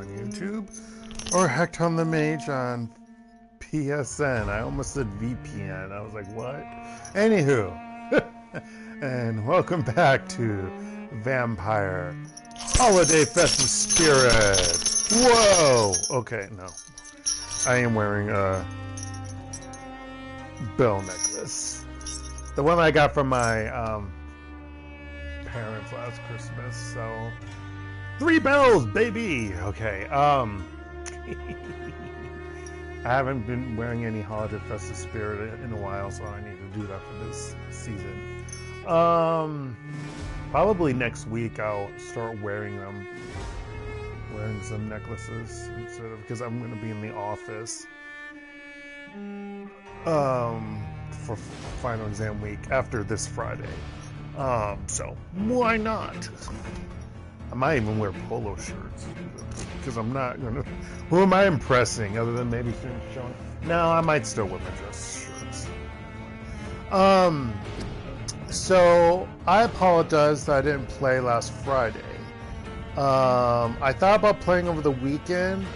on YouTube, or HektontheMage on PSN. I almost said VPN. I was like, what? Anywho, and welcome back to Vampyr Holiday Festive Spirit. Whoa! Okay, no. I am wearing a bell necklace. The one I got from my parents last Christmas, so 3 bells, baby. Okay. I haven't been wearing any holiday festive spirit in a while, so I need to do that for this season. Probably next week I'll start wearing them, wearing some necklaces instead of, because I'm going to be in the office for final exam week after this Friday. So why not? I might even wear polo shirts because I'm not gonna. Who am I impressing other than maybe showing? No, I might still wear my dress shirts. So I apologize that I didn't play last Friday. I thought about playing over the weekend,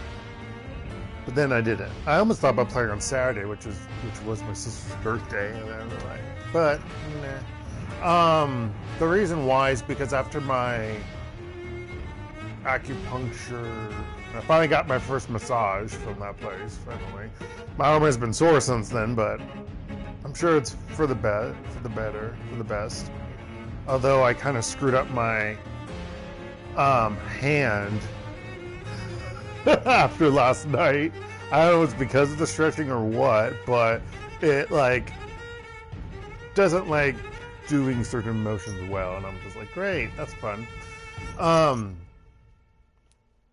but then I didn't. I almost thought about playing on Saturday, which was my sister's birthday, and then I'm like, but nah. The reason why is because after my acupuncture, I finally got my first massage from that place. Finally, my arm has been sore since then, but I'm sure it's for the better, for the best. Although I kind of screwed up my hand after last night. I don't know if it's because of the stretching or what, but it like doesn't like doing certain motions well, and I'm just like, great, that's fun.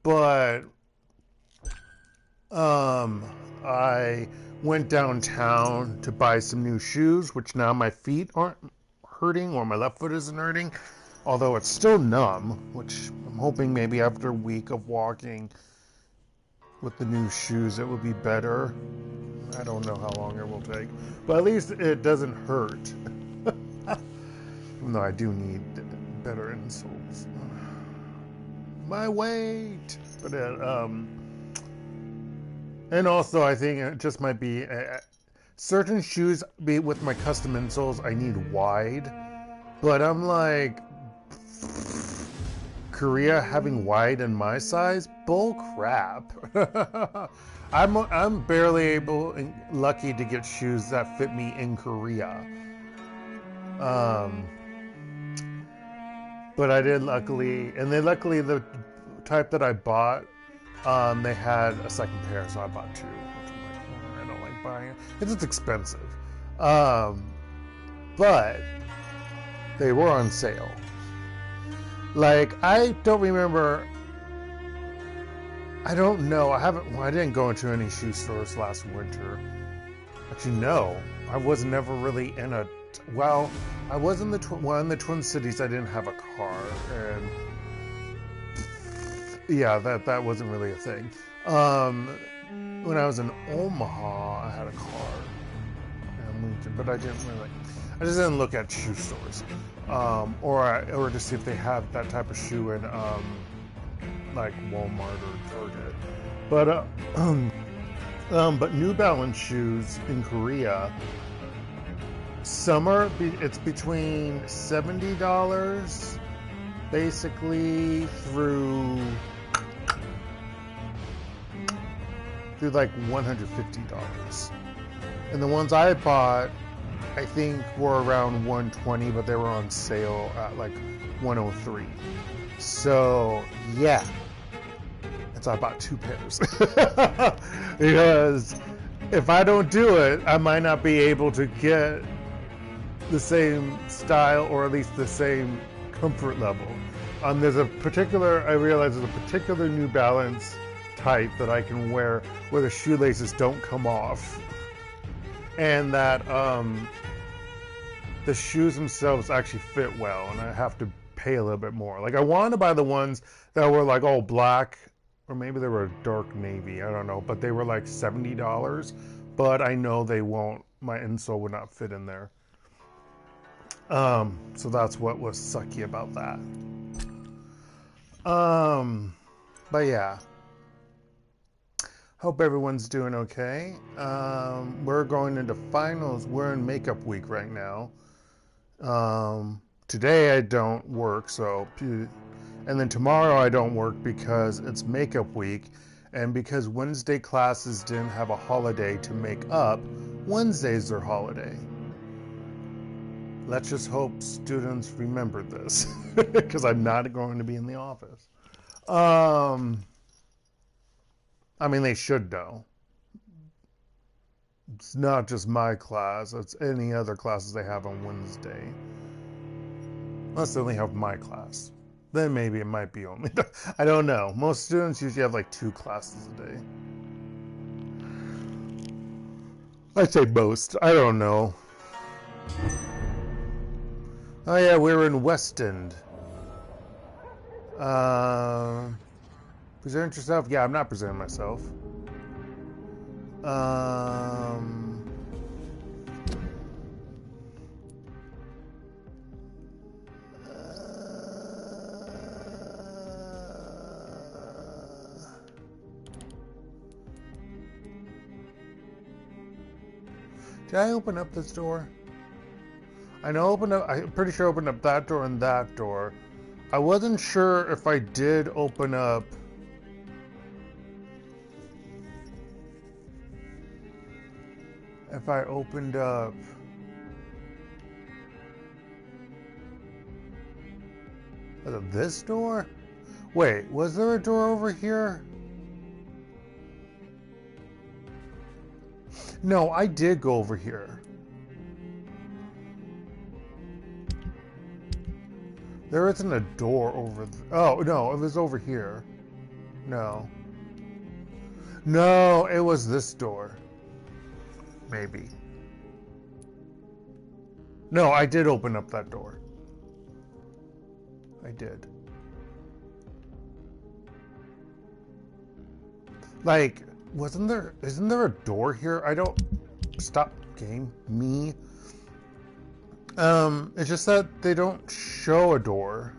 But I went downtown to buy some new shoes, which now my feet aren't hurting, or my left foot isn't hurting, although it's still numb, which I'm hoping maybe after a week of walking with the new shoes it will be better. I don't know how long it will take, but at least it doesn't hurt. Even though I do need better insoles. My weight! But and also I think it just might be certain shoes, be with my custom insoles, I need wide. But I'm like, Korea having wide in my size? Bull crap. I'm barely lucky to get shoes that fit me in Korea. But I did luckily, and luckily the type that I bought, they had a second pair, so I bought 2. Which I'm like, I don't like buying it. It's just expensive. But they were on sale. Like, I don't remember. I don't know. I didn't go into any shoe stores last winter. Actually, no. I was never really in a. Well, I was in the Twin Cities. I didn't have a car, and yeah, that wasn't really a thing. When I was in Omaha, I had a car, but I didn't really. I just didn't look at shoe stores, or to see if they have that type of shoe in like Walmart or Target. But New Balance shoes in Korea. Summer, it's between $70 basically through like $150. And the ones I bought, I think, were around $120, but they were on sale at like $103. So yeah, and so I bought 2 pairs because if I don't do it, I might not be able to get the same style, or at least the same comfort level. There's a particular, I realize there's a particular New Balance type that I can wear where the shoelaces don't come off, and that the shoes themselves actually fit well, and I have to pay a little bit more. Like, I wanted to buy the ones that were like all black, or maybe they were dark navy, I don't know, but they were like $70, but I know they won't, my insole would not fit in there. So that's what was sucky about that. But yeah, Hope everyone's doing okay. We're going into finals. We're in makeup week right now. Today I don't work, and then tomorrow I don't work because it's makeup week, and because Wednesday classes didn't have a holiday to make up, Wednesday's their holiday. Let's just hope students remember this, because I'm not going to be in the office. I mean, they should know. It's not just my class, it's any other classes they have on Wednesday. Unless they only have my class. Then maybe it might be only. I don't know. Most students usually have like 2 classes a day. I'd say most. I don't know. Oh yeah, we're in West End. Present yourself? Yeah, I'm not presenting myself. Did I open up this door? I'm pretty sure I opened up that door and that door. I wasn't sure if I did open up. If I opened up. Was it this door? Wait, was there a door over here? No, I did go over here. There isn't a door over oh, no, it was over here. No. No, it was this door. Maybe. No, I did open up that door. I did. Like, isn't there a door here? I don't... Stop, game. Me. It's just that they don't show a door.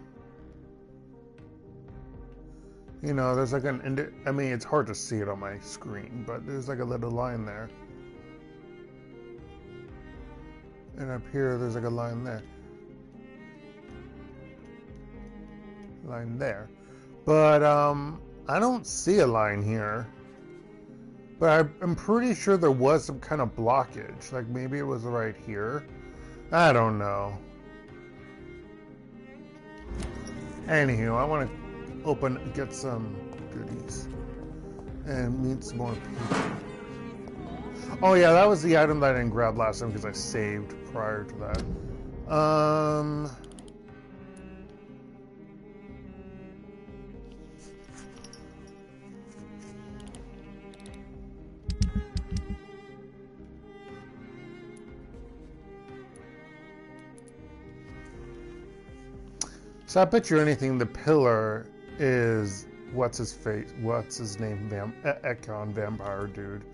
You know, there's like I mean, it's hard to see it on my screen, but there's like a little line there. And up here, there's like a line there. Line there. But, I don't see a line here. But I'm pretty sure there was some kind of blockage. Like maybe it was right here. I don't know. Anywho, I want to get some goodies. And meet some more people. Oh yeah, that was the item that I didn't grab last time because I saved prior to that. So I bet you anything the pillar is what's his name? Ascalon vampire dude.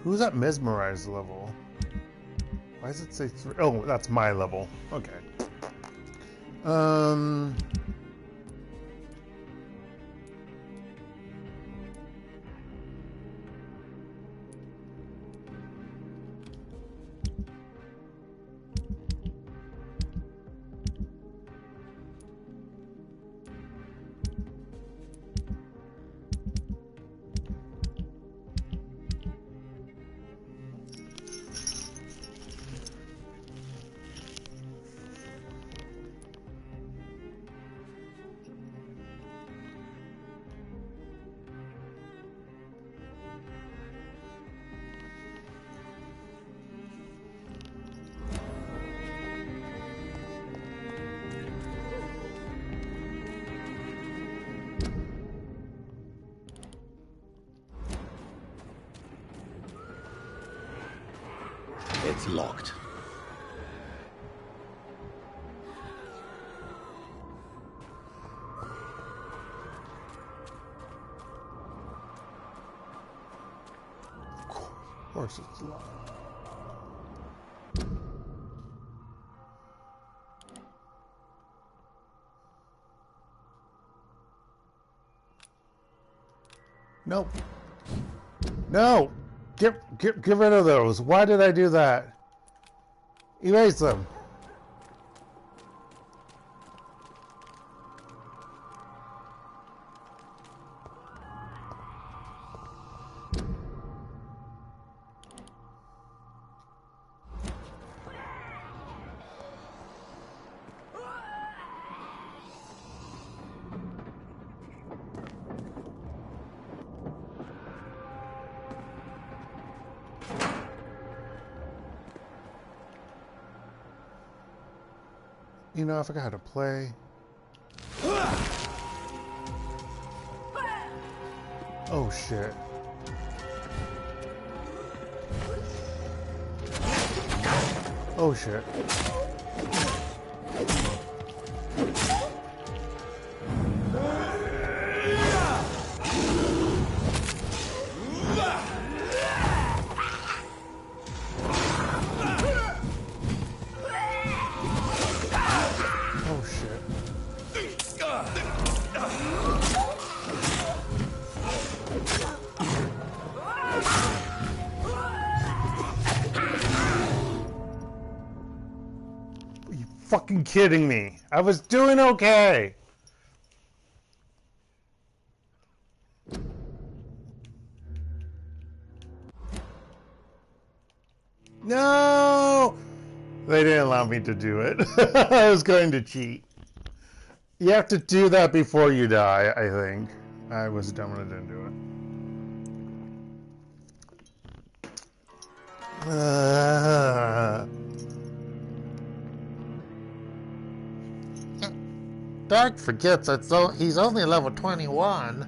Who's at mesmerized level? Why does it say 3? Oh, that's my level. Okay. It's locked. Of course it's locked. No. No! Get rid of those. Why did I do that? Erase them. You know, I forgot how to play. Oh shit. Oh shit. Fucking kidding me. I was doing okay. No! They didn't allow me to do it. I was going to cheat. You have to do that before you die, I think. I was dumb and I didn't do it. Dark forgets that he's only level 21.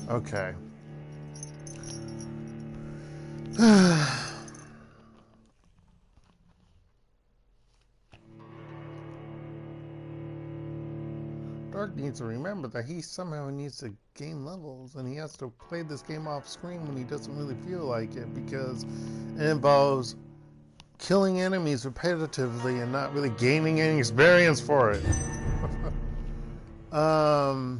Okay. Dark needs to remember that he somehow needs to gain levels, and he has to play this game off screen when he doesn't really feel like it, because it involves killing enemies repetitively and not really gaining any experience for it. Not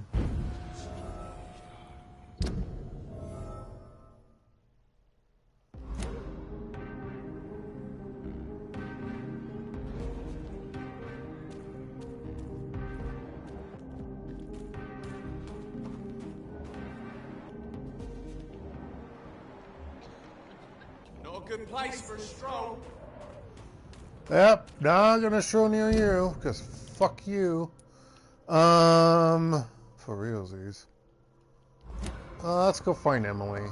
a good place for a stroll. Yep, not gonna show near you, because fuck you. For realsies. Let's go find Emily.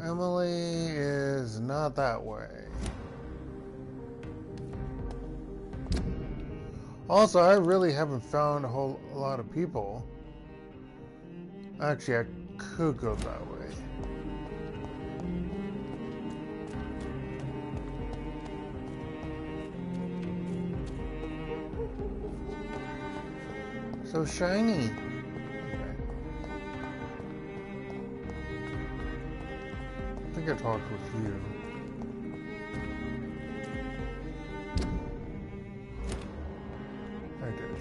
Emily is not that way. Also, I really haven't found a whole lot of people. Actually, I could go that way. So shiny. Okay. I think I talked with you. I did.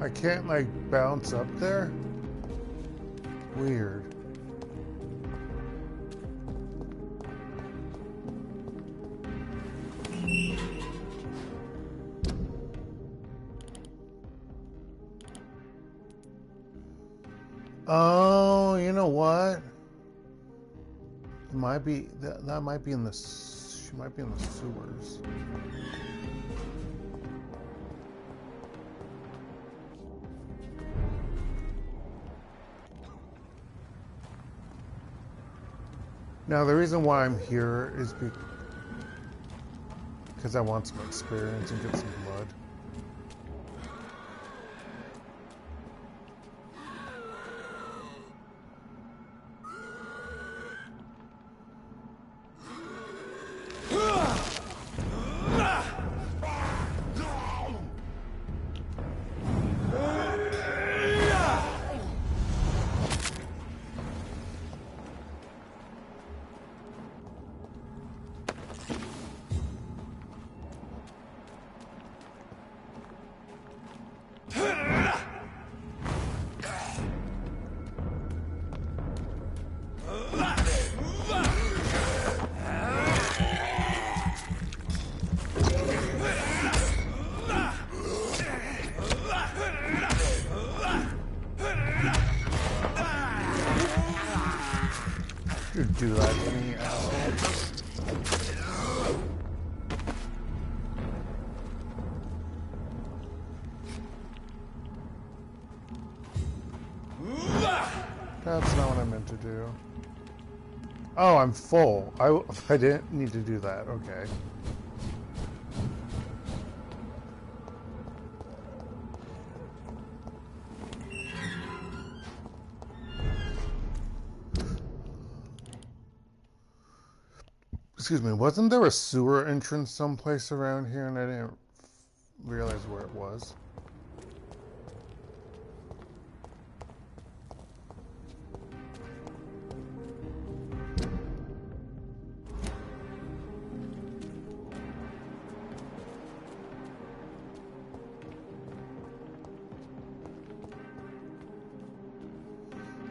I can't, like, bounce up there? Weird. Oh, you know what? It might be that might be in the she might be in the sewers. Now the reason why I'm here is because I want some experience and get some blood. Do that to me, asshole. That's not what I meant to do. Oh, I'm full. I didn't need to do that. Okay. Excuse me, wasn't there a sewer entrance someplace around here and I didn't realize where it was?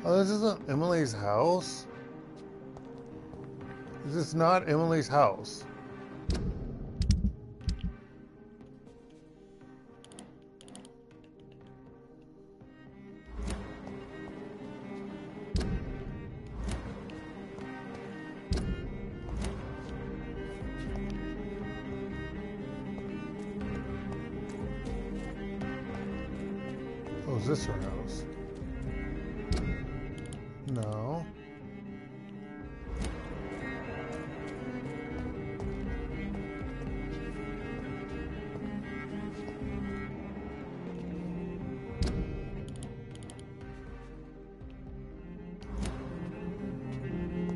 Oh, this isn't Emily's house? Is this not Emily's house? Oh, is this her house? No.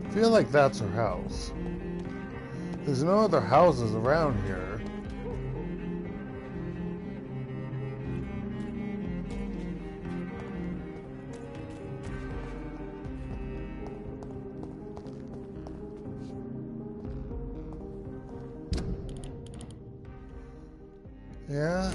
I feel like that's her house. There's no other houses around here. Yeah?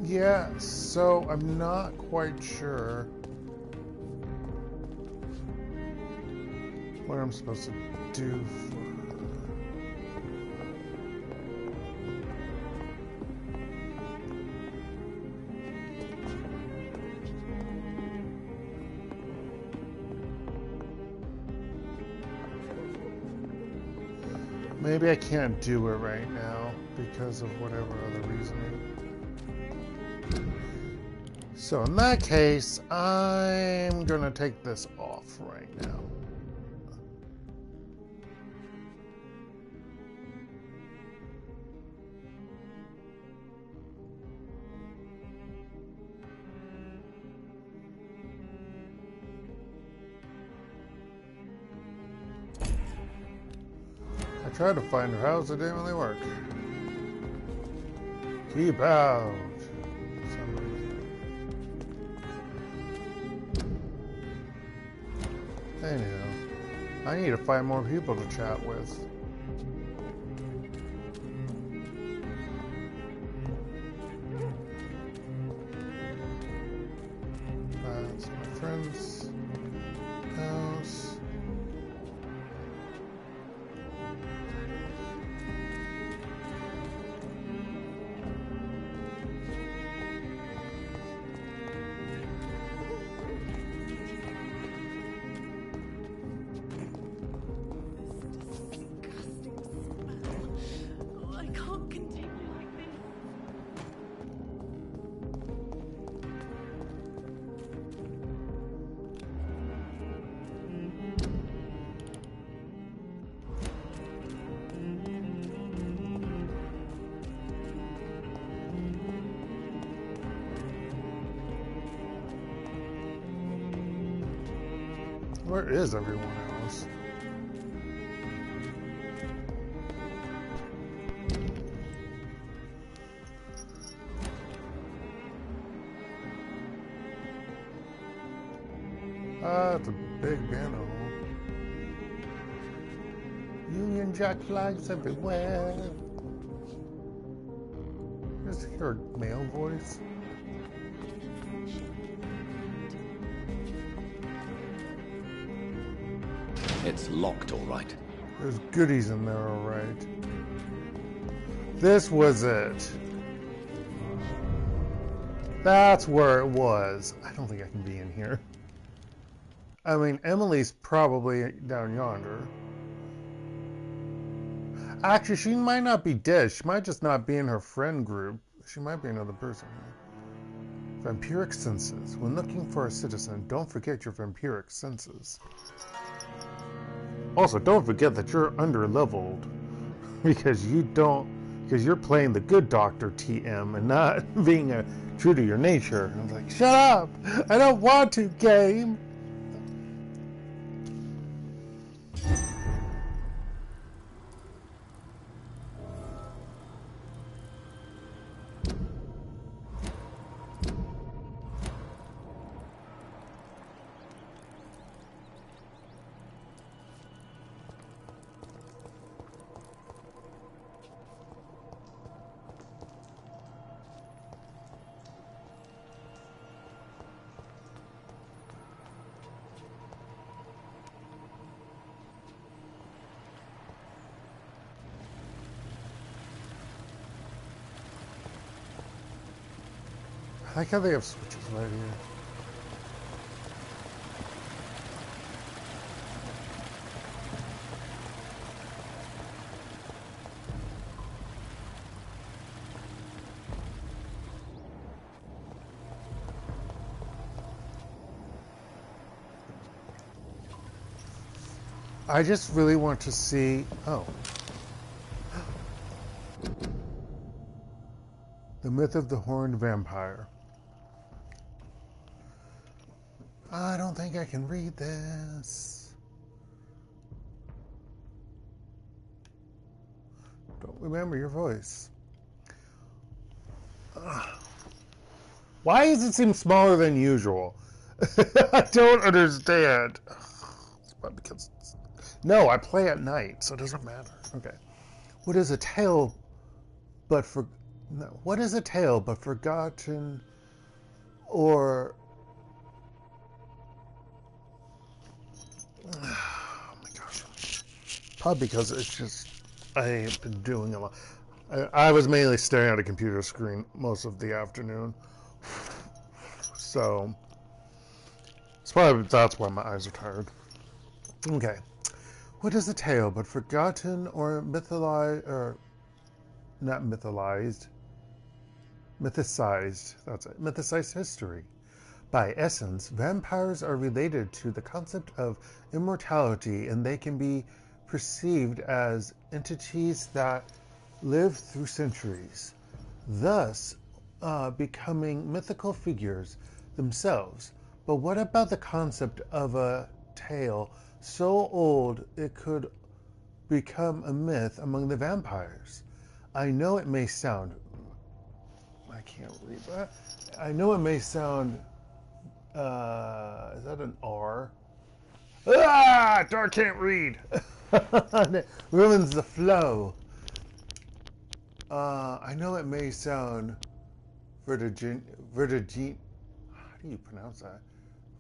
Yeah, so I'm not quite sure what I'm supposed to do for her. Maybe I can't do it right now because of whatever other reasoning. So in that case, I'm gonna take this off right now. I tried to find her house, it didn't really work. Keep out. For some reason. Anyhow, I need to find more people to chat with. That's my friend's house. Where is everyone else? Ah, it's a big banner. Union Jack flags everywhere. Just hear a male voice. It's locked, all right. There's goodies in there, all right. This was it. That's where it was. I don't think I can be in here. I mean, Emily's probably down yonder. Actually, she might not be dead. She might just not be in her friend group. She might be another person. Vampiric senses. When looking for a citizen, don't forget your vampiric senses. Also, don't forget that you're under-leveled because you're playing the good Doctor TM and not being true to your nature. I was like, shut up! I don't want to, game! I like how they have switches right here. I just really want to see... Oh. The Myth of the Horned Vampire. I don't think I can read this. Don't remember your voice. Ugh. Why does it seem smaller than usual? I don't understand. It's probably because... No, I play at night, so it doesn't matter. Okay. What is a tale but for... No. What is a tale but forgotten or... Oh my gosh. Probably because it's just, I've been doing a lot. I was mainly staring at a computer screen most of the afternoon. So, it's probably, that's why my eyes are tired. Okay. What is a tale but forgotten or mythologized, or not mythologized, mythicized, that's it, mythicized history? By essence, vampires are related to the concept of immortality, and they can be perceived as entities that live through centuries, thus becoming mythical figures themselves. But what about the concept of a tale so old it could become a myth among the vampires. I know it may sound... I can't read that. I know it may sound... is that an R? Ah! Dark can't read! Ruins the flow. I know it may sound how do you pronounce that?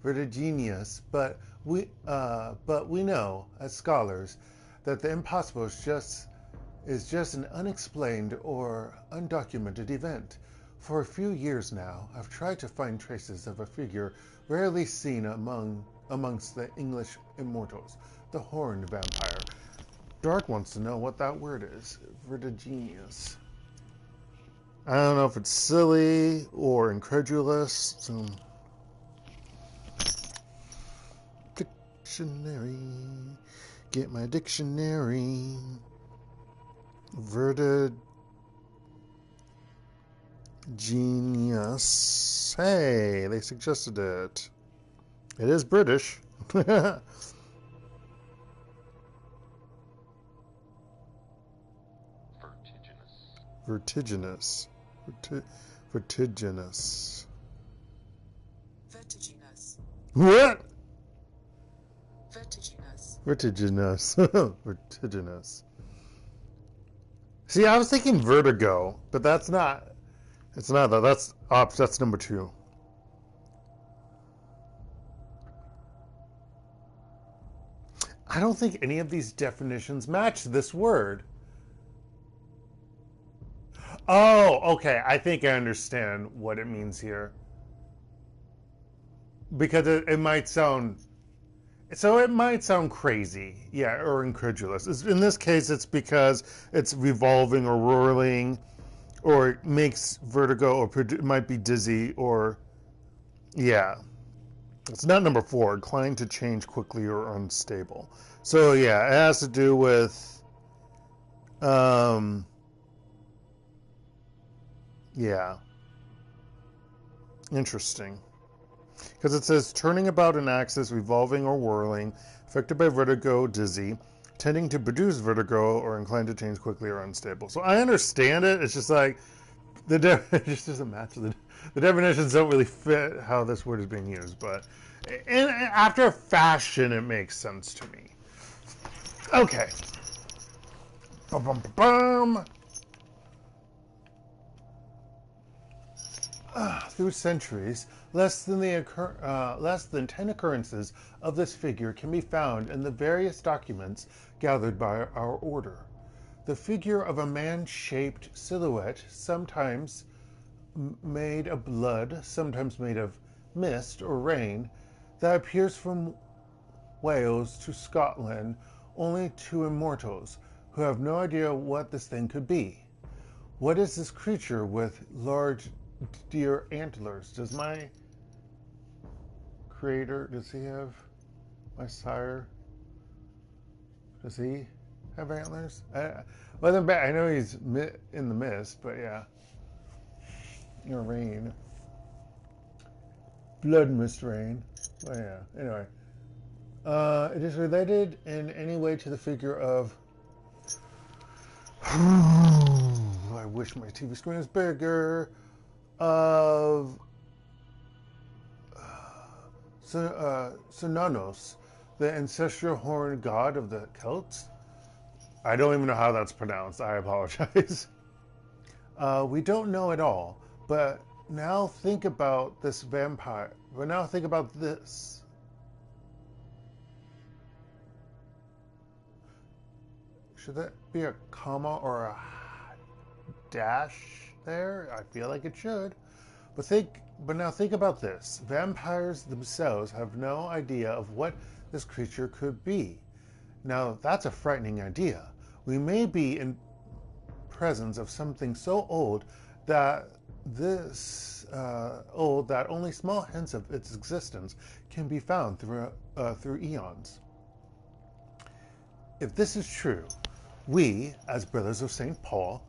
Vertiginous, but we know as scholars that the impossible is just an unexplained or undocumented event. For a few years now, I've tried to find traces of a figure rarely seen amongst the English immortals, the horned vampire. Dark wants to know what that word is. Vertiginous. I don't know if it's silly or incredulous. So... Dictionary. Get my dictionary. Vertigenius. Hey, they suggested it. It is British. Vertiginous. Vertiginous. Vertiginous. What? Vertiginous. Vertiginous. Vertiginous. See, I was thinking vertigo, but that's not. It's not that. That's number 2. I don't think any of these definitions match this word. Oh, okay. I think I understand what it means here. Because it might sound... So it might sound crazy, yeah, or incredulous. In this case, it's because it's revolving or whirling, or it makes vertigo, or it might be dizzy, or... Yeah. It's not number 4, inclined to change quickly or unstable. So, yeah, it has to do with... Yeah. Interesting. Because it says, turning about an axis, revolving or whirling, affected by vertigo, dizzy, tending to produce vertigo, or inclined to change quickly or unstable. So I understand it. It's just like, it just doesn't match. The definitions don't really fit how this word is being used. But after a fashion, it makes sense to me. Okay. Ba-bum-ba-bum. Through centuries, less than 10 occurrences of this figure can be found in the various documents gathered by our order. The figure of a man-shaped silhouette, sometimes made of blood, sometimes made of mist or rain, that appears from Wales to Scotland only to immortals, who have no idea what this thing could be. What is this creature with large deer antlers? Does my creator, does he have, my sire, does he have antlers? I know he's in the mist, but yeah. Or rain. Blood mist rain. Oh yeah, anyway. It is related in any way to the figure of... I wish my TV screen was bigger. Of Sonanos, the ancestral horned god of the Celts. I don't even know how that's pronounced. I apologize. We don't know at all, but now think about this vampire. But now think about this. Should that be a comma or a dash there? I feel like it should. But now think about this. Vampires themselves have no idea of what this creature could be. Now, that's a frightening idea. We may be in presence of something so old that only small hints of its existence can be found through eons. If this is true, we, as Brothers of St. Paul,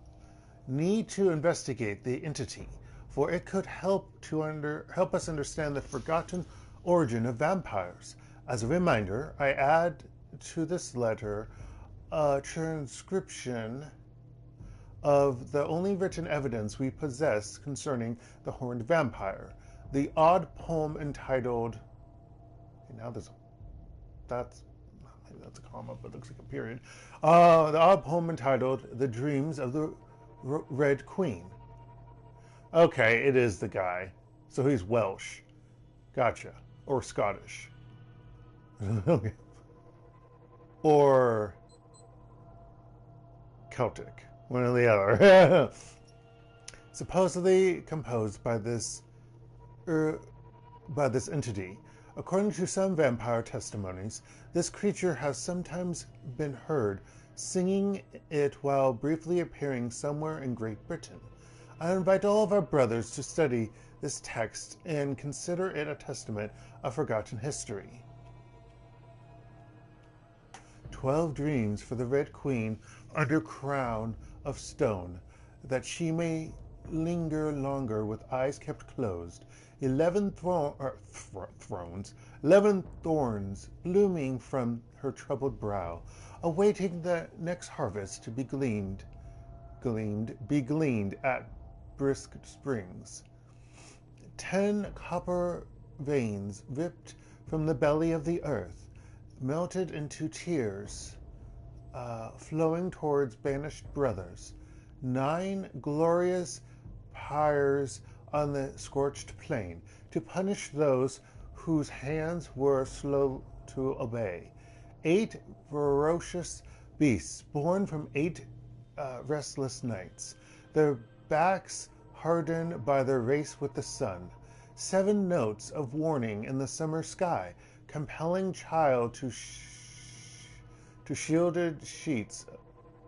need to investigate the entity, for it could help us understand the forgotten origin of vampires. As a reminder, I add to this letter a transcription of the only written evidence we possess concerning the horned vampire. The odd poem entitled... Okay, now maybe that's a comma, but it looks like a period. The odd poem entitled The Dreams of the Red Queen. Okay, it is the guy. So he's Welsh. Gotcha. Or Scottish. Okay. Or Celtic. One or the other. Supposedly composed by this entity. According to some vampire testimonies, this creature has sometimes been heard singing it while briefly appearing somewhere in Great Britain. I invite all of our brothers to study this text and consider it a testament of forgotten history. 12 dreams for the Red Queen under crown of stone, that she may linger longer with eyes kept closed. 11 thrones, 11 thorns blooming from her troubled brow, awaiting the next harvest to be gleaned at brisk springs. 10 copper veins ripped from the belly of the earth, melted into tears, flowing towards banished brothers. 9 glorious pyres on the scorched plain, to punish those whose hands were slow to obey. 8 ferocious beasts born from 8 restless nights, their backs hardened by their race with the sun. 7 notes of warning in the summer sky, compelling child to shielded sheets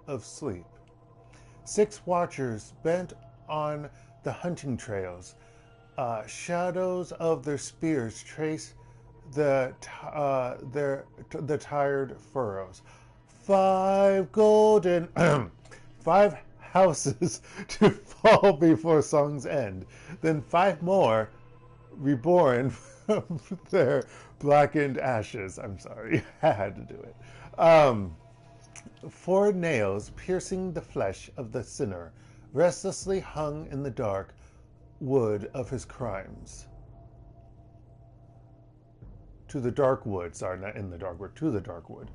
of sleep. 6 watchers bent on the hunting trails. Shadows of their spears trace the tired furrows. 5 golden 5 houses to fall before song's end. Then 5 more reborn from their blackened ashes. I'm sorry, I had to do it. 4 nails piercing the flesh of the sinner, restlessly hung in the dark wood of his crimes. To the dark wood, sorry, not in the dark wood, to the dark wood.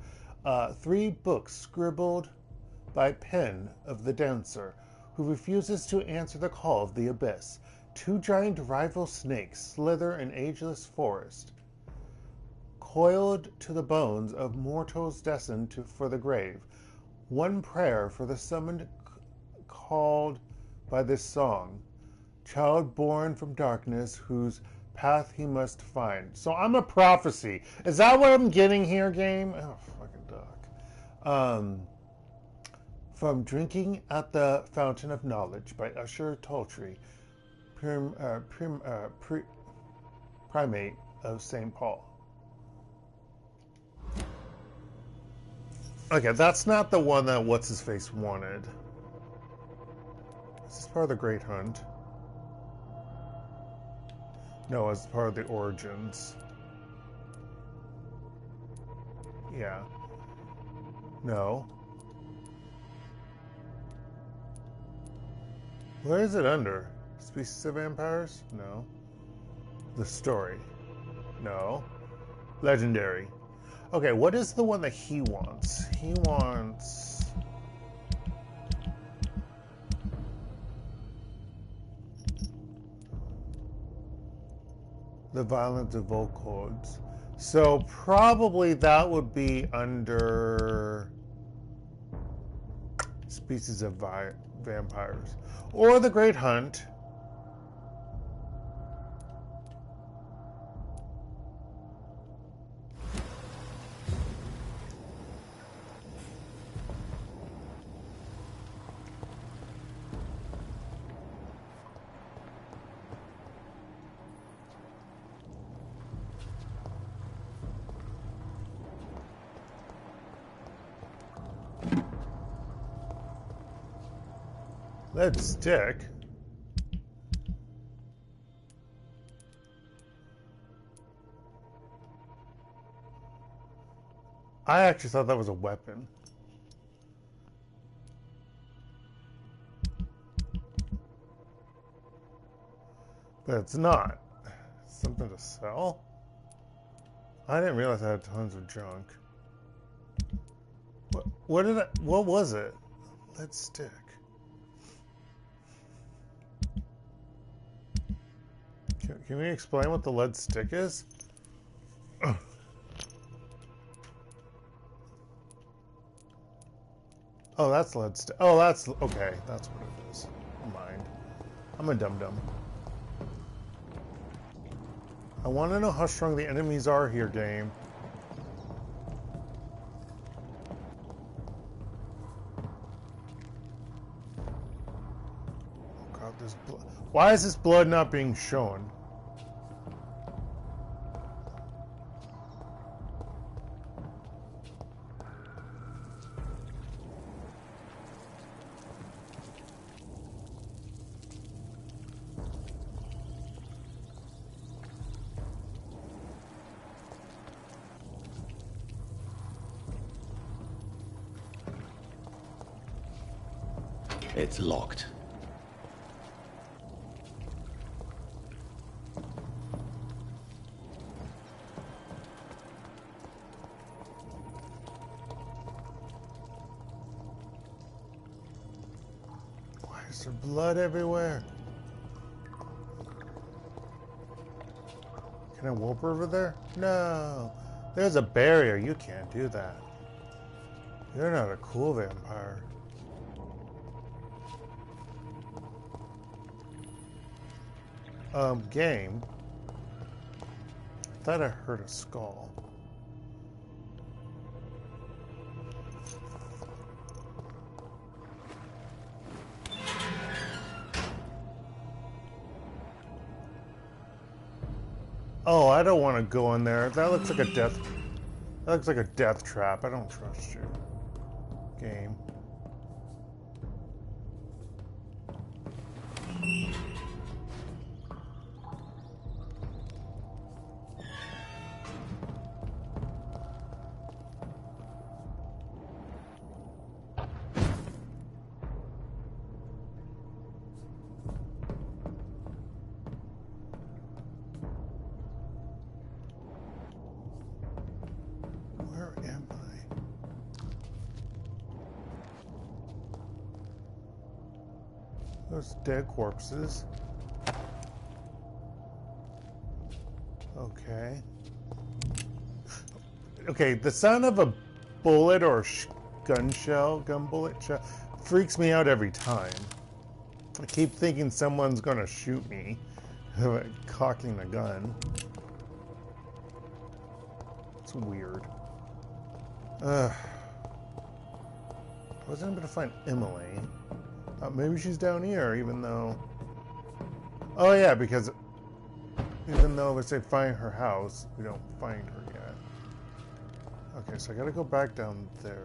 3 books scribbled by pen of the dancer, who refuses to answer the call of the abyss. 2 giant rival snakes slither in ageless forest, coiled to the bones of mortals destined for the grave. 1 prayer for the summoned called by this song, child born from darkness whose path he must find. So I'm a prophecy. Is that what I'm getting here, game? Oh, fucking duck. From Drinking at the Fountain of Knowledge by Usher Toltree, primate of St. Paul. Okay, that's not the one that What's-His-Face wanted. Is this part of the Great Hunt? No, it's part of the Origins. Yeah. No. Where is it under? Species of Vampires? No. The Story? No. Legendary. Okay, what is the one that he wants? He wants... The Violence of Volcodes. So probably that would be under Species of Vampires. Or The Great Hunt. Lead stick. I actually thought that was a weapon. But it's not. It's something to sell? I didn't realize I had tons of junk. What was it? Lead stick. Can we explain what the lead stick is? Oh, that's lead stick. Oh, that's okay. That's what it is. Mind. I'm a dum-dum. I want to know how strong the enemies are here, game. Oh god, there's blood. Why is this blood not being shown? It's locked. Why is there blood everywhere? Can I warp over there? No. There's a barrier. You can't do that. You're not a cool vampire. Game. I thought I heard a skull. Oh, I don't want to go in there. That looks like a death. That looks like a death trap. I don't trust you. Game. Those dead corpses. Okay. Okay, the sound of a bullet or gun bullet shell, freaks me out every time. I keep thinking someone's gonna shoot me, cocking the gun. It's weird. I wasn't able to find Emily. Maybe she's down here, even though... Oh yeah, because even though we say find her house, we don't find her yet. Okay, so I gotta go back down there.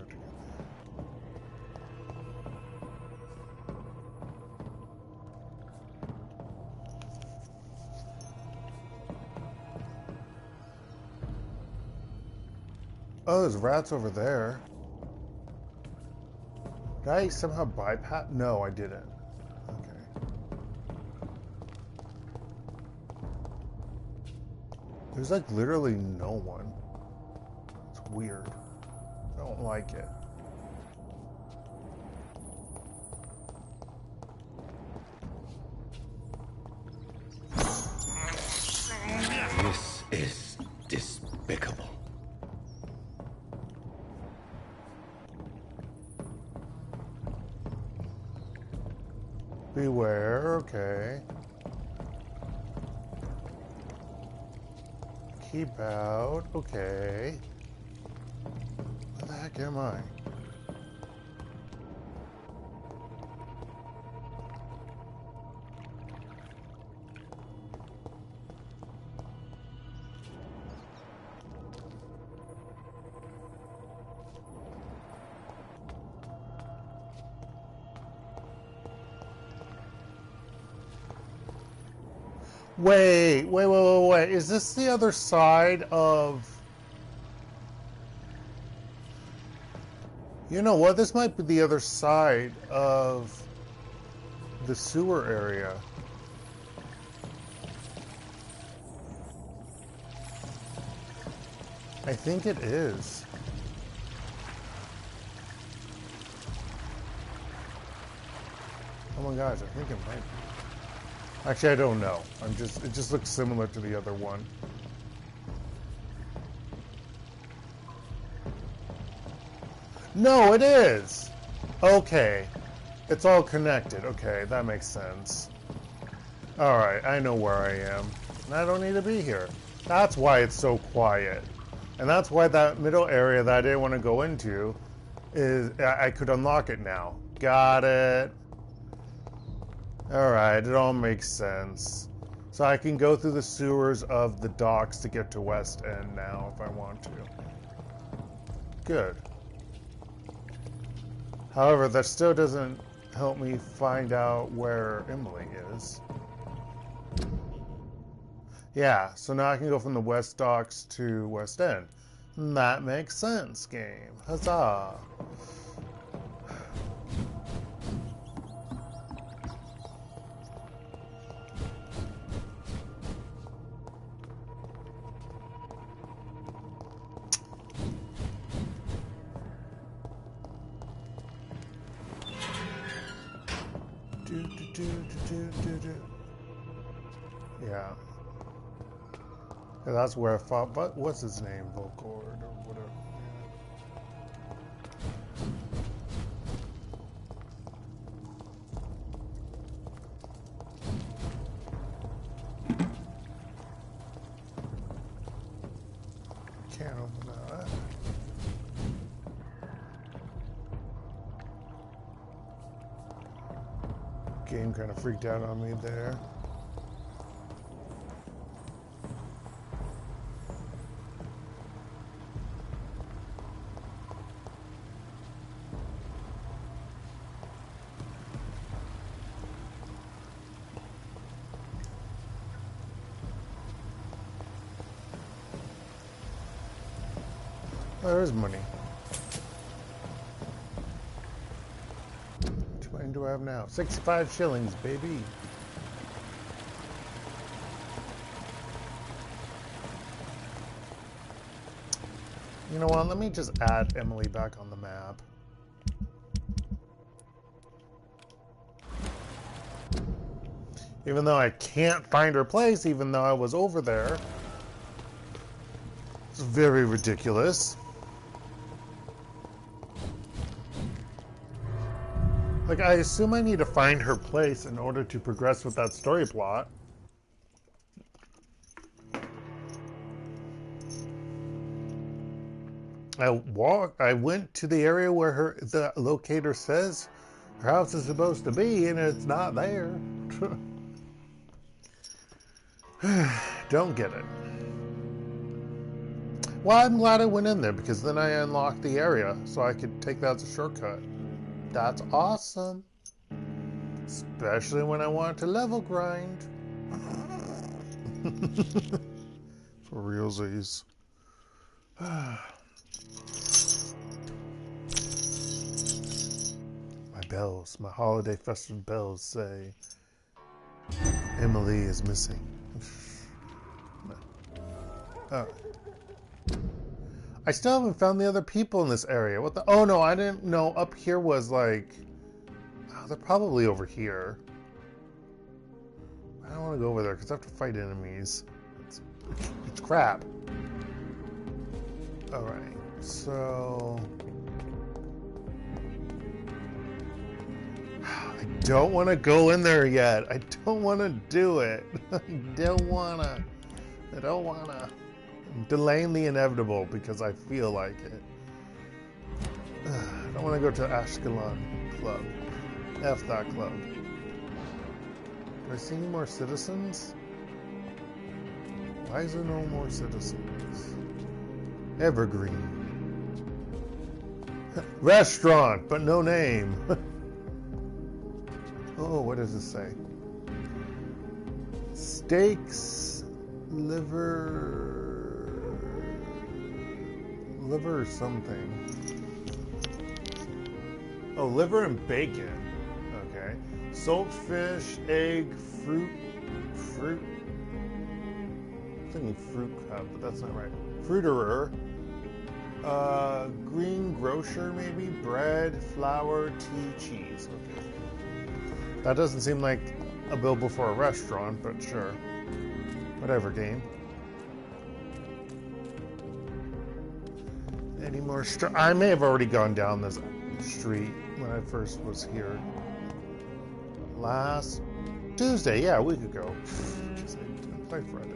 Oh, there's rats over there. Did I somehow bypass? No, I didn't. Okay. There's like literally no one. It's weird. I don't like it. This is despicable. Beware, okay. Keep out, okay. Where the heck am I? Wait. Is this the other side of... You know what? This might be the other side of the sewer area. I think it is. Oh my gosh, I think it might be. Actually, I don't know. It just looks similar to the other one. No, it is! Okay. It's all connected. Okay, that makes sense. Alright, I know where I am. And I don't need to be here. That's why it's so quiet. And that's why that middle area that I didn't want to go into is... I could unlock it now. Got it. Alright, it all makes sense. So I can go through the sewers of the docks to get to West End now if I want to. Good. However, that still doesn't help me find out where Emily is. Yeah, so now I can go from the West Docks to West End. That makes sense, game. Huzzah! Yeah. That's where I fought, but what's his name? Volcord or whatever. Can't open that. Game kind of freaked out on me there. There is money. Which money do I have now? 65 shillings, baby. You know what? Let me just add Emily back on the map. Even though I can't find her place, even though I was over there. It's very ridiculous. Like, I assume I need to find her place in order to progress with that story plot. I went to the area where the locator says her house is supposed to be, and it's not there. Don't get it. Well, I'm glad I went in there, because then I unlocked the area, so I could take that as a shortcut. That's awesome. Especially when I want to level grind. For realsies. My bells, my holiday festive bells say Emily is missing. Alright. I still haven't found the other people in this area. What the? Oh no, I didn't know. Up here was like... Oh, they're probably over here. I don't want to go over there because I have to fight enemies. It's crap. Alright, so... I don't want to go in there yet. I don't want to do it. I don't want to. I'm delaying the inevitable because I feel like it. I don't want to go to Ascalon Club. F that club. Do I see any more citizens? Why is there no more citizens? Evergreen. Restaurant, but no name. Oh, what does it say? Steaks, liver or something. Oh, liver and bacon. Okay. Salt fish, egg, fruit. I'm thinking fruit cup, but that's not right. Fruiterer, Green grocer, maybe? Bread, flour, tea, cheese. Okay. That doesn't seem like a bill before a restaurant, but sure. Whatever, game. Any more I may have already gone down this street when I first was here. Last Tuesday, yeah, a week ago. Just I didn't play Friday.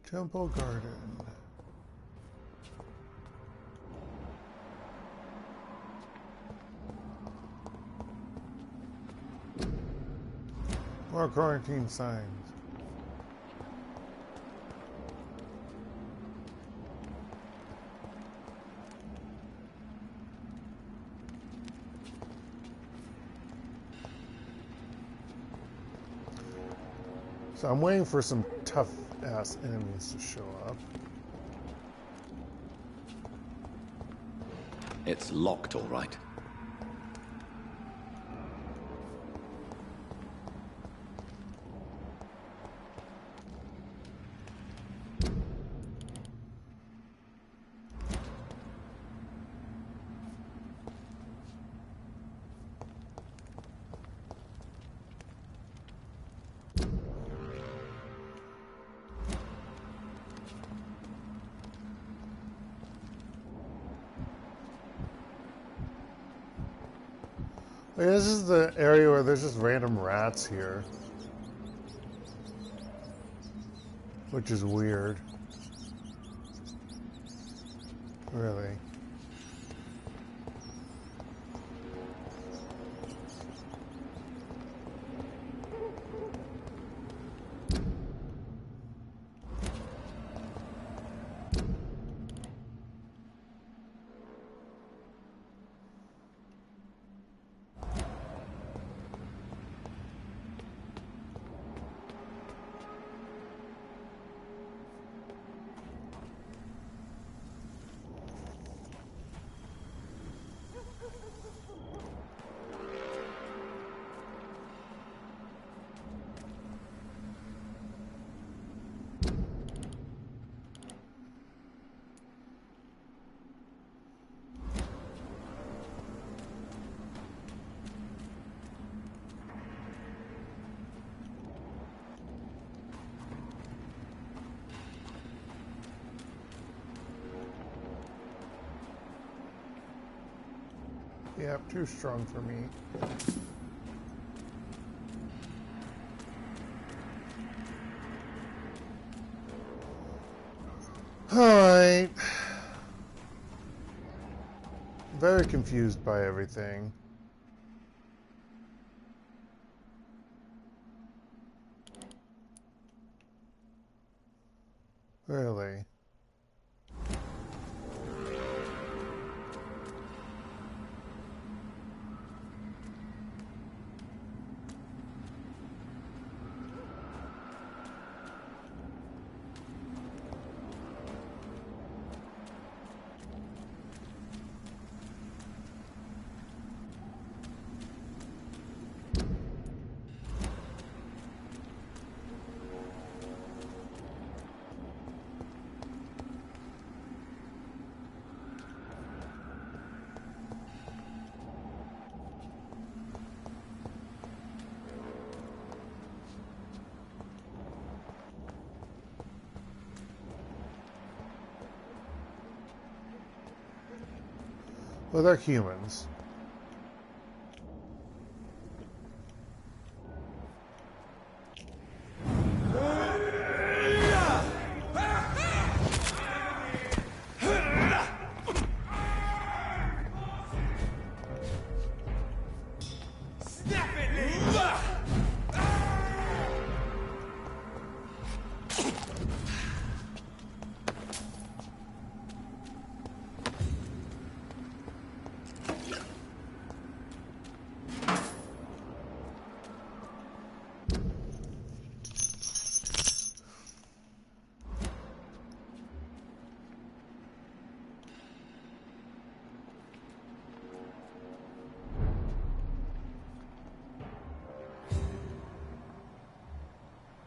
Temple Garden. More quarantine signs. So I'm waiting for some tough ass enemies to show up. It's locked, all right. This is the area where there's just random rats here. Which is weird. Really. Yep, too strong for me. Alright. Very confused by everything. Really? Well, they're humans.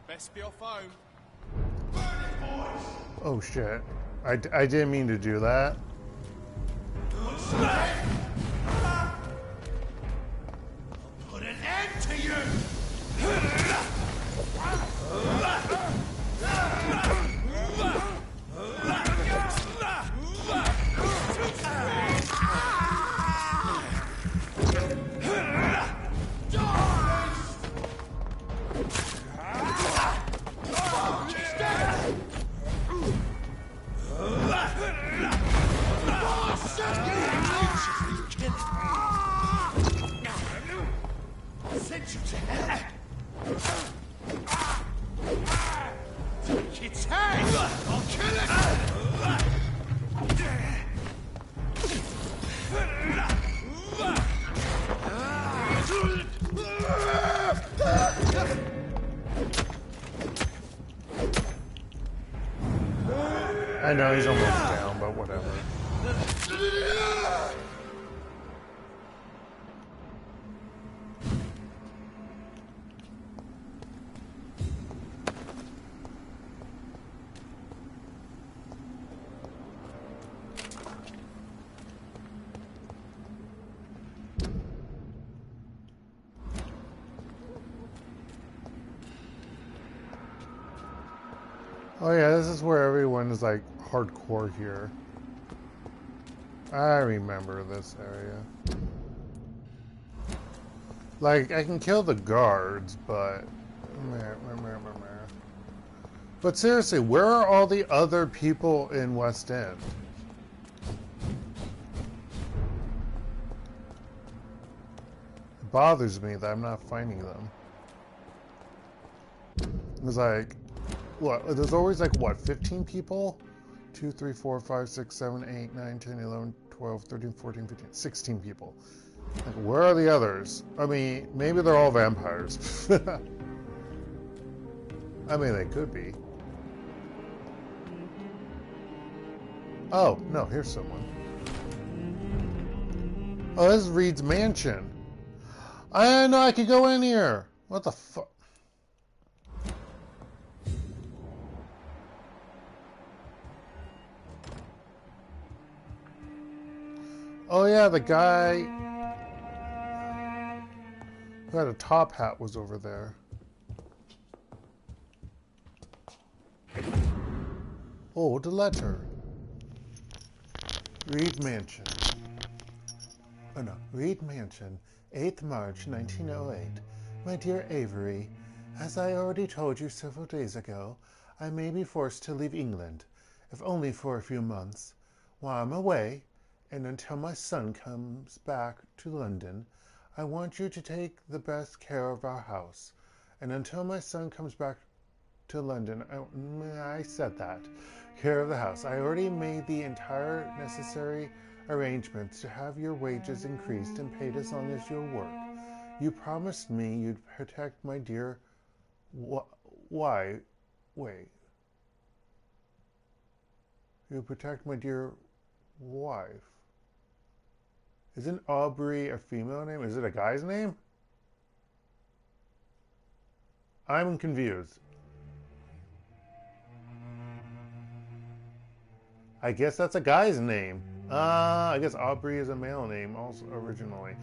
Best be off home. Oh shit. I didn't mean to do that. Put an end to you! Send you to hell! Take its head! I'll kill it! I know he's almost down, but whatever. Oh yeah, this is where everyone is like hardcore here. I remember this area. Like, I can kill the guards, but... But seriously, where are all the other people in West End? It bothers me that I'm not finding them. It's like... What? There's always like, what, 15 people? 2, 3, 4, 5, 6, 7, 8, 9, 10, 11, 12, 13, 14, 15, 16 people. Like, where are the others? I mean, maybe they're all vampires. I mean, they could be. Oh, no, here's someone. Oh, this is Reid's mansion. I know I could go in here. What the fuck? Oh yeah, the guy who had a top hat was over there. Oh, the letter. Reid Mansion. Oh no, Reid Mansion, 8th March 1908. My dear Avery, as I already told you several days ago, I may be forced to leave England, if only for a few months. While I'm away, and until my son comes back to London, I want you to take the best care of our house. And until my son comes back to London, I said that. Care of the house. I already made the entire necessary arrangements to have your wages increased and paid as long as you'll work. You promised me you'd protect my dear... Why? Wait. You'd protect my dear wife. Isn't Aubrey a female name? Is it a guy's name? I'm confused. I guess that's a guy's name. I guess Aubrey is a male name also originally.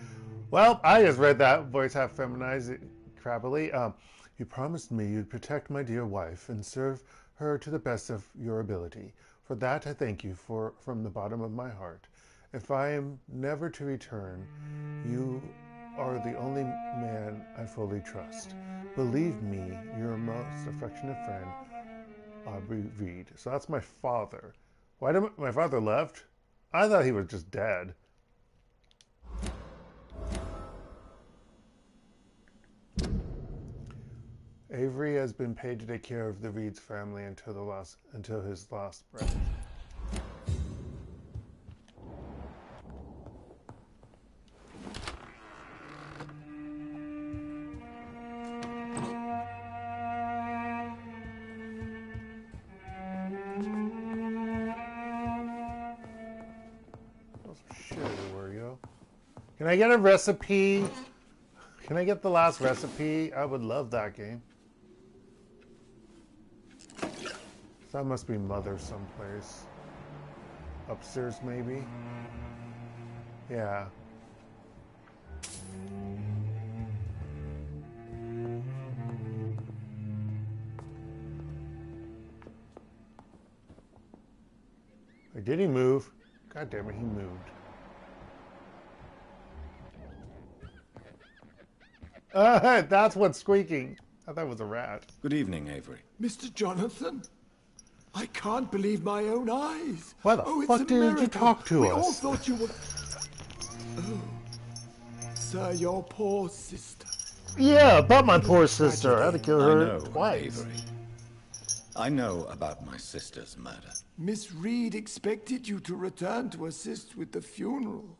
Well, I just read that voice half feminized crappily. You promised me you'd protect my dear wife and serve her to the best of your ability. For that I thank you from the bottom of my heart. If I am never to return, you are the only man I fully trust. Believe me, your most affectionate friend, Aubrey Reid. So that's my father. Why did my father left? I thought he was just dead. Avery has been paid to take care of the Reid's family until his last breath. Can I get a recipe? Can I get the last recipe? I would love that game. So that must be Mother someplace. Upstairs, maybe? Yeah. Or did he move? God damn it, he moved. That's what's squeaking. I thought it was a rat. Good evening, Avery. Mr. Jonathan, I can't believe my own eyes. Why the fuck did you talk to we us? We all thought you were... Oh, sir, your poor sister. Yeah, about my poor sister. I had to kill her I know, twice. Avery. I know about my sister's murder. Miss Reid expected you to return to assist with the funeral,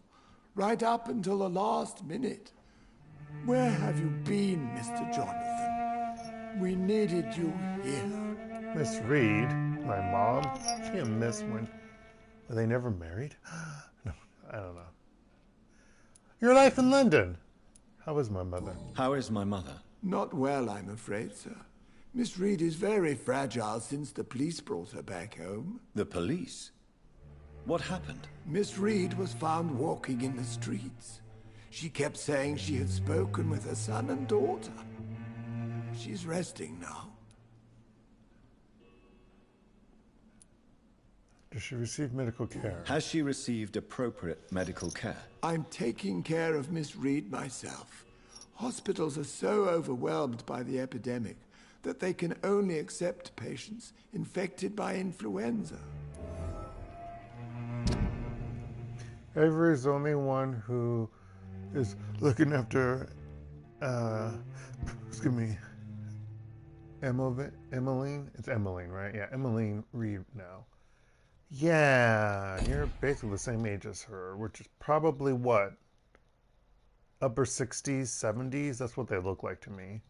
right up until the last minute. Where have you been, Mr. Jonathan? We needed you here. Miss Reid, my mom, she didn't miss when... Were they never married? No, I don't know. Your life in London. How is my mother? How is my mother? Not well, I'm afraid, sir. Miss Reid is very fragile since the police brought her back home. The police? What happened? Miss Reid was found walking in the streets. She kept saying she had spoken with her son and daughter. She's resting now. Does she receive medical care? Has she received appropriate medical care? I'm taking care of Miss Reid myself. Hospitals are so overwhelmed by the epidemic that they can only accept patients infected by influenza. Avery's the only one who is looking after, excuse me, Emmeline? It's Emmeline, right? Yeah, Emmeline Reid now. Yeah, you're basically the same age as her, which is probably what? Upper 60s, 70s? That's what they look like to me.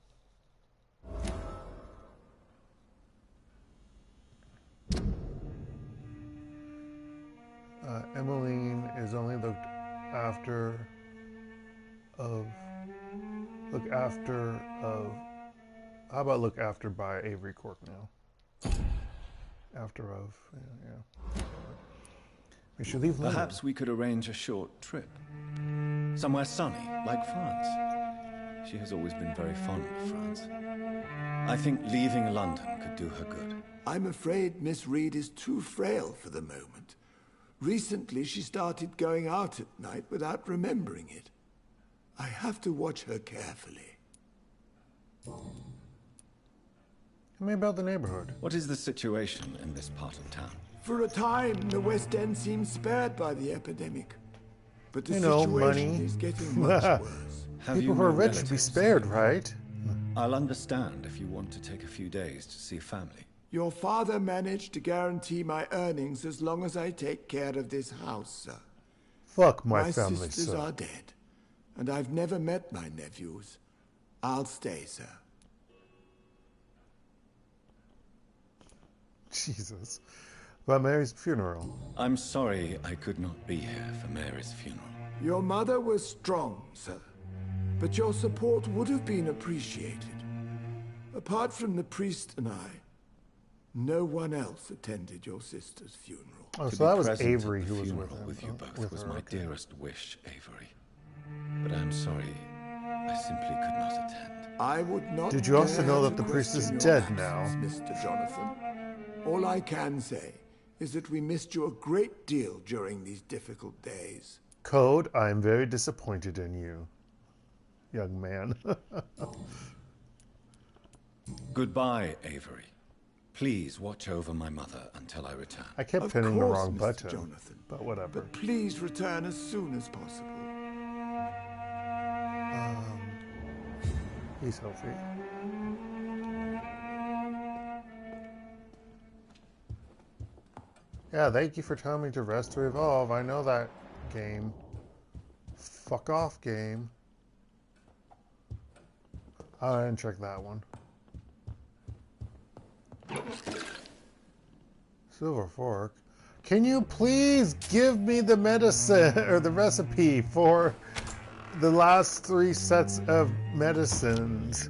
Emmeline is only looked after of... How about look after by Avery Cork now? After of, yeah. We should leave London. Perhaps we could arrange a short trip. Somewhere sunny, like France. She has always been very fond of France. I think leaving London could do her good. I'm afraid Miss Reid is too frail for the moment. Recently, she started going out at night without remembering it. I have to watch her carefully. Tell me about the neighborhood. What is the situation in this part of town? For a time, the West End seemed spared by the epidemic. But the money. situation is getting much worse. People who are rich should be spared, right? I'll understand if you want to take a few days to see family. Your father managed to guarantee my earnings as long as I take care of this house, sir. Fuck my family, My sisters sir. are dead, and I've never met my nephews. I'll stay, sir. Jesus. About Mary's funeral. I'm sorry I could not be here for Mary's funeral. Your mother was strong, sir, but your support would have been appreciated. Apart from the priest and I, no one else attended your sister's funeral. Oh, To so be that was present Avery at the who was funeral with him. with you both with was her, my okay. dearest wish, Avery. But I'm sorry, I simply could not attend. I would not. Did you also dare know that to the priest is question your dead now? absence, Mr. Jonathan. All I can say is that we missed you a great deal during these difficult days. Code, I am very disappointed in you, young man. Goodbye, Avery. Please watch over my mother until I return. I kept Of hitting the course, wrong Mr. button, Jonathan. but whatever. But please return as soon as possible. He's healthy. Yeah, thank you for telling me to rest to evolve. I know that game. Fuck off, game. I didn't check that one. Silver fork. Can you please give me the medicine or the recipe for the last 3 sets of medicines?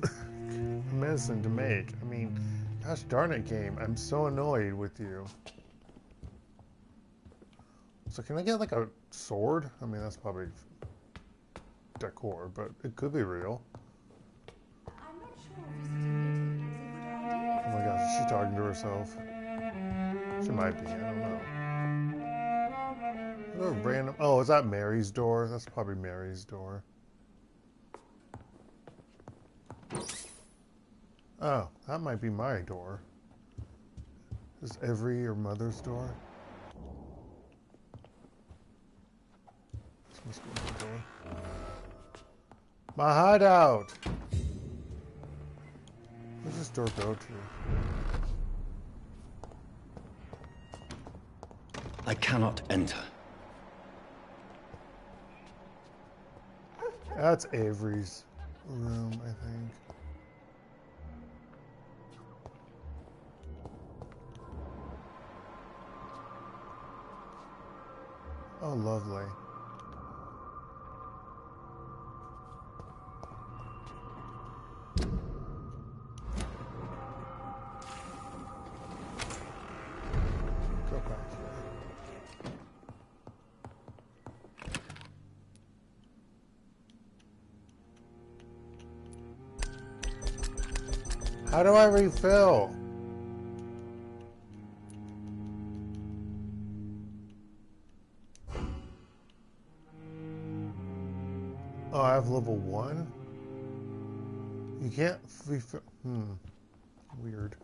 Medicine to make. I mean, Gosh darn it, game. I'm so annoyed with you. So can I get like a sword? I mean, that's probably decor, but it could be real. I'm not sure visiting Italy is a good idea. Oh my gosh, is she talking to herself? She might be, I don't know. What a random... Oh, is that Mary's door? That's probably Mary's door. Oh, that might be my door. Is Every your mother's door? This must be my door. My hideout! Where's this door go to? I cannot enter. That's Avery's room, I think. Oh, lovely. Go back here. How do I refill? Oh, I have level 1? You can't refill. Weird.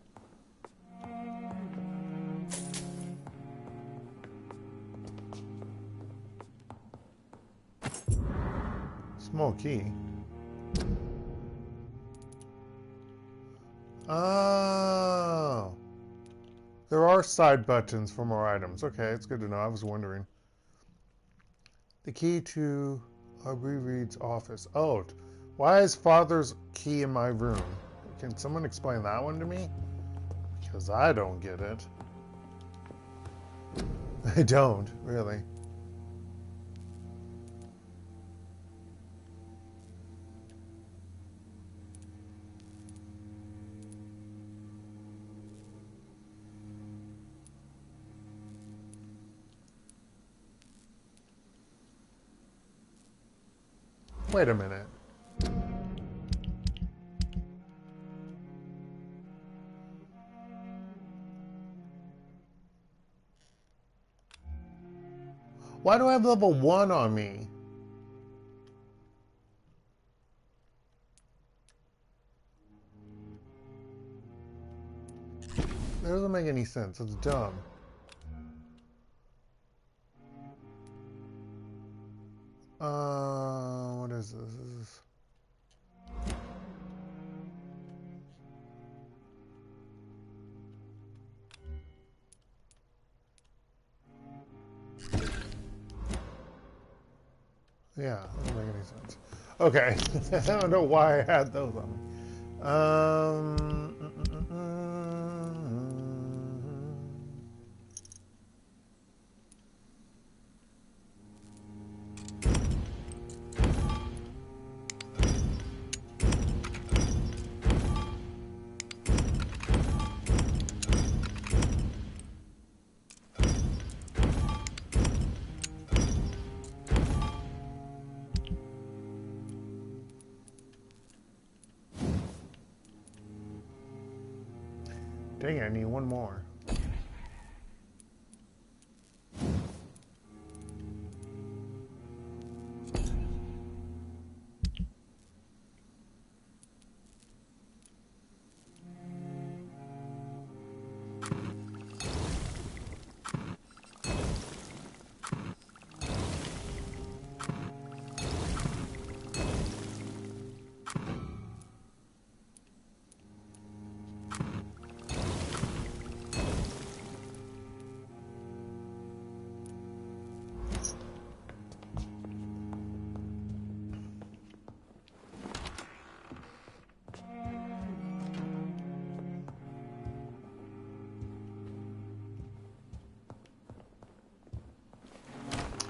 Small key. Oh. There are side buttons for more items. Okay, it's good to know. I was wondering. The key to Reid's office. Oh, why is Father's key in my room? Can someone explain that one to me? Because I don't get it. I don't, really. Wait a minute. Why do I have level 1 on me? That doesn't make any sense. It's dumb. What is this? This is... Yeah, that doesn't make any sense. Okay, I don't know why I had those on me. Dang it, I need one more.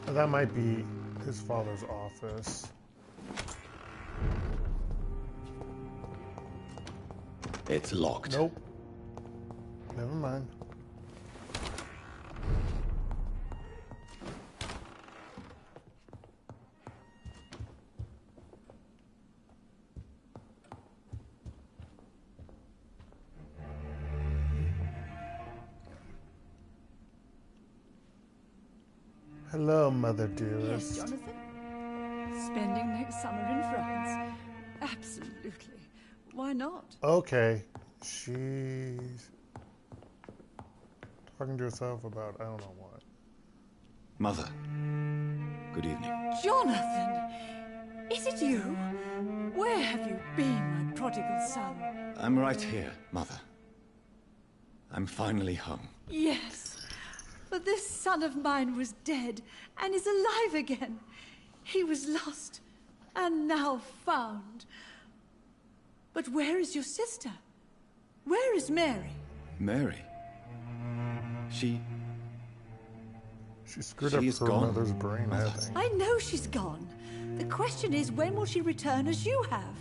That might be his father's office. It's locked. Nope. Never mind. Hello, Mother dearest. Yes, Jonathan. Spending next summer in France. Absolutely. Why not? Okay. She's talking to herself about I don't know what. Mother, good evening. Jonathan! Is it you? Where have you been, my prodigal son? I'm right here, Mother. I'm finally home. Yes. But this son of mine was dead and is alive again. He was lost and now found. But where is your sister? Where is Mary? Mary? She screwed up is her gone, mother's brain, I Mother. think. I know she's gone. The question is, when will she return as you have?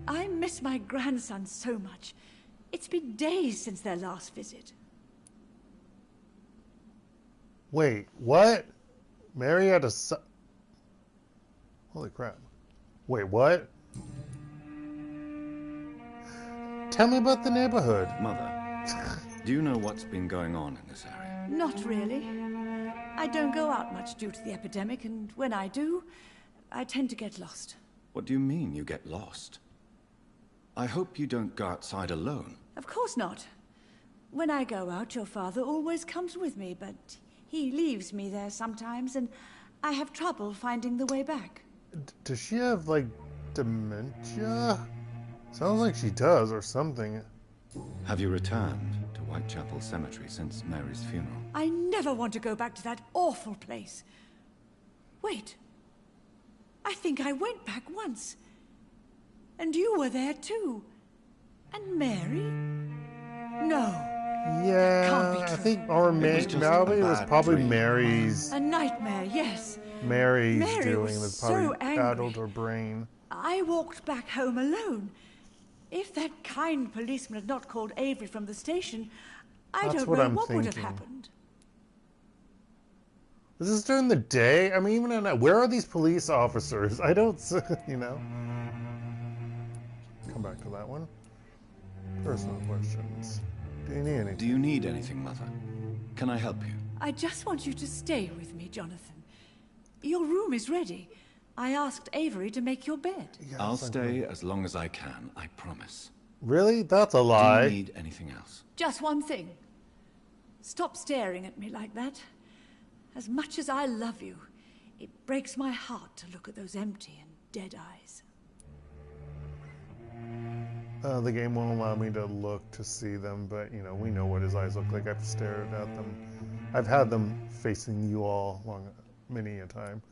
I miss my grandson so much. It's been days since their last visit. Wait, what? Mary had a son. Holy crap. Wait, what? Tell me about the neighborhood. Mother, do you know what's been going on in this area? Not really. I don't go out much due to the epidemic, and when I do, I tend to get lost. What do you mean you get lost? I hope you don't go outside alone. Of course not. When I go out, your father always comes with me, but he leaves me there sometimes, and I have trouble finding the way back. Does she have, like, dementia? Sounds like she does, or something. Have you returned to Whitechapel Cemetery since Mary's funeral? I never want to go back to that awful place. Wait. I think I went back once. And you were there too. And Mary? No. Yeah, Can't be I true. think, or just maybe a it was bad probably dream. Mary's. A nightmare, yes. Mary's Mary doing was was so probably angry. addled her brain. I walked back home alone. If that kind policeman had not called Avery from the station, I That's don't what know I'm what would have thinking. happened. Is this during the day? I mean, even at night, where are these police officers? I don't, you know. Come back to that one. Personal questions. Do you need anything? Do you need anything, Mother? Can I help you? I just want you to stay with me, Jonathan. Your room is ready. I asked Avery to make your bed. Yeah, I'll it's like- stay as long as I can, I promise. Really? That's a Do lie. you need anything else? Just one thing. Stop staring at me like that. As much as I love you, it breaks my heart to look at those empty and dead eyes. The game won't allow me to look to see them, but, you know, we know what his eyes look like. I've stared at them. I've had them facing you all many a time.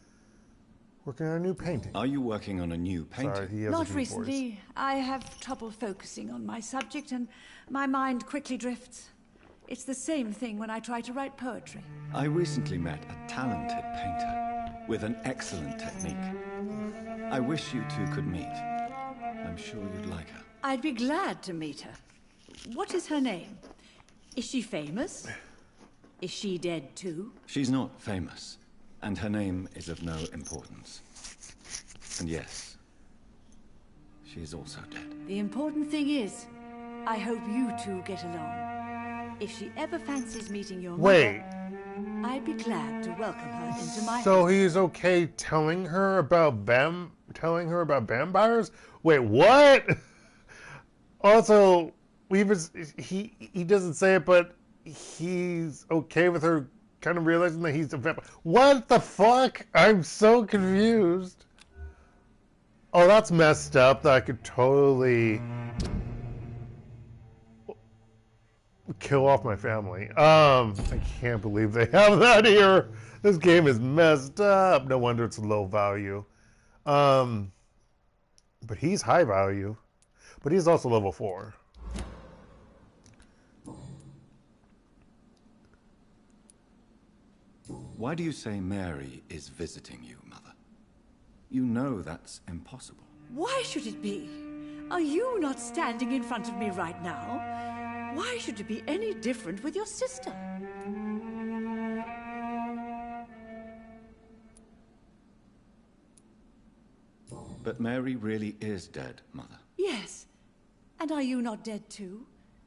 Working on a new painting. Are you working on a new painting? Sorry, he has a Not deep recently. voice. I have trouble focusing on my subject, and my mind quickly drifts. It's the same thing when I try to write poetry. I recently met a talented painter with an excellent technique. I wish you two could meet. I'm sure you'd like her. I'd be glad to meet her. What is her name? Is she famous? Is she dead too? She's not famous, and her name is of no importance. And yes, she is also dead. The important thing is, I hope you two get along. If she ever fancies meeting your Wait, mother, I'd be glad to welcome her into my so house. he's okay telling her about vampires? Wait, what? Also, he doesn't say it, but he's okay with her kind of realizing that he's a vampire. What the fuck? I'm so confused. Oh, that's messed up. That I could totally kill off my family. I can't believe they have that here. This game is messed up. No wonder it's low value. But he's high value. But he's also level 4. Why do you say Mary is visiting you, Mother? You know that's impossible. Why should it be? Are you not standing in front of me right now? Why should it be any different with your sister? But Mary really is dead, Mother. Yes. And are you not dead too?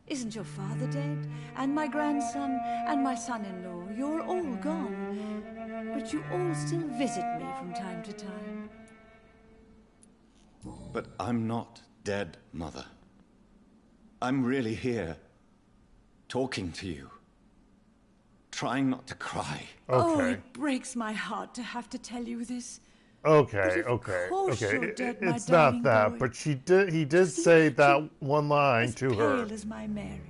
Isn't your father dead? And my grandson and my son-in-law? You're all gone. But you all still visit me from time to time. But I'm not dead, Mother. I'm really here, talking to you, trying not to cry. Oh, Okay. it breaks my heart to have to tell you this. Okay, But of okay, course okay. you're dead, my It's not darling that, boy. but he did say that one line As to her. pale as my Mary.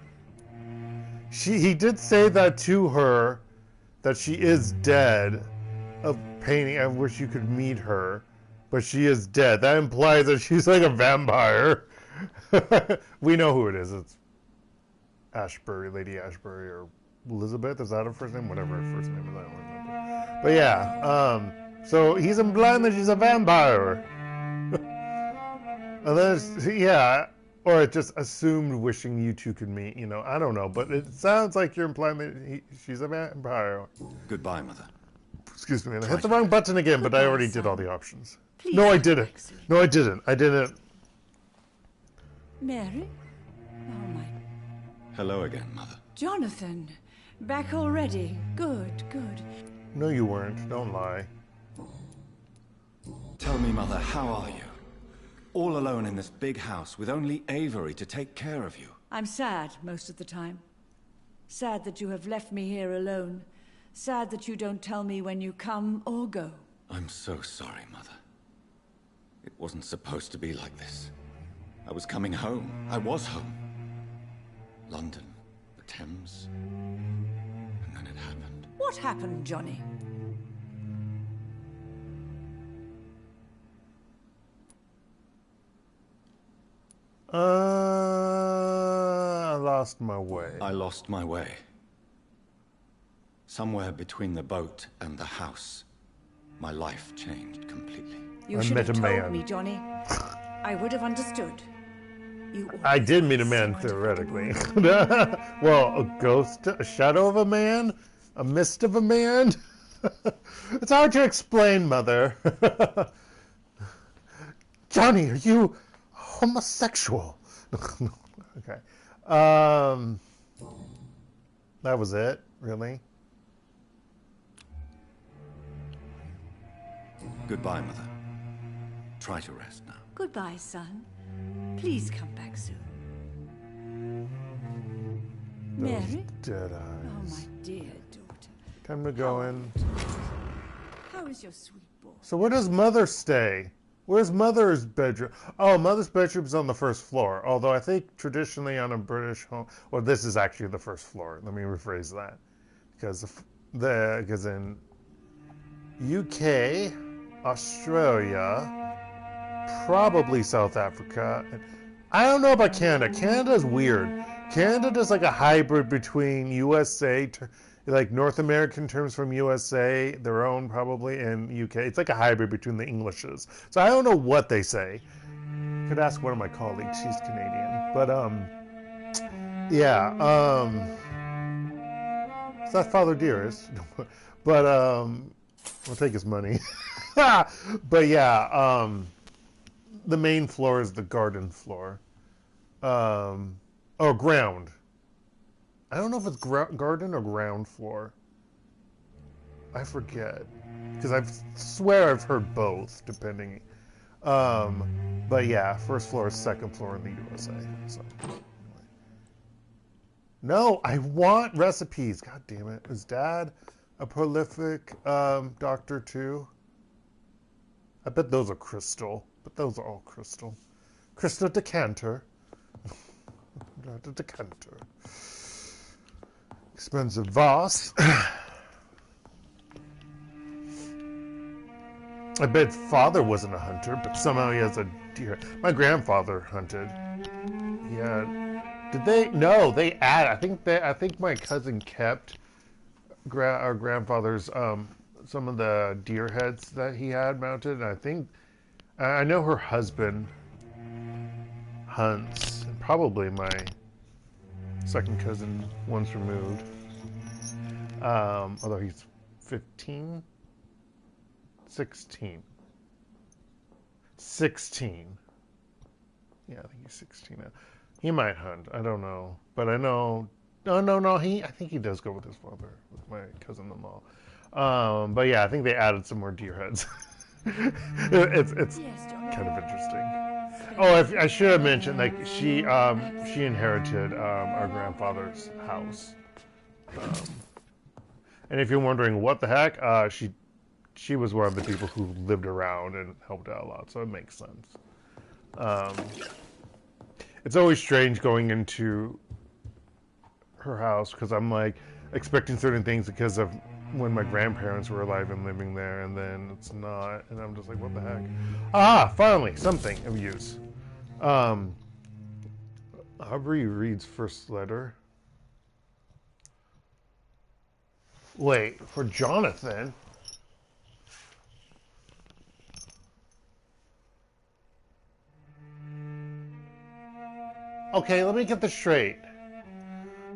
He did say that to her, that she is dead of painting. I wish you could meet her, but she is dead. That implies that she's like a vampire. We know who it is. It's Ashbury, Lady Ashbury, or Elizabeth. Is that her first name? Whatever her first name is, I don't remember. But yeah, so he's implying that she's a vampire. And then, yeah, or it just assumed wishing you two could meet. You know, I don't know, but it sounds like you're implying that she's a vampire. Goodbye, Mother. Excuse me, I hit the wrong button again, but I already did all son. the options. Please No, I come didn't. back soon. No, I didn't. I didn't. Mary? Oh, my... Hello again, Mother. Jonathan, back already. Good, good. No, you weren't. Don't lie. Tell me, Mother, how are you? All alone in this big house with only Avery to take care of you. I'm sad most of the time. Sad that you have left me here alone. Sad that you don't tell me when you come or go. I'm so sorry, Mother. It wasn't supposed to be like this. I was coming home. I was home. London, the Thames, and then it happened. What happened, Johnny? I lost my way. I lost my way. Somewhere between the boat and the house, my life changed completely. You I should met have a told man. me, Johnny. I would have understood. You I always did meet a so man, understandable. theoretically. Well, a ghost, a shadow of a man, a mist of a man. It's hard to explain, Mother. Johnny, are you homosexual? Okay. That was it, really? Goodbye, Mother. Try to rest now. Goodbye, son. Please come back soon. Mary? Dead Oh, eyes. my dear daughter. Time to go in. How is your sweet boy? So where does Mother stay? Where's Mother's bedroom? Oh, Mother's bedroom's on the first floor. Although I think traditionally on a British home, well, this is actually the first floor. Let me rephrase that, because in UK, Australia, probably South Africa, and I don't know about Canada. Canada's weird. Canada's like a hybrid between USA, like North American terms from USA, their own probably, and UK. It's like a hybrid between the Englishes. So I don't know what they say. Could ask one of my colleagues. She's Canadian. But yeah. It's not Father Dearest. But we'll take his money. But yeah, the main floor is the garden floor. Or ground. I don't know if it's garden or ground floor. I forget. Because I swear I've heard both, depending. But yeah, first floor is second floor in the USA. So, anyway. No, I want recipes. God damn it. Is Dad a prolific doctor too? I bet those are crystal. But those are all crystal. Crystal decanter. The decanter. Expensive vase. I bet Father wasn't a hunter, but somehow he has a deer. My grandfather hunted. Yeah. Did they? No, they add. I think my cousin kept our grandfather's some of the deer heads that he had mounted. And I know her husband hunts. And probably my second cousin once removed. Although he's 15? 16. 16. Yeah, I think he's 16 now. He might hunt. I don't know. But I know... No. I think he does go with his father, with my cousin-in-law. But yeah, I think they added some more deer heads. it's kind of interesting. Oh, I should have mentioned, like, she inherited our grandfather's house. And if you're wondering what the heck, she was one of the people who lived around and helped out a lot, so it makes sense. It's always strange going into her house because I'm like expecting certain things because of when my grandparents were alive and living there, and then it's not, and I'm just like, what the heck? Ah, finally, something of use. Aubrey Reid's first letter. Wait, for Jonathan? Okay, let me get this straight.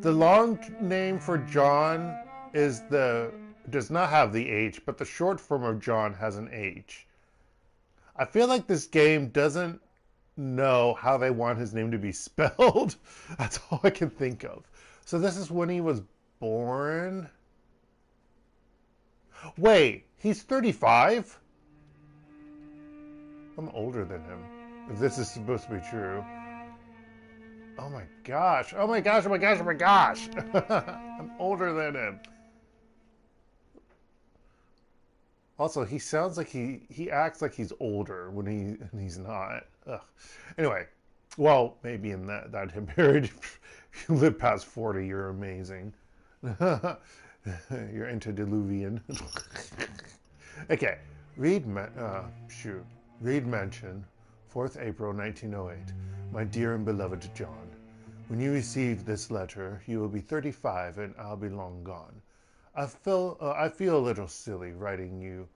The long name for John does not have the H, but the short form of John has an H. I feel like this game doesn't know how they want his name to be spelled. That's all I can think of. So this is when he was born? Wait, he's 35? I'm older than him, if this is supposed to be true. Oh my gosh. Oh my gosh, oh my gosh, oh my gosh. I'm older than him. Also, he sounds like he acts like he's older when he's not. Ugh. Anyway, well, maybe in that time period, if you live past 40, you're amazing. You're antediluvian. Okay, Reid Mansion, 4th April 1908. My dear and beloved John, when you receive this letter, you will be 35 and I'll be long gone. I feel a little silly writing you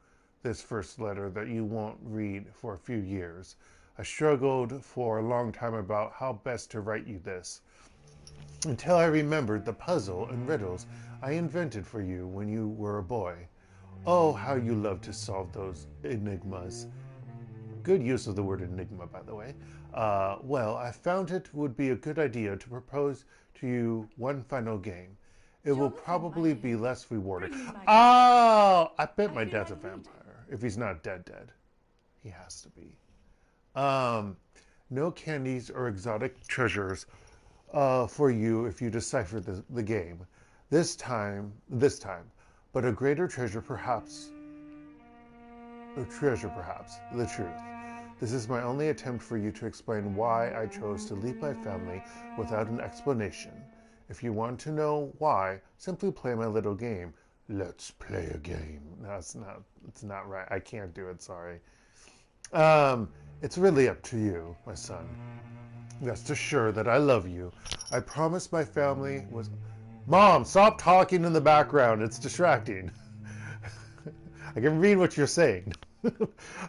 this first letter that you won't read for a few years. I struggled for a long time about how best to write you this, until I remembered the puzzle and riddles I invented for you when you were a boy. Oh, how you love to solve those enigmas. Good use of the word enigma, by the way. Well, I found it would be a good idea to propose to you one final game. It will probably be less rewarding. Oh, I bet my dad's a vampire. If he's not dead. He has to be. No candies or exotic treasures for you if you decipher the game. This time, but a greater treasure perhaps. The truth. This is my only attempt for you to explain why I chose to leave my family without an explanation. If you want to know why, simply play my little game. Let's play a game. No, it's not right. I can't do it, sorry. It's really up to you, my son. Rest assured that I love you. I promised my family was... Mom, stop talking in the background. It's distracting. I can read what you're saying.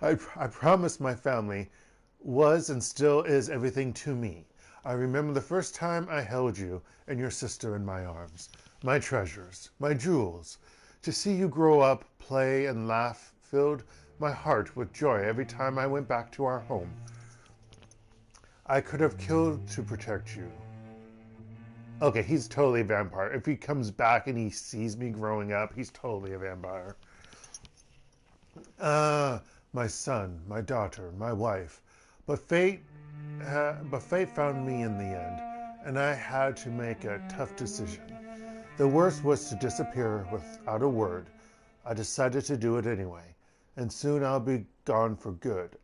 I promised my family was and still is everything to me. I remember the first time I held you and your sister in my arms. My treasures, my jewels. To see you grow up, play, and laugh filled my heart with joy every time I went back to our home. I could have killed to protect you. Okay, he's totally a vampire. If he comes back and he sees me growing up, he's totally a vampire. My son, my daughter, my wife. But fate found me in the end, and I had to make a tough decision. The worst was to disappear without a word. I decided to do it anyway, and soon I'll be gone for good.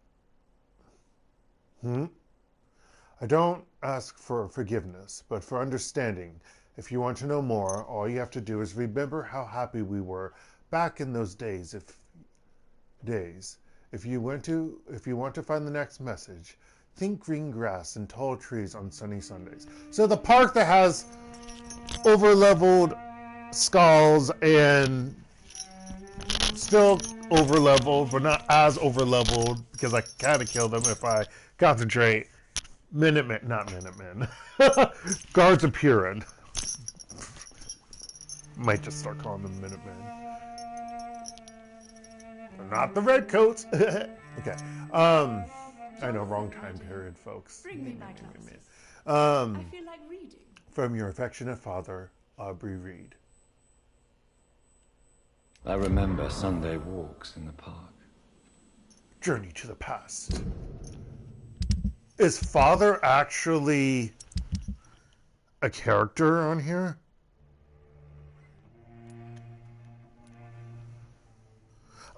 I don't ask for forgiveness, but for understanding. If you want to know more, all you have to do is remember how happy we were back in those days. If you want to find the next message, think green grass and tall trees on sunny Sundays. So the park that has over-leveled skulls and still over-leveled, but not as over-leveled because I kind of kill them if I concentrate. Minutemen, not Minutemen. Guards appearing. Might just start calling them Minutemen. They're not the redcoats. Okay. I know, wrong time period, folks. Bring me my glasses. Um, I feel like reading. from your affectionate father, Aubrey Reid. I remember Sunday walks in the park. Journey to the past. Is father actually a character on here?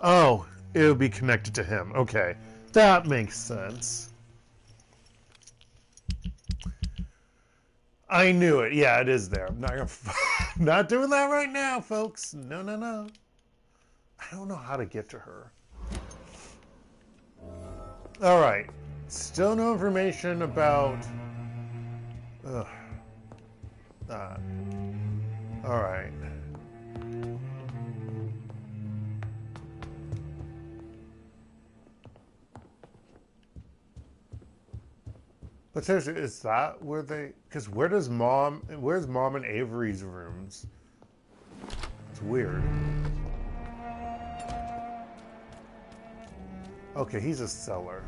Oh, it would be connected to him. Okay, that makes sense. I knew it. Yeah, it is there. I'm not gonna, not doing that right now, folks. No, no, no. I don't know how to get to her. All right. Still no information about. Ugh. All right. But seriously, is that where they? Because where's mom and Avery's rooms? It's weird. Okay, he's a seller.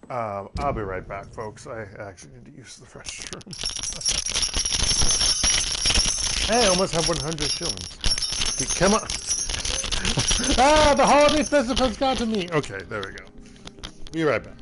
I'll be right back, folks. I actually need to use the restroom. Hey, I almost have 100 shillings. Come on. Ah, the holiday festival's got to me. Okay, there we go. Be right back.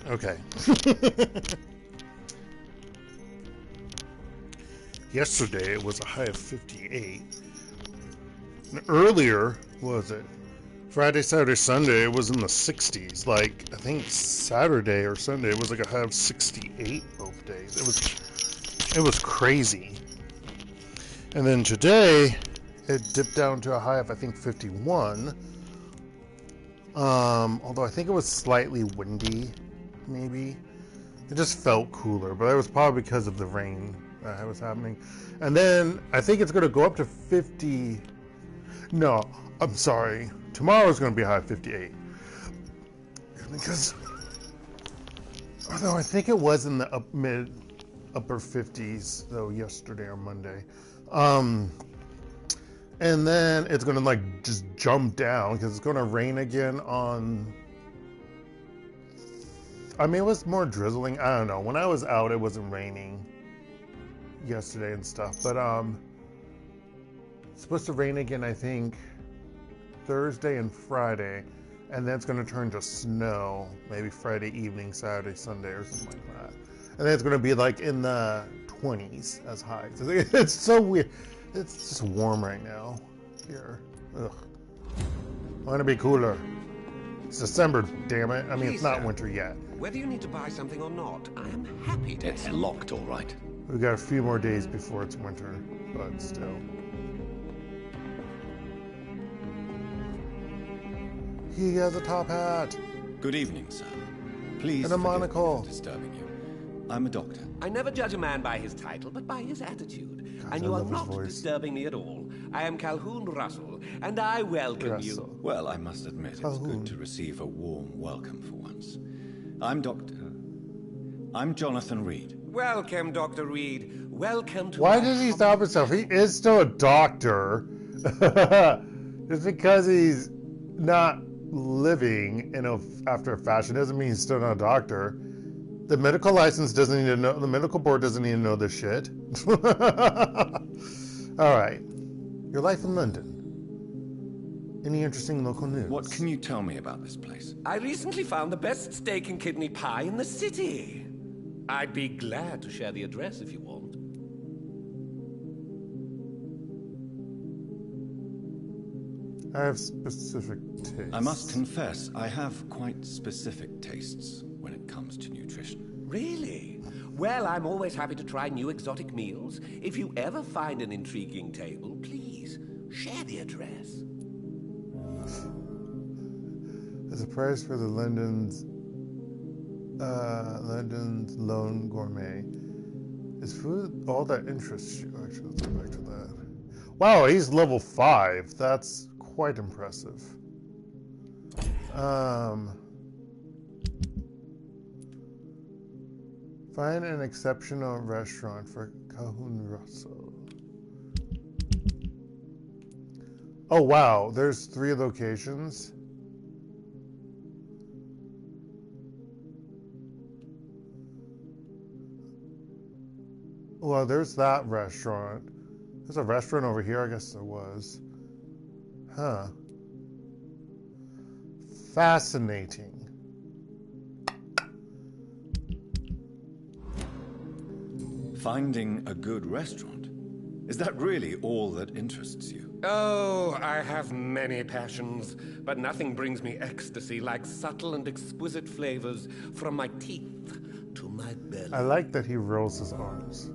Okay. Yesterday it was a high of 58. And earlier, what was it? Friday, Saturday, Sunday, it was in the 60s. Like, I think Saturday or Sunday, it was like a high of 68 both days. It was crazy. And then today, it dipped down to a high of, I think, 51. Although I think it was slightly windy, maybe. It just felt cooler, but that was probably because of the rain that was happening. And then I think it's going to go up to 50. No, I'm sorry. Tomorrow's going to be a high of 58. Because, although I think it was in the upper 50s, though, yesterday or Monday. And then it's going to, like, just jump down because it's going to rain again on... I mean, it was more drizzling. I don't know. When I was out, it wasn't raining yesterday and stuff. But, it's supposed to rain again, I think, Thursday and Friday. And then it's going to turn to snow, maybe Friday evening, Saturday, Sunday, or something like that. And then it's going to be, like, in the 20s as high. So it's so weird. It's just warm right now here. Ugh. I want to be cooler. It's December, damn it. I mean, it's not winter yet. Whether you need to buy something or not, I am happy to It's help. locked, all right. We've got a few more days before it's winter, but still. He has a top hat. Good evening, sir. Please And a forgive me monocle. for disturbing you. I'm a doctor. I never judge a man by his title, but by his attitude. And you I are love his not voice. disturbing me at all. I am Calhoun Russell, and I welcome Russell. you. Well, I must admit, it's Calhoun. good to receive a warm welcome for once. I'm Jonathan Reid. Welcome, Dr. Reid. Welcome to Why my does he humble- stop himself? He is still a doctor. Just because he's not living after a fashion doesn't mean he's still not a doctor. The medical license doesn't need to know. The medical board doesn't need to know this shit. All right. Your life in London. Any interesting local news? What can you tell me about this place? I recently found the best steak and kidney pie in the city. I'd be glad to share the address if you want. I have specific tastes. I must confess, I have quite specific tastes when it comes to nutrition. Really? Well, I'm always happy to try new exotic meals. If you ever find an intriguing table, please share the address. As a price for the London's Lone Gourmet. Is food all that interests you? Actually, let's go back to that. Wow, he's level 5. That's quite impressive. Find an exceptional restaurant for Calhoun Russell. Oh wow, there's 3 locations. Well, there's that restaurant. There's a restaurant over here, I guess there was. Huh. Fascinating. Finding a good restaurant? Is that really all that interests you? Oh, I have many passions, but nothing brings me ecstasy like subtle and exquisite flavors from my teeth to my belly. I like that he rolls his arms.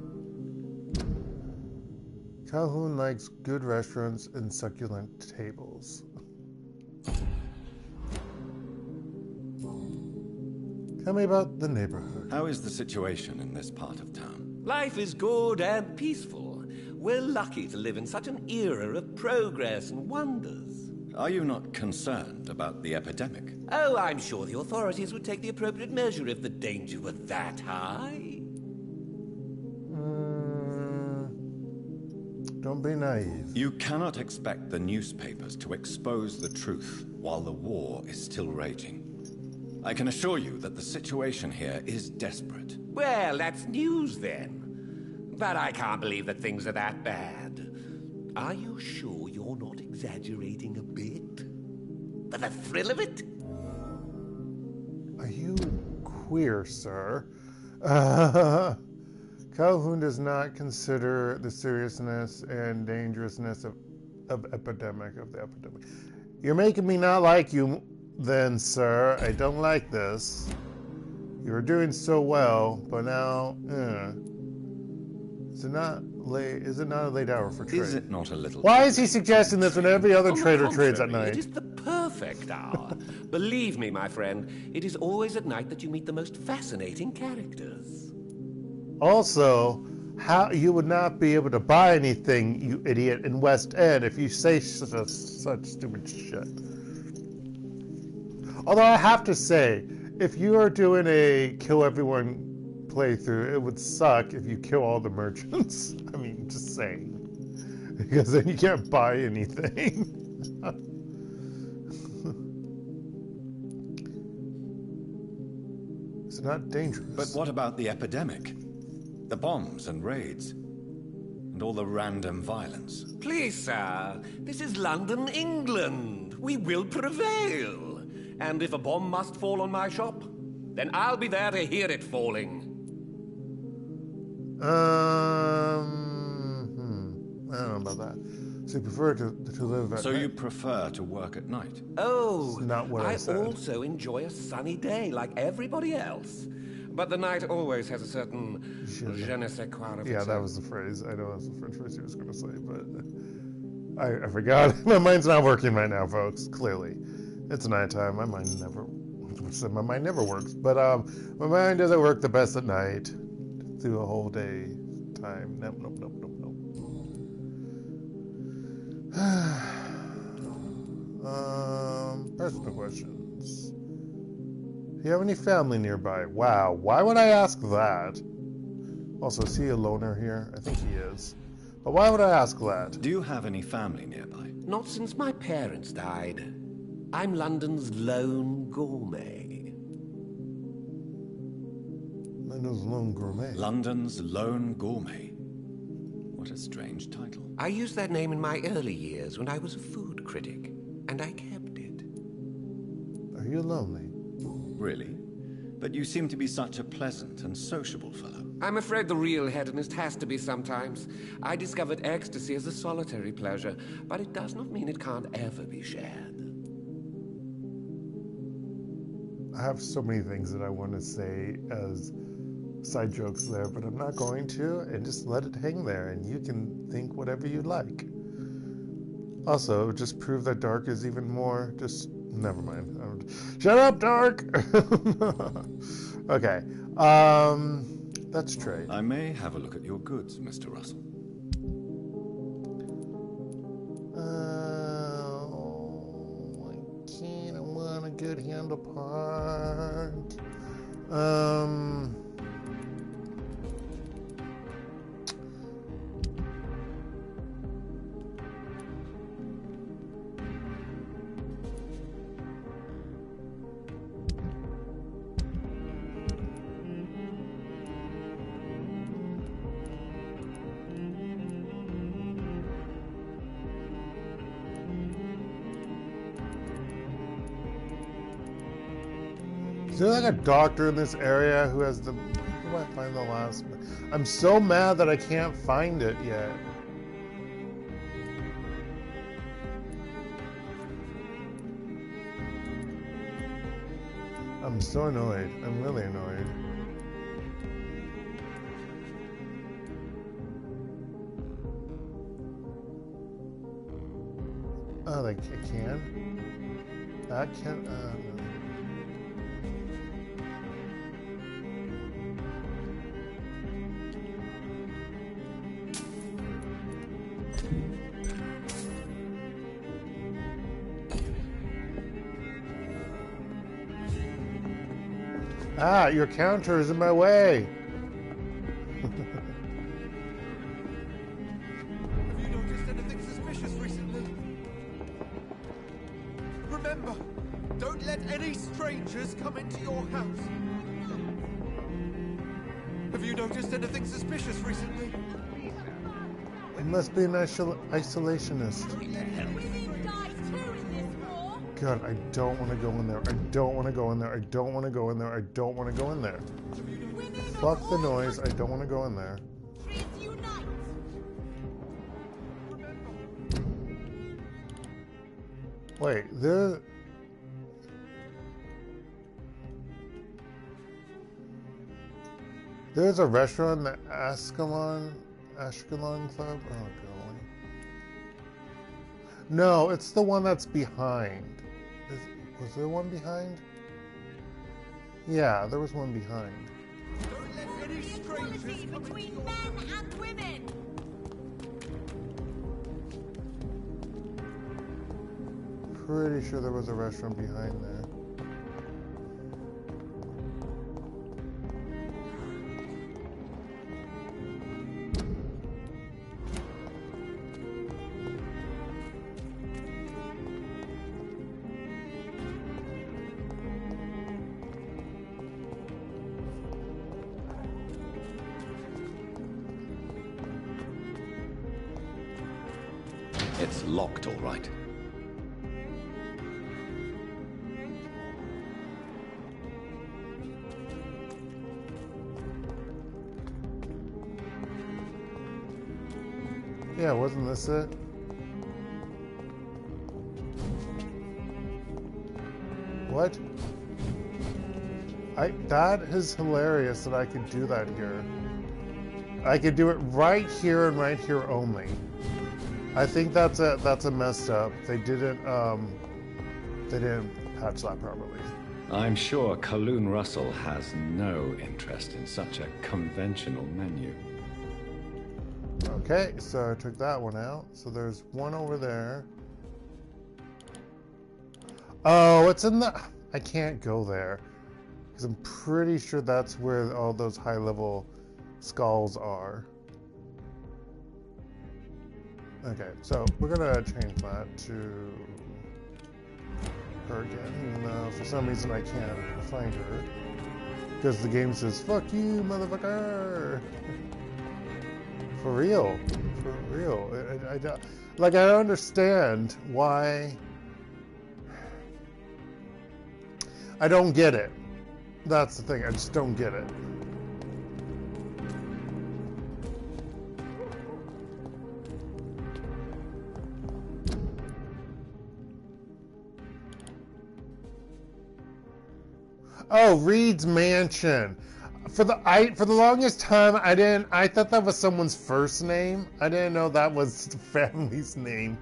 Calhoun likes good restaurants and succulent tables. Tell me about the neighborhood. How is the situation in this part of town? Life is good and peaceful. We're lucky to live in such an era of progress and wonders. Are you not concerned about the epidemic? Oh, I'm sure the authorities would take the appropriate measure if the danger were that high. Don't be naive. You cannot expect the newspapers to expose the truth while the war is still raging. I can assure you that the situation here is desperate. Well, that's news then. But I can't believe that things are that bad. Are you sure you're not exaggerating a bit? For the thrill of it? Are you queer, sir. Calhoun does not consider the seriousness and dangerousness of the epidemic. You're making me not like you then, sir. I don't like this. You were doing so well, but now, is it not a late hour for trade? Is it not a little... Why is he suggesting this when every other trader trades at night? It is the perfect hour. Believe me, my friend, it is always at night that you meet the most fascinating characters. Also, how you would not be able to buy anything, you idiot, in West End if you say such stupid shit. Although I have to say, if you are doing a kill everyone playthrough, it would suck if you kill all the merchants. I mean, just saying. Because then you can't buy anything. It's not dangerous. But what about the epidemic? The bombs and raids? And all the random violence? Please, sir, this is London, England. We will prevail. And if a bomb must fall on my shop, then I'll be there to hear it falling. I don't know about that. So you prefer to live at So night? you prefer to work at night? Oh, That's not what I said. also enjoy a sunny day like everybody else. But the night always has a certain je ne sais quoi of Yeah, its that own. was the phrase. I know that's the French phrase he was going to say, but I forgot. My mind's not working right now, folks. Clearly, it's nighttime. My mind never works. But my mind doesn't work the best at night through a whole day time. Nope. Personal questions. Do you have any family nearby? Wow, why would I ask that? Also, is he a loner here? I think he is. But why would I ask that? Do you have any family nearby? Not since my parents died. I'm London's lone gourmet. London's lone gourmet. London's lone gourmet. What a strange title. I used that name in my early years when I was a food critic, and I kept it. Are you lonely? Really? But you seem to be such a pleasant and sociable fellow. I'm afraid the real hedonist has to be sometimes. I discovered ecstasy as a solitary pleasure, but it does not mean it can't ever be shared. I have so many things that I want to say as side jokes there, but I'm not going to, and just let it hang there, and you can think whatever you like. Also, just prove that Dark is even more, just, never mind. Shut up, Dark! Okay, that's trade. I may have a look at your goods, Mr. Russell. I can't, I want a good handle part. Is there like a doctor in this area who has the... Where do I find the last... I'm so mad that I can't find it yet. I'm so annoyed. I'm really annoyed. Oh, like it can? That can... no. Ah, your counter is in my way. Have you noticed anything suspicious recently? Remember, don't let any strangers come into your house. Have you noticed anything suspicious recently? It must be an isolationist. Women die too in this war. God, I don't want to go in there. I don't want to go in there. I don't want to go in there. I don't want to go in there. Fuck the noise. I don't want to go in there. Wait, there's a restaurant, the Ascalon Club? Oh, golly. No, it's the one that's behind. Was there one behind? Yeah, there was one behind. Don't let any strangers come between men and women. Pretty sure there was a restaurant behind there. It's locked, all right. Yeah, wasn't this it? What? That is hilarious that I could do that here. I could do it right here and right here only. I think that's a messed up. They didn't patch that properly. I'm sure Kaloon Russell has no interest in such a conventional menu. Okay, so I took that one out. So there's one over there. Oh, it's in the... I can't go there. Because I'm pretty sure that's where all those high-level skulls are. Okay, so we're gonna change that to her again, even though for some reason I can't find her. Because the game says, fuck you, motherfucker! For real. For real. I don't understand why... I don't get it. That's the thing, I just don't get it. Oh, Reid's mansion. For the longest time I thought that was someone's first name. I didn't know that was the family's name.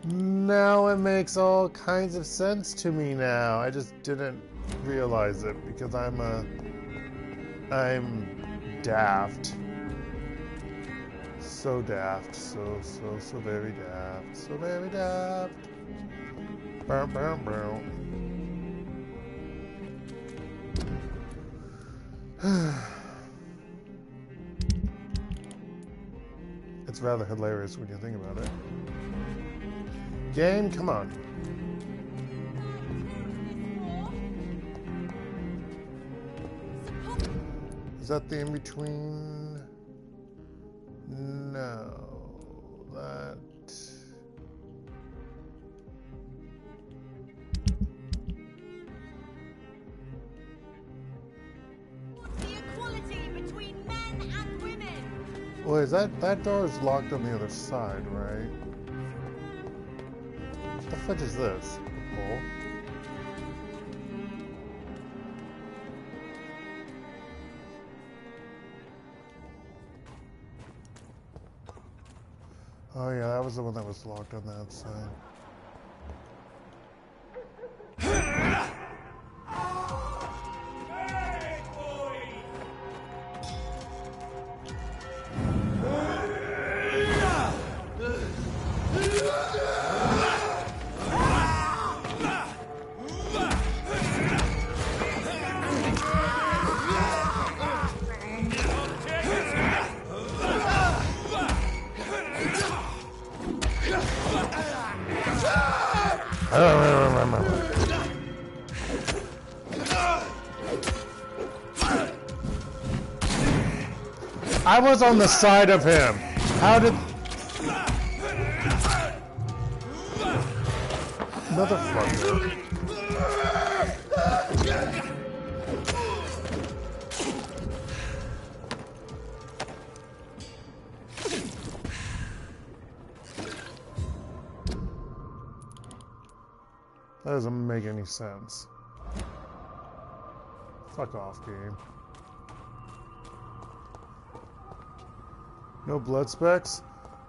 Now it makes all kinds of sense to me now. I just didn't realize it because I'm daft. So daft. So very daft. So very daft. Bow, bow, bow. It's rather hilarious when you think about it. Game, come on. Is that the in-between? No. That... Well, is that door is locked on the other side, right? What the fudge is this? Hole? Oh yeah, that was the one that was locked on the outside. I was on the side of him. How did... Motherfucker. That doesn't make any sense. Fuck off, game. No blood specks?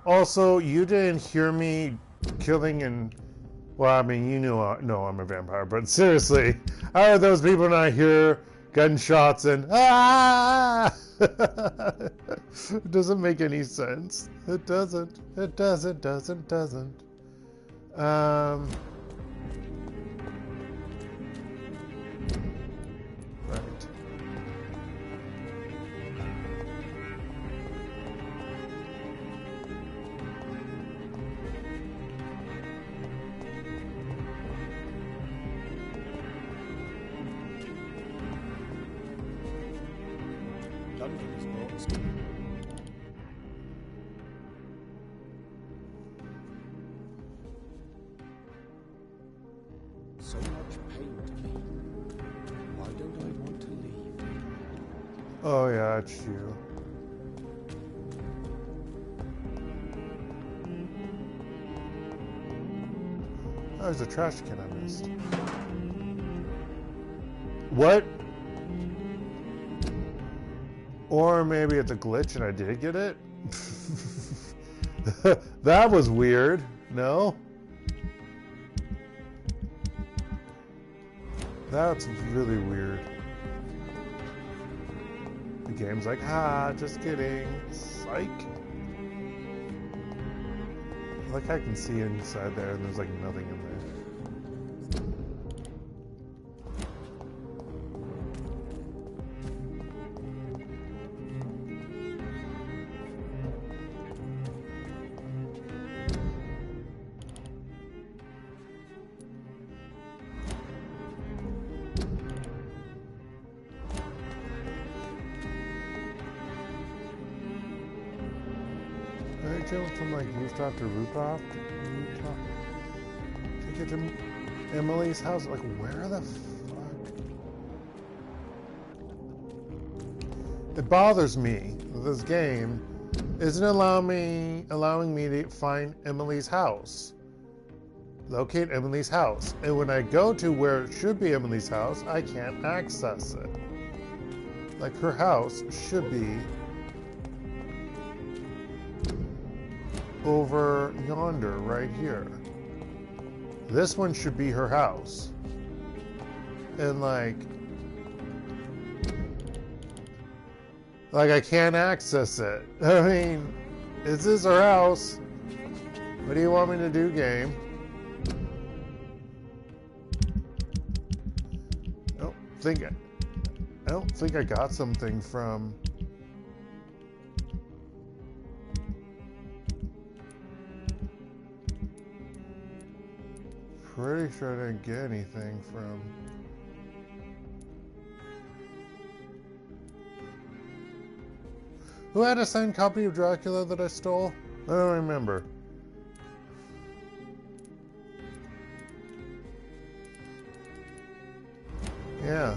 Also, you didn't hear me killing and... Well, I mean, you knew... no, I'm a vampire, but seriously, how are those people not hear gunshots and... Ah! It doesn't make any sense. It doesn't. It doesn't. Right. London is brought. So much pain to me. Why don't I want to leave? Oh, yeah, it's you. Oh, there's a trash can I missed. What? Or maybe it's a glitch and I did get it? That was weird. No? That's really weird. The game's like, just kidding. Psych. Like I can see inside there and there's like nothing in there. From like rooftop to rooftop to get to Emily's house. Like, where the fuck? It bothers me that this game isn't allowing me to find Emily's house. Locate Emily's house. And when I go to where it should be Emily's house, I can't access it. Like, her house should be over yonder, right here. This one should be her house. And like I can't access it. I mean, is this her house? What do you want me to do, game? I don't think I got something from... Pretty sure I didn't get anything from... Who had a signed copy of Dracula that I stole? I don't remember. Yeah.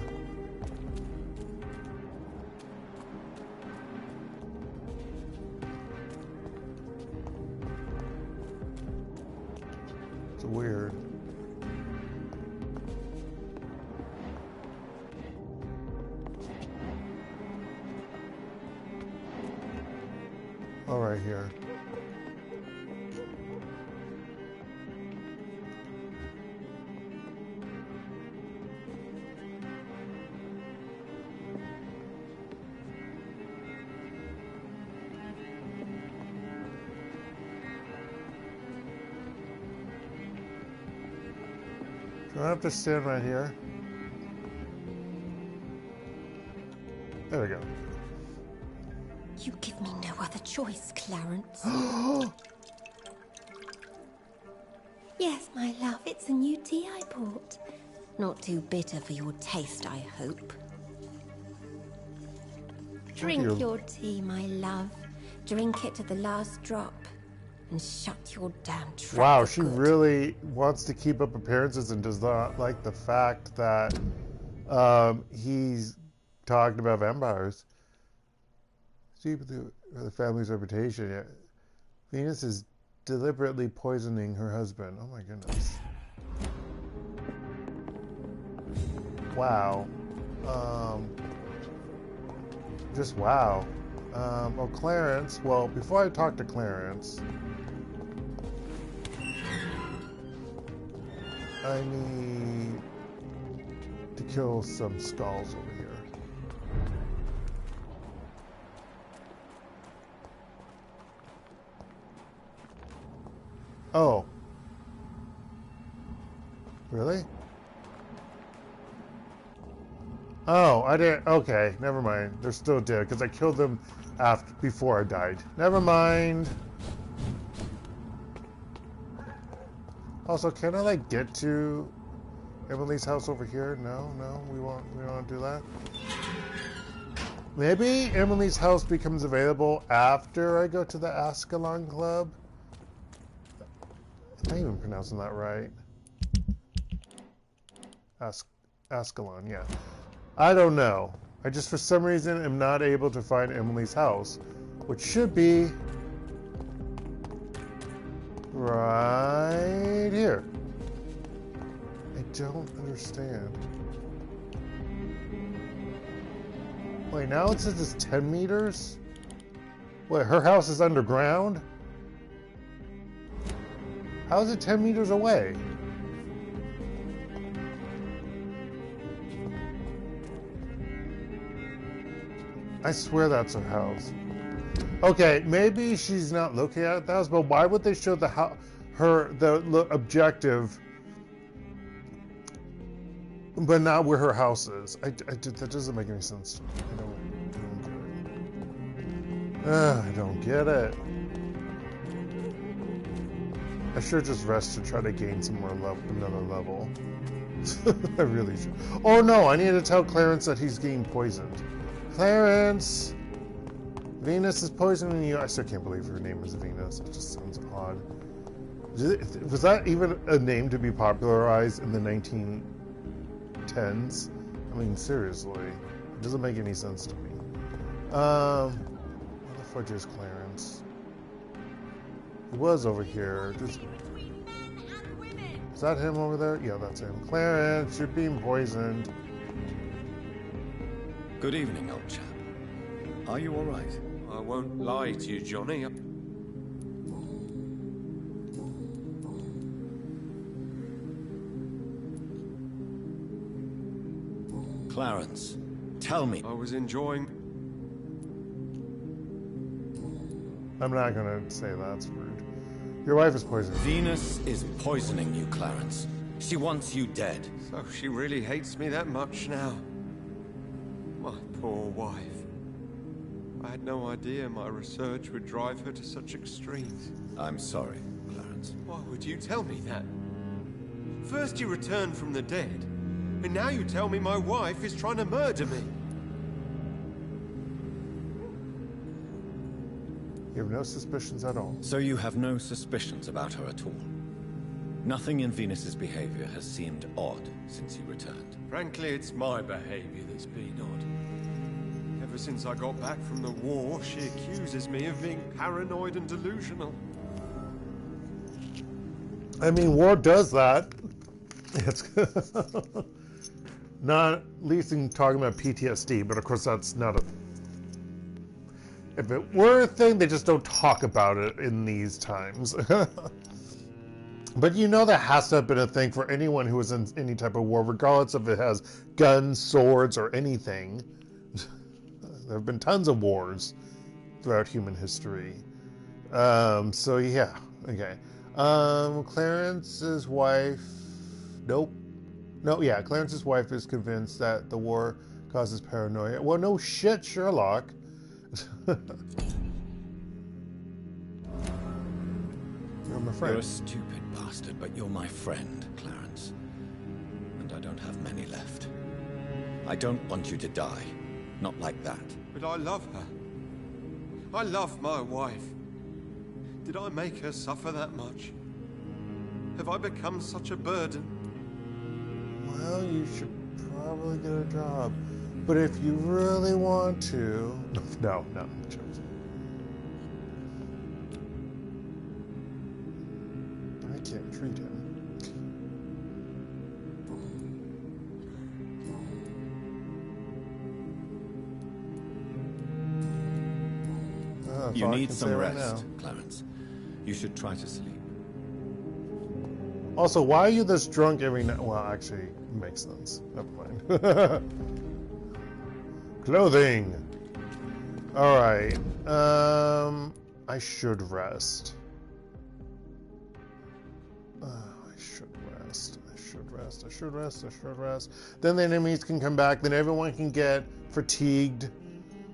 It's weird. Oh, right here. Do I have to stand right here? There we go. You give me no other choice, Clarence. Yes, my love, it's a new tea I bought. Not too bitter for your taste, I hope. Drink your tea, my love. Drink it to the last drop. and shut your damn trap. Wow, for she good. really wants to keep up appearances and does not like the fact that he's talking about vampires. See the family's reputation. Yeah. Venus is deliberately poisoning her husband. Oh my goodness. Wow. Just wow. Oh, Clarence. Well, before I talk to Clarence, I need to kill some skulls over here. Oh. Really? Oh, I didn't. Okay, never mind. They're still dead because I killed them before I died. Never mind. Also, can I like get to Emily's house over here? No, we won't do that. Maybe Emily's house becomes available after I go to the Ascalon Club. Am I even pronouncing that right? Ascalon, yeah. I don't know. I just, for some reason, am not able to find Emily's house, which should be right here. I don't understand. Wait, now it says it's 10 meters? Wait, her house is underground? How is it 10 meters away? I swear that's her house. Okay, maybe she's not looking at the house, but why would they show the objective, but not where her house is? That doesn't make any sense to me. I don't get it. I should just rest to try to gain some more another level. I really should. Oh no, I need to tell Clarence that he's getting poisoned. Clarence! Venus is poisoning you. I still can't believe her name is Venus. It just sounds odd. Was that even a name to be popularized in the 1910s? I mean, seriously. It doesn't make any sense to me. Where the fudge is Clarence? He was over here. Is that him over there? Yeah, that's him. Clarence, you're being poisoned. Good evening, old chap. Are you all right? I won't lie to you, Johnny. Clarence, tell me. I was enjoying... I'm not gonna say that's rude. Your wife is poisoned. Venus is poisoning you, Clarence. She wants you dead. So she really hates me that much now. My poor wife. I had no idea my research would drive her to such extremes. I'm sorry, Clarence. Why would you tell me that? First you returned from the dead, and now you tell me my wife is trying to murder me. You have no suspicions at all. So you have no suspicions about her at all? Nothing in Venus's behavior has seemed odd since you returned? Frankly, it's my behavior that's been odd. Ever since I got back from the war, she accuses me of being paranoid and delusional. I mean, war does that. It's not least in talking about PTSD, but of course that's not a... If it were a thing, they just don't talk about it in these times. But you know that has to have been a thing for anyone who was in any type of war, regardless if it has guns, swords, or anything. There have been tons of wars throughout human history. So yeah, okay. Clarence's wife... Nope. No, yeah, Clarence's wife is convinced that the war causes paranoia. Well, no shit, Sherlock. You're my friend. You're a stupid bastard, but you're my friend, Clarence. And I don't have many left. I don't want you to die. Not like that. But I love her. I love my wife. Did I make her suffer that much? Have I become such a burden? Well, you should probably get a job. But if you really want to... No, I'm joking. I can't treat him. You need some rest, Clarence. You should try to sleep. Also, why are you this drunk every night? Well, actually, it makes sense. Never mind. Clothing. All right. I should rest. I should rest. Then the enemies can come back. Then everyone can get fatigued.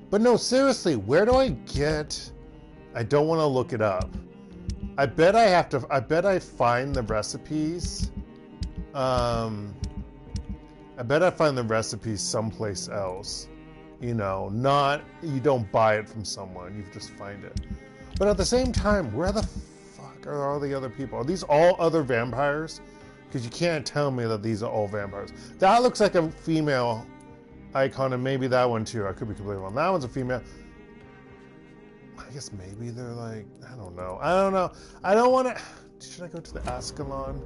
But no, seriously, where do I get? I don't want to look it up. I bet I find the recipes. I bet I find the recipes someplace else. You know, you don't buy it from someone, you just find it. But at the same time, where the fuck are all the other people? Are these all other vampires? Because you can't tell me that these are all vampires. That looks like a female icon, and maybe that one too. I could be completely wrong. That one's a female. I guess maybe they're like, I don't know. I don't want to. Should I go to the Ascalon?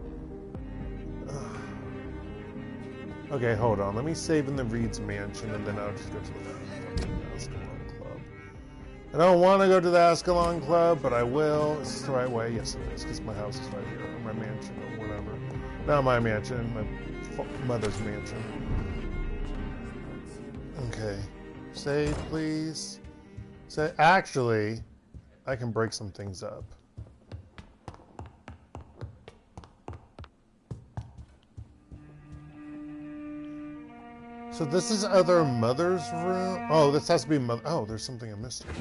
Okay, hold on. Let me save in the Reid's mansion, and then I'll just go to the Ascalon Club. I don't want to go to the Ascalon Club, but I will. Is this the right way? Yes, it is, because my house is right here, or my mansion, or whatever. Not my mansion, my mother's mansion. Okay. Save, please. So actually, I can break some things up. So this is other mother's room? Oh, this has to be mother. Oh, there's something I missed here.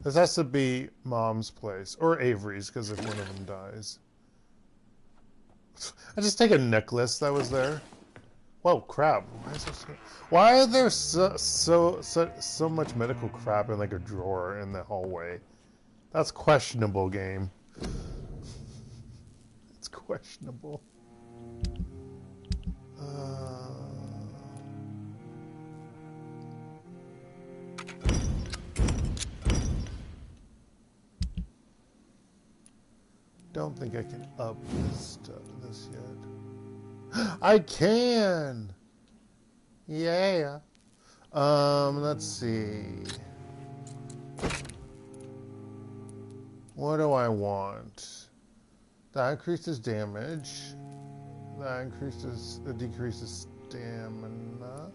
This has to be mom's place. Or Avery's, because if one of them dies. I just take a necklace that was there. Whoa, crap. Why are there so much medical crap in like a drawer in the hallway? That's questionable, game. It's questionable. Don't think I can up this yet. I can! Yeah. Let's see. What do I want? That increases damage. That decreases stamina.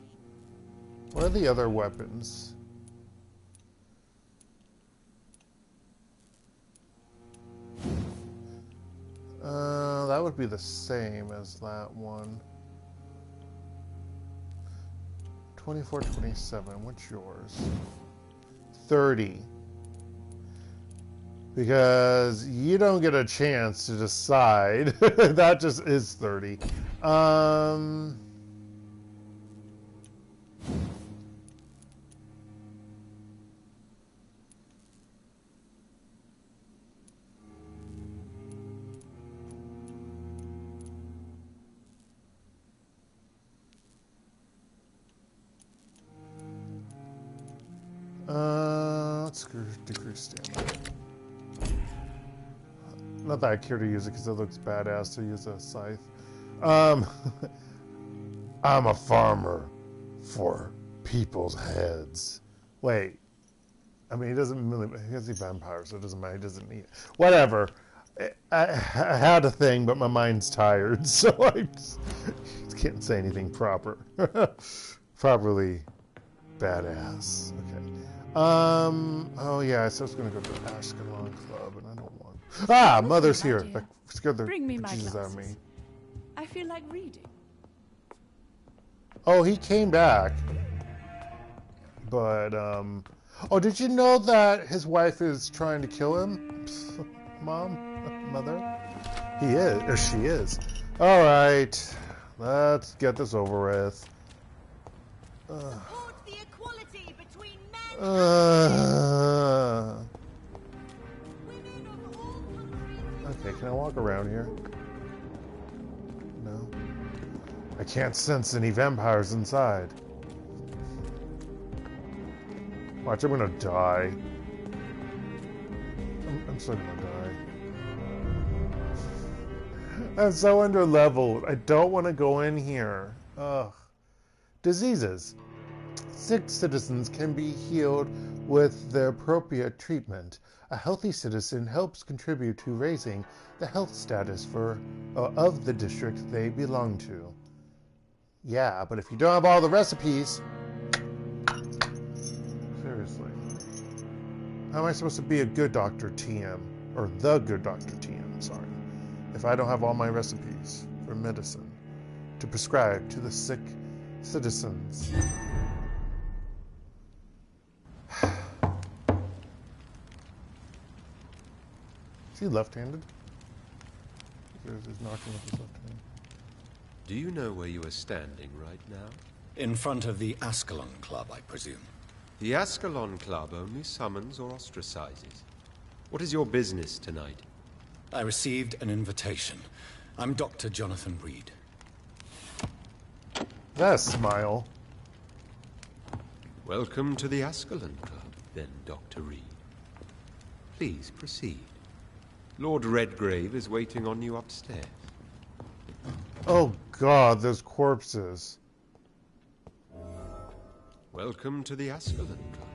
What are the other weapons? That would be the same as that one. 24, 27. What's yours? 30. Because you don't get a chance to decide. That just is 30. Let's decrease stamina. Not that I care to use it because it looks badass to use a scythe. I'm a farmer for people's heads. Wait. I mean, he doesn't really... He has a vampire, so it doesn't matter. He doesn't need it. Whatever. I had a thing, but my mind's tired, so I just can't say anything proper. Properly badass. Okay. Oh yeah, I was going to go to the Ascalon Club, and I don't want... Ah, Mother's here. That scared the Jesus out of me. I feel like reading. Oh, he came back. But, oh, did you know that his wife is trying to kill him? Mom? Mother? He is, or she is. Alright. Let's get this over with. Support the equality between men We Okay, can I walk around here? No. I can't sense any vampires inside. Watch, I'm gonna die. I'm still gonna die. I'm so under-leveled. I don't want to go in here. Ugh. Diseases. Sick citizens can be healed with the appropriate treatment. A healthy citizen helps contribute to raising the health status of the district they belong to. Yeah, but if you don't have all the recipes... Seriously. How am I supposed to be a good Dr. TM? Or the good Dr. TM, sorry. If I don't have all my recipes for medicine to prescribe to the sick citizens. Is he left-handed? He's knocking with his left hand. Do you know where you are standing right now? In front of the Ascalon Club, I presume. The Ascalon Club only summons or ostracizes. What is your business tonight? I received an invitation. I'm Dr. Jonathan Reid. That a smile. Welcome to the Ascalon Club, then, Dr. Reid. Please proceed. Lord Redgrave is waiting on you upstairs. Oh god, those corpses. Welcome to the Ascalon Club.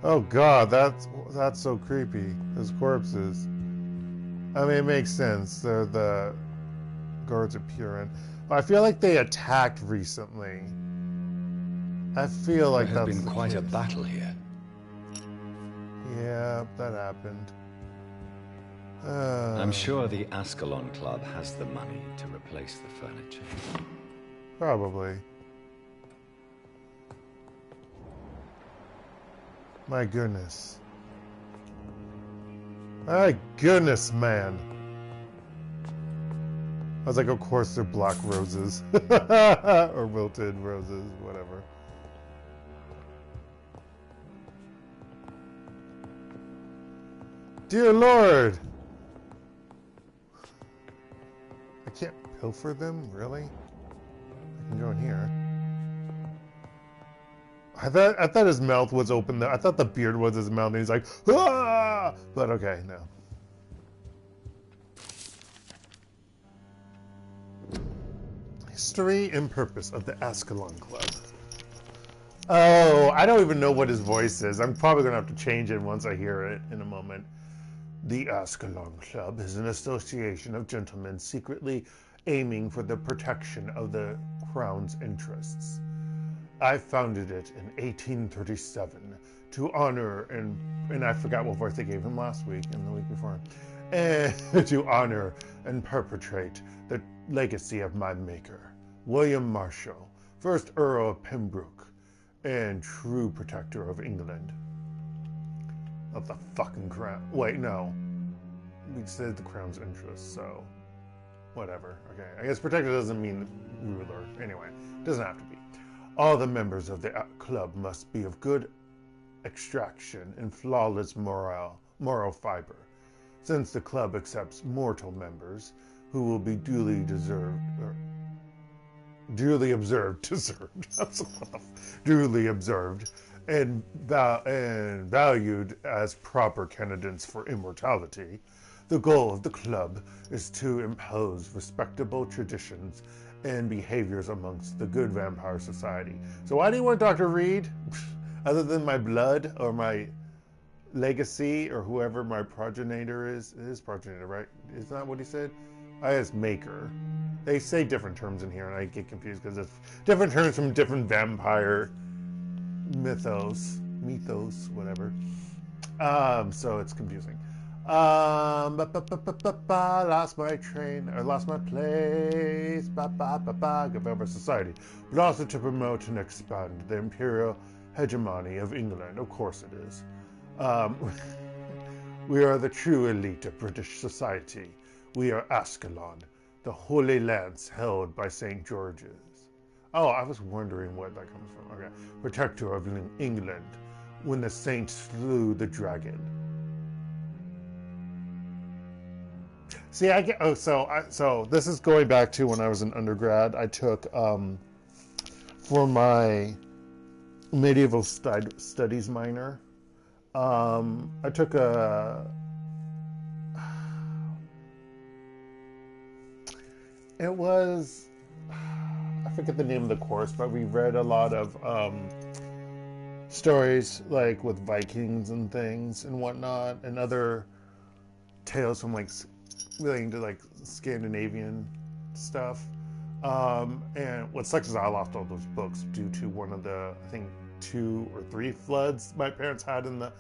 Oh god, that's so creepy. Those corpses. I mean, it makes sense. They're the guards of Purin. I feel like they attacked recently. I feel like There that's has been quite case. a battle here. Yeah, that happened. I'm sure the Ascalon Club has the money to replace the furniture. Probably. My goodness. My goodness, man. I was like, of course they're black roses. Or wilted roses, whatever. Dear Lord! I can't pilfer them, really? I can go in here. I thought his mouth was open. I thought the beard was his mouth, and he's like, ah! But okay, no. History and purpose of the Ascalon Club. Oh, I don't even know what his voice is. I'm probably going to have to change it once I hear it in a moment. The Ascalon Club is an association of gentlemen secretly aiming for the protection of the Crown's interests. I founded it in 1837 to honor and I forgot what voice they gave him last week and the week before, and to honor and perpetrate the legacy of my maker, William Marshall, 1st Earl of Pembroke, and true protector of England. Of the fucking crown. Wait, no. We said the crown's interests, so whatever. Okay, I guess protector doesn't mean ruler. Anyway, doesn't have to be. All the members of the club must be of good extraction and flawless moral fiber. Since the club accepts mortal members who will be duly observed and valued as proper candidates for immortality, the goal of the club is to impose respectable traditions and behaviors amongst the good vampire society. So why do you want Dr. Reid? Other than my blood or my legacy or whoever my progenitor is? His progenitor, right? Is that what he said? I guess maker. They say different terms in here and I get confused because it's different terms from different vampire mythos, whatever. So it's confusing. Lost my train, or lost my place. Vampire society, but also to promote and expand the imperial hegemony of England. Of course it is. We are the true elite of British society. We are Ascalon, the Holy Lance held by St. George's. Oh, I was wondering what that comes from. Okay. Protector of England. when the saint slew the dragon. See, I get. Oh, so this is going back to when I was in undergrad. I took for my medieval studies minor. I took a. It was. I forget the name of the course, but we read a lot of stories like with Vikings and things and whatnot, and other tales from like relating to like Scandinavian stuff. And what sucks is I lost all those books due to one of the, I think, 2 or 3 floods my parents had in the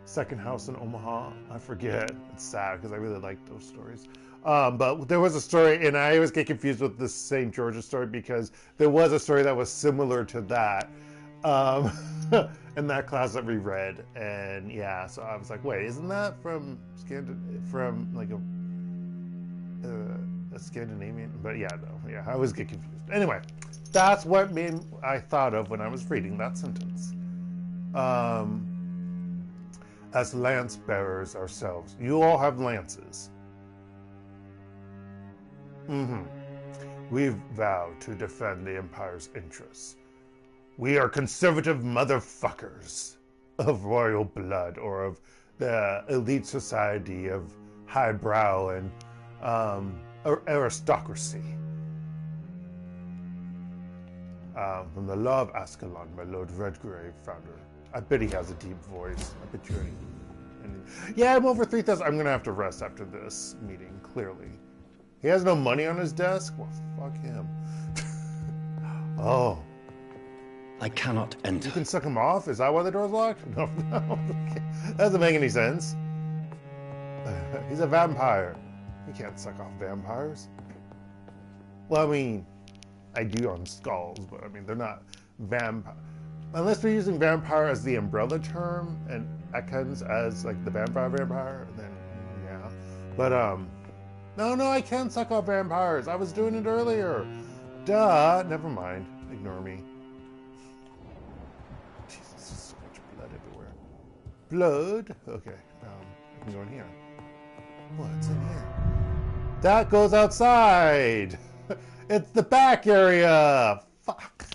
second house in Omaha. I forget. It's sad because I really liked those stories. But there was a story, and I always get confused with the St. George's story because there was a story that was similar to that in that class that we read. And yeah, so I was like, wait, isn't that from like a Scandinavian? But yeah, no, yeah, I always get confused. Anyway, that's what I thought of when I was reading that sentence. As lance bearers ourselves, you all have lances. We've vowed to defend the Empire's interests. We are conservative motherfuckers of royal blood, or of the elite society of highbrow and aristocracy. From the law of Ascalon, my Lord Redgrave, founder. I bet he has a deep voice. I bet you yeah, I'm over 3,000. I'm going to have to rest after this meeting, clearly. He has no money on his desk? Well, fuck him. Oh. I cannot enter. You can suck him off? Is that why the door's locked? No. That doesn't make any sense. He's a vampire. You can't suck off vampires. Well, I mean, I do on skulls, but I mean, they're not vampire. Unless they're using vampire as the umbrella term and Ekans as like the vampire, then yeah. But no, I can't suck off vampires. I was doing it earlier. Duh. Never mind. Ignore me. Jesus, there's so much blood everywhere. Blood? Okay. I can go in here. What's in here? That goes outside. It's the back area. Fuck.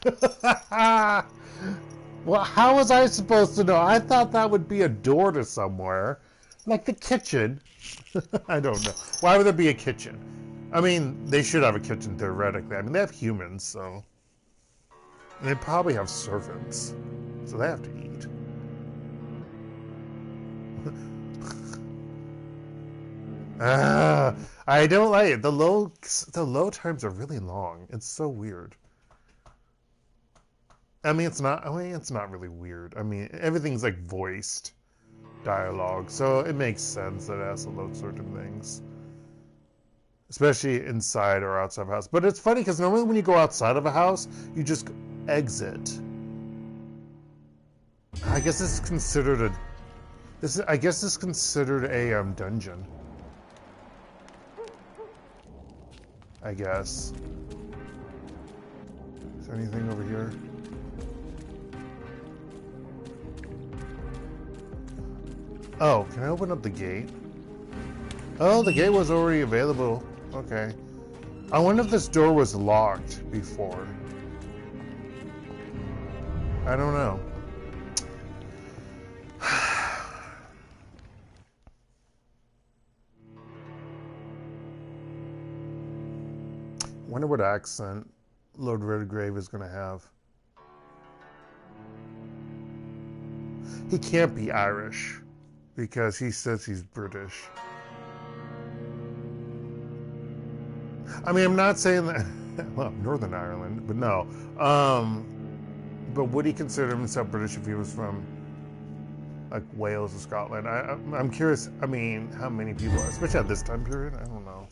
Well, how was I supposed to know? I thought that would be a door to somewhere. Like the kitchen. I don't know. Why would there be a kitchen? I mean, they should have a kitchen theoretically. I mean, they have humans, so. And they probably have servants. So they have to eat. I don't like it. The load times are really long. It's so weird. I mean, it's not really weird. I mean, everything's like voiced dialogue, so it makes sense that it has to load certain things, especially inside or outside of a house. But it's funny because normally when you go outside of a house, you just exit. I guess this is considered a dungeon. I guess. Is there anything over here? Oh, can I open up the gate? Oh, the gate was already available. Okay. I wonder if this door was locked before. I don't know. Wonder what accent Lord Redgrave is going to have. He can't be Irish because he says he's British. I mean, I'm not saying that. Well, Northern Ireland, but no. But would he consider himself British if he was from like Wales or Scotland? I'm curious. I mean, how many people, especially at this time period? I don't know.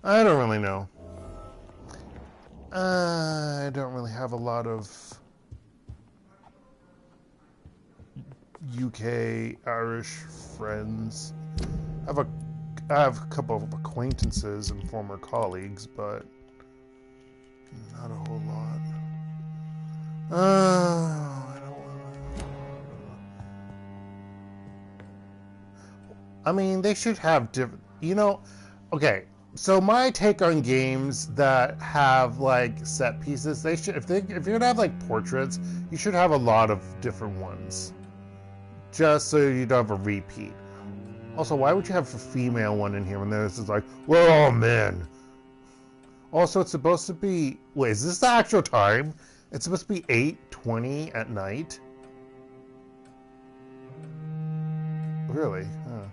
I don't really know. I don't really have a lot of UK Irish friends. I have a couple of acquaintances and former colleagues, but not a whole lot. I don't want to. I mean, they should have different, you know, okay. So my take on games that have like set pieces, they should, if you're gonna have like portraits, you should have a lot of different ones, just so you don't have a repeat. Also, why would you have a female one in here when this is like, we're all men? Also, it's supposed to be, wait, is this the actual time? It's supposed to be 8:20 at night? Really? Huh.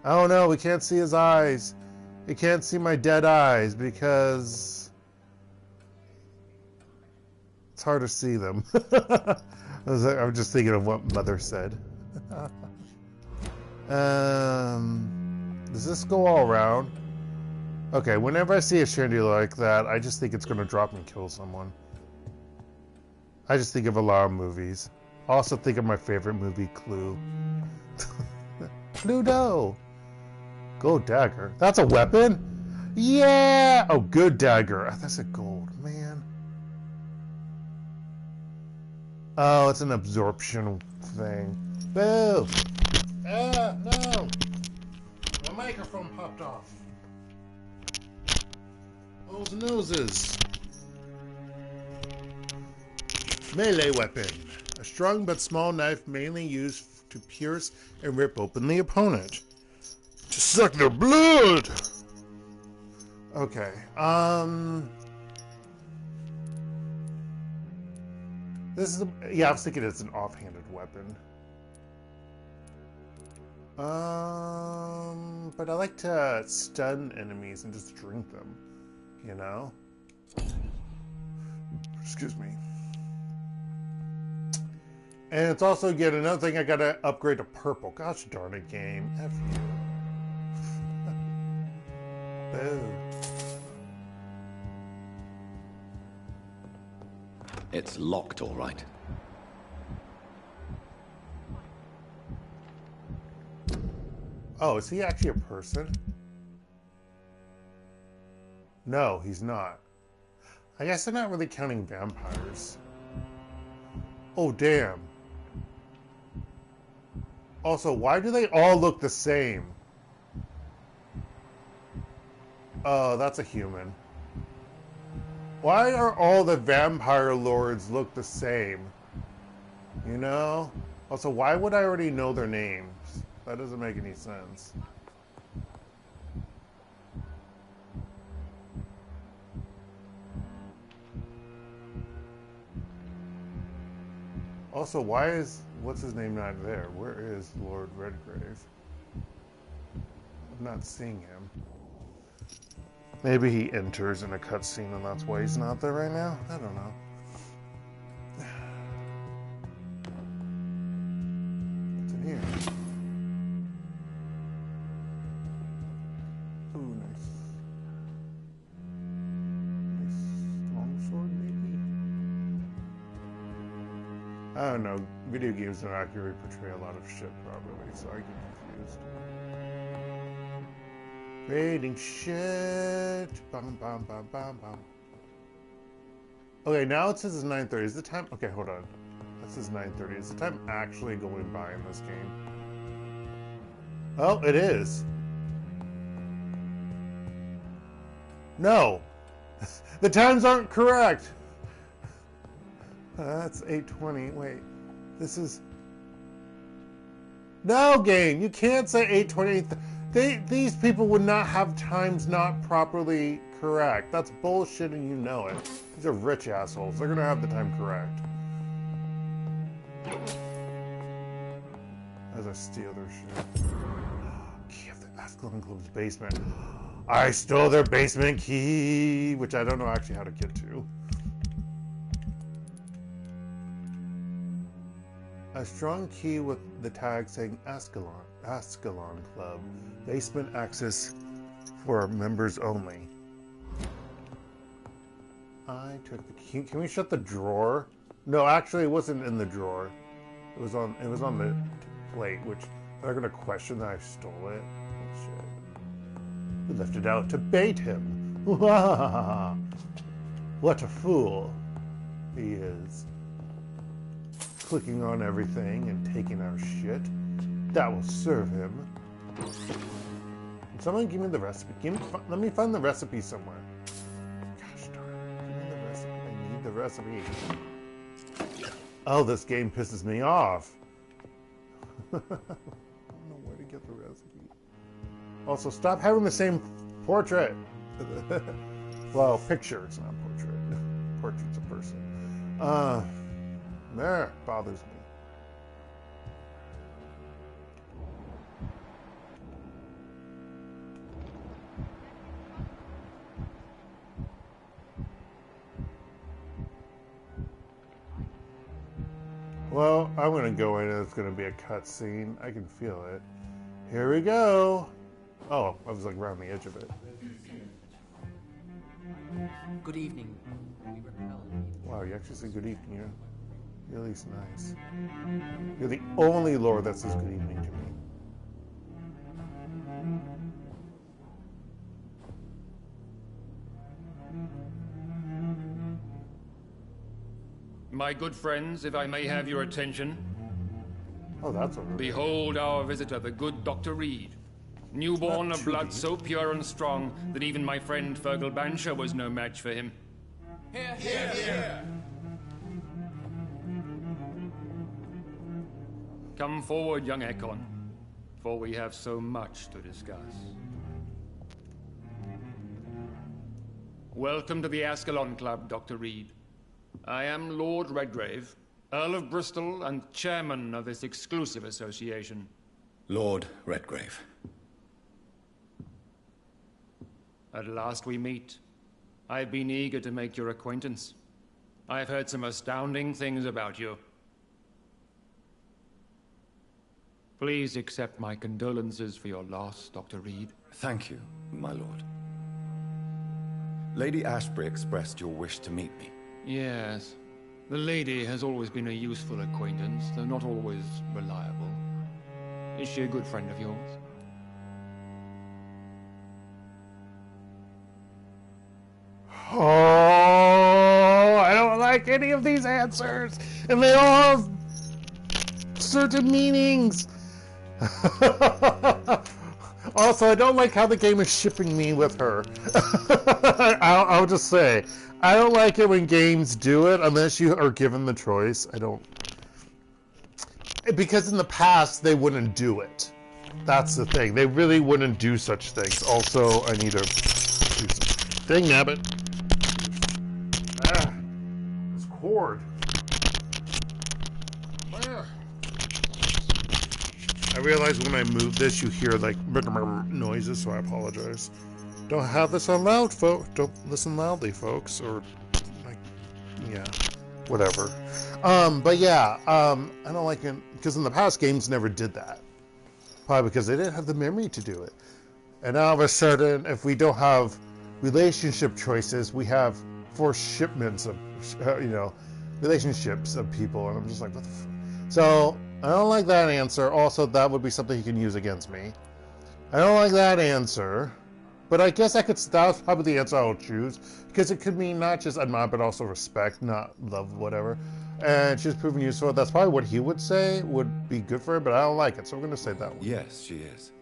Oh no, we can't see his eyes. We can't see my dead eyes because it's hard to see them. I'm just thinking of what Mother said. Does this go all around? Okay, whenever I see a chandelier like that, I just think it's going to drop and kill someone. I just think of a lot of movies. I also think of my favorite movie, Clue. Cluedo! Gold dagger. That's a weapon? Yeah! Oh, good dagger. That's a gold, man. Oh, it's an absorption thing. Boo! Ah, no! My microphone popped off. Those noses. Melee weapon. A strong but small knife mainly used to pierce and rip open the opponent. To suck their blood! Okay, this is yeah, I was thinking it's an offhanded weapon. But I like to stun enemies and just drink them, you know? Excuse me. And it's also, yet another thing, I gotta upgrade to purple. Gosh darn it, game. F you. Boo. It's locked, all right. Oh, is he actually a person? No, he's not. I guess they're not really counting vampires. Oh, damn. Also, why do they all look the same? Oh, that's a human. Why are all the vampire lords look the same? You know? Also, why would I already know their names? That doesn't make any sense. Also, why is, what's his name not there? Where is Lord Redgrave? I'm not seeing him. Maybe he enters in a cutscene and that's why he's not there right now? I don't know. What's in here? Ooh, nice. Nice longsword, maybe? I don't know. Video games don't accurately portray a lot of shit properly, so I get confused. Raiding shit. Bum, bum, bum, bum, bum. Okay, now it says it's 9:30. Is the time? Okay, hold on. That says 9:30. Is the time actually going by in this game? Oh, it is. No. The times aren't correct. That's 8:20. Wait. This is... No, game. You can't say 8:20. These people would not have times not properly correct. That's bullshit and you know it. These are rich assholes. They're gonna have the time correct. As I steal their shit. Key of the Ascalon Club's basement. I stole their basement key, which I don't know actually how to get to. A strong key with the tag saying Ascalon Club. Basement access for members only. I took the key. Can we shut the drawer? No, actually it wasn't in the drawer. It was on the plate, which they're gonna question that I stole it. Oh shit. We left it out to bait him. What a fool he is. Clicking on everything and taking our shit. That will serve him. Can someone give me the recipe? Let me find the recipe somewhere. Gosh darn it. Give me the recipe. I need the recipe. Oh, this game pisses me off. I don't know where to get the recipe. Also, stop having the same portrait. Well, picture. It's not portrait. Portrait's a person. There, bothers me. Well, I'm going to go in and it's going to be a cutscene. I can feel it. Here we go. Oh, I was like around the edge of it. Good evening. Wow, you actually say good evening. You're at least nice. You're the only lord that says good evening to me. My good friends, if I may have your attention. Oh, that's over. Behold our visitor, the good Dr. Reid. Newborn of blood so pure and strong that even my friend Fergal Bansher was no match for him. Here, here, here. Come forward, young Ekon, for we have so much to discuss. Welcome to the Ascalon Club, Dr. Reid. I am Lord Redgrave, Earl of Bristol and chairman of this exclusive association. Lord Redgrave. At last we meet. I've been eager to make your acquaintance. I've heard some astounding things about you. Please accept my condolences for your loss, Dr. Reid. Thank you, my lord. Lady Ashbury expressed your wish to meet me. Yes. The lady has always been a useful acquaintance, though not always reliable. Is she a good friend of yours? Oh, I don't like any of these answers, and they all have certain meanings. Also, I don't like how the game is shipping me with her. I'll just say, I don't like it when games do it unless you are given the choice. I don't, because in the past they wouldn't do it. That's the thing. They really wouldn't do such things. Also, I need to do some. Dang nabbit. Ah, this cord. I realize when I move this, you hear like noises, so I apologize. Don't have this on loud, folks. Don't listen loudly, folks. Or, like, yeah, whatever. But yeah, I don't like it because in the past games never did that. Probably because they didn't have the memory to do it. And now all of a sudden, if we don't have relationship choices, we have forced shipments of, relationships of people, and I'm just like, what the f. So, I don't like that answer. Also, that would be something you can use against me. I don't like that answer. But I guess that's probably the answer I'll choose. Because it could mean not just admire, but also respect, not love, whatever. And she's proven useful. That's probably what he would say would be good for her, but I don't like it. So we're going to say that one. Yes, she is.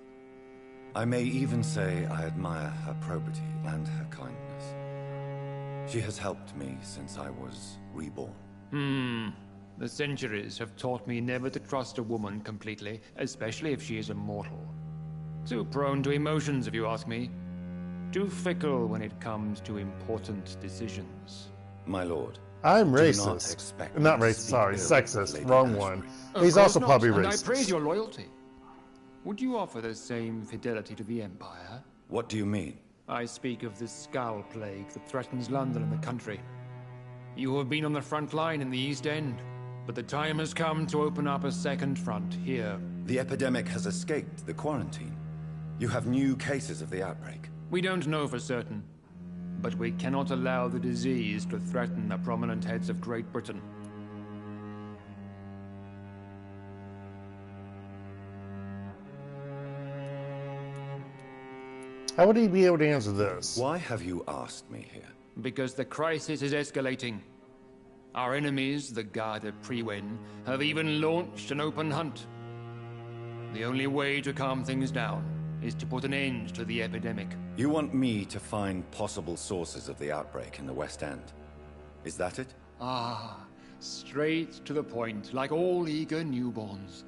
I may even say I admire her probity and her kindness. She has helped me since I was reborn. The centuries have taught me never to trust a woman completely, especially if she is a mortal. Too prone to emotions, if you ask me. Too fickle when it comes to important decisions. My lord. I'm racist. Not racist, sorry, sexist. Wrong one. He's also probably racist. And I praise your loyalty. Would you offer the same fidelity to the Empire? What do you mean? I speak of the Skull Plague that threatens London and the country. You have been on the front line in the East End, but the time has come to open up a second front here. The epidemic has escaped the quarantine. You have new cases of the outbreak. We don't know for certain, but we cannot allow the disease to threaten the prominent heads of Great Britain. How would he be able to answer this? Why have you asked me here? Because the crisis is escalating. Our enemies, the Guard of Priwen, have even launched an open hunt. The only way to calm things down is to put an end to the epidemic. You want me to find possible sources of the outbreak in the West End? Is that it? Ah, straight to the point, like all eager newborns.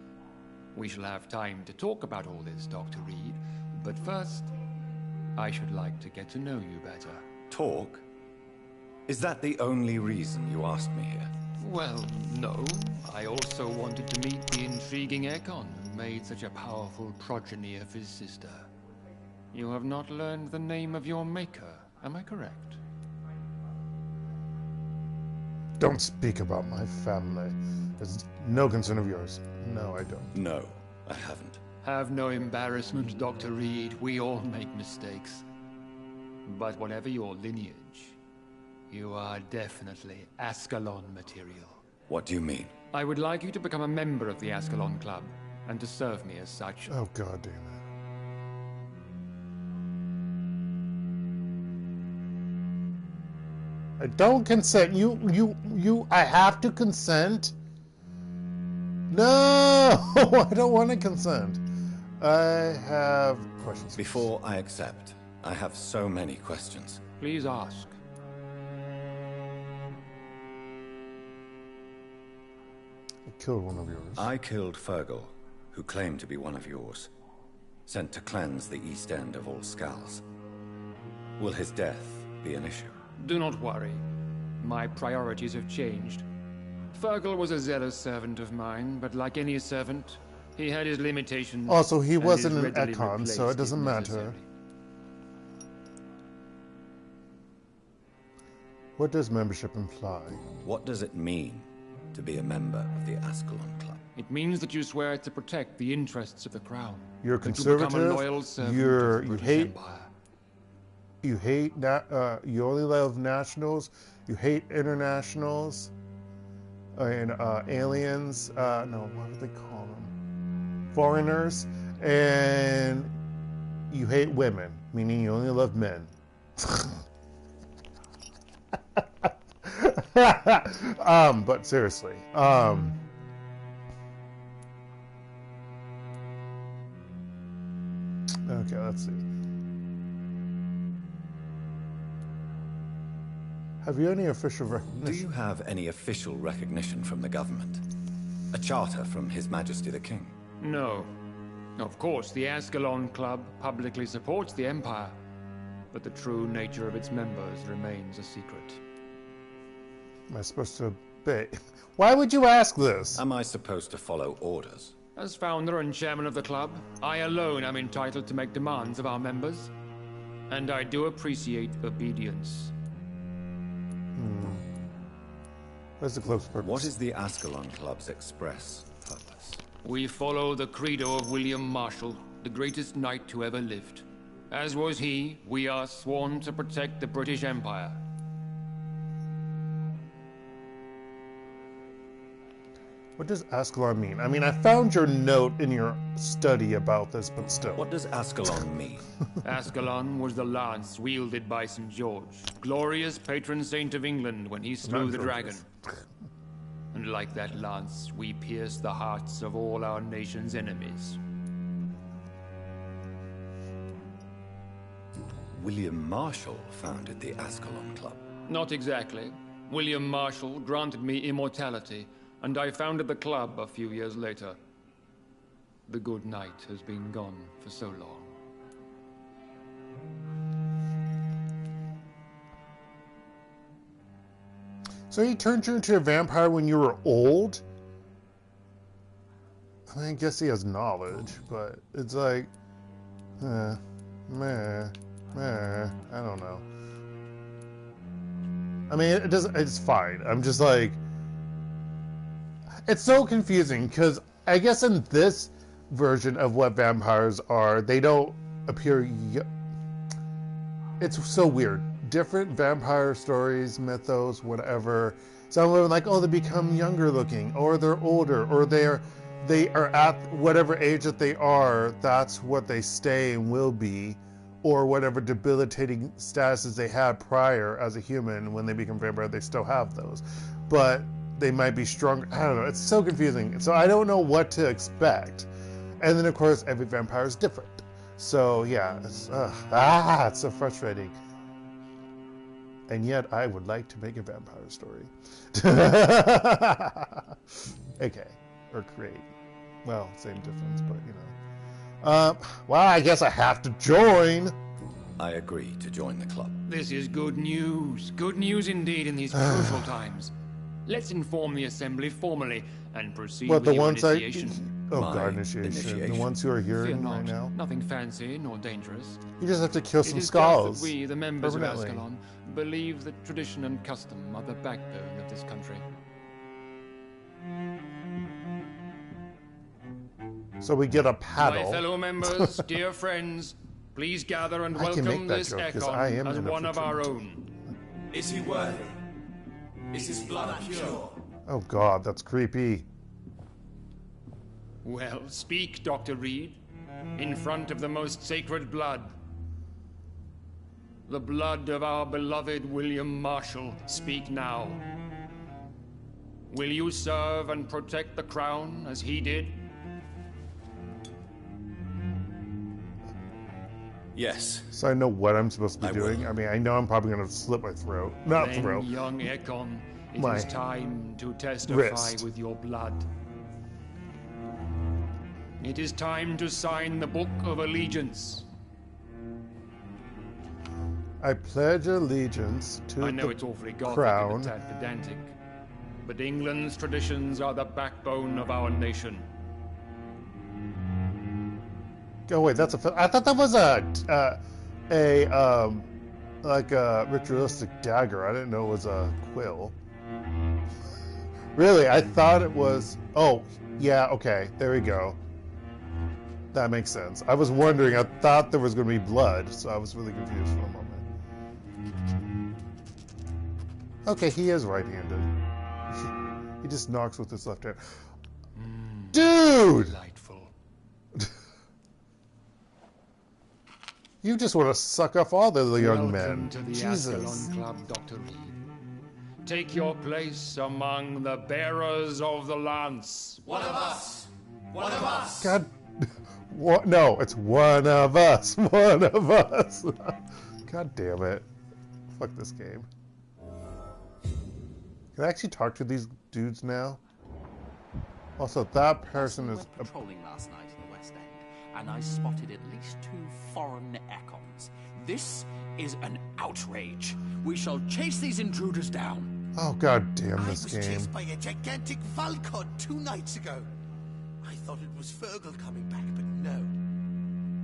We shall have time to talk about all this, Dr. Reid, but first, I should like to get to know you better. Talk? Is that the only reason you asked me here? Well, no. I also wanted to meet the intriguing Ekon, who made such a powerful progeny of his sister. You have not learned the name of your maker, am I correct? Don't speak about my family. It's no concern of yours. No, I don't. No, I haven't. Have no embarrassment, Dr. Reid. We all make mistakes. But whatever your lineage, you are definitely Ascalon material. What do you mean? I would like you to become a member of the Ascalon Club, and to serve me as such. Oh, God damn it. I don't consent. I have to consent? No! I don't want to consent. I have questions. Before I accept, I have so many questions. Please ask. I killed one of yours. I killed Fergal, who claimed to be one of yours. Sent to cleanse the East End of all Skulls. Will his death be an issue? Do not worry. My priorities have changed. Fergal was a zealous servant of mine, but like any servant, he had his limitations. Also, he wasn't an readily Ekon, so it doesn't matter. necessary. What does membership imply? What does it mean to be a member of the Ascalon Club? It means that you swear to protect the interests of the crown. You're that you become a conservative. loyal servant of the You British hate. Empire. You hate. You only love nationals. You hate internationals. And aliens. No, what do they call them? Foreigners. And you hate women, meaning you only love men. But seriously, okay, let's see. Have you any official recognition? Do you have any official recognition from the government? A charter from His Majesty the King? No. Of course, the Ascalon Club publicly supports the Empire, but the true nature of its members remains a secret. Am I supposed to obey? Why would you ask this? Am I supposed to follow orders? As founder and chairman of the club, I alone am entitled to make demands of our members, and I do appreciate obedience. What's the club's purpose? What is the Ascalon Club's express purpose? We follow the credo of William Marshall, the greatest knight who ever lived. As was he, we are sworn to protect the British Empire. What does Ascalon mean? I mean, I found your note in your study about this, but still. What does Ascalon mean? Ascalon was the lance wielded by St. George, glorious patron saint of England when he slew the dragon. And like that lance, we pierce the hearts of all our nation's enemies. William Marshall founded the Ascalon Club. Not exactly. William Marshall granted me immortality, and I founded the club a few years later. The good knight has been gone for so long. So he turned you into a vampire when you were old? I mean, I guess he has knowledge, but it's like, I don't know. I mean, it doesn't. It's fine. I'm just like, it's so confusing because I guess in this version of what vampires are, they don't appear. It's so weird. Different vampire stories, mythos, whatever. Some of them like, oh, they become younger looking, or they're older, or they are at whatever age that they are. That's what they stay and will be, or whatever debilitating statuses they had prior as a human. When they become vampire, they still have those, but they might be stronger. I don't know. It's so confusing. So I don't know what to expect. And then, of course, every vampire is different. So, yeah, it's so frustrating. And yet, I would like to make a vampire story. Okay. Or create. Well, same difference, but, you know. Well, I guess I have to join. I agree to join the club. This is good news. Good news indeed in these crucial times. Let's inform the assembly formally and proceed with your initiation. Initiation. The ones who are here right now. Nothing fancy nor dangerous. You just have to kill some It is skulls. just that we, the members of Ascalon, believe that tradition and custom are the backbone of this country. So we get a paddle. My fellow members, dear friends, please gather and welcome this Ekon as one of our own. Is he worthy? Is his blood pure? Oh God, that's creepy. Well, speak, Dr. Reid, in front of the most sacred blood. The blood of our beloved William Marshall. Speak now. Will you serve and protect the crown as he did? Yes. So I know what I'm supposed to be doing. Will. I mean, I know I'm probably going to slit my throat. Not then, throat. Young Ekon, it My is time to testify wrist. with your blood. It is time to sign the Book of Allegiance. I pledge allegiance to I know the it's awfully gothic crown. and a tad pedantic, but England's traditions are the backbone of our nation. Oh wait, that's a. I thought that was like a ritualistic dagger. I didn't know it was a quill. Really, I thought it was. Oh, yeah. Okay, there we go. That makes sense. I was wondering. I thought there was going to be blood, so I was really confused for a moment. Okay, he is right-handed. He just knocks with his left hand. Dude! Delightful. You just want to suck off all the young Welcome men. to the Jesus. Ascalon Club, Dr. Reid. Take your place among the bearers of the lance. One of us! One of us! God, what? No, it's one of us. One of us. God damn it! Fuck this game. Can I actually talk to these dudes now? Also, that person is. We were patrolling last night in the West End, and I spotted at least 2 foreign Ekons. This is an outrage. We shall chase these intruders down. Oh god damn this I was game. chased by a gigantic Valcod 2 nights ago. I thought it was Fergal coming back, but no.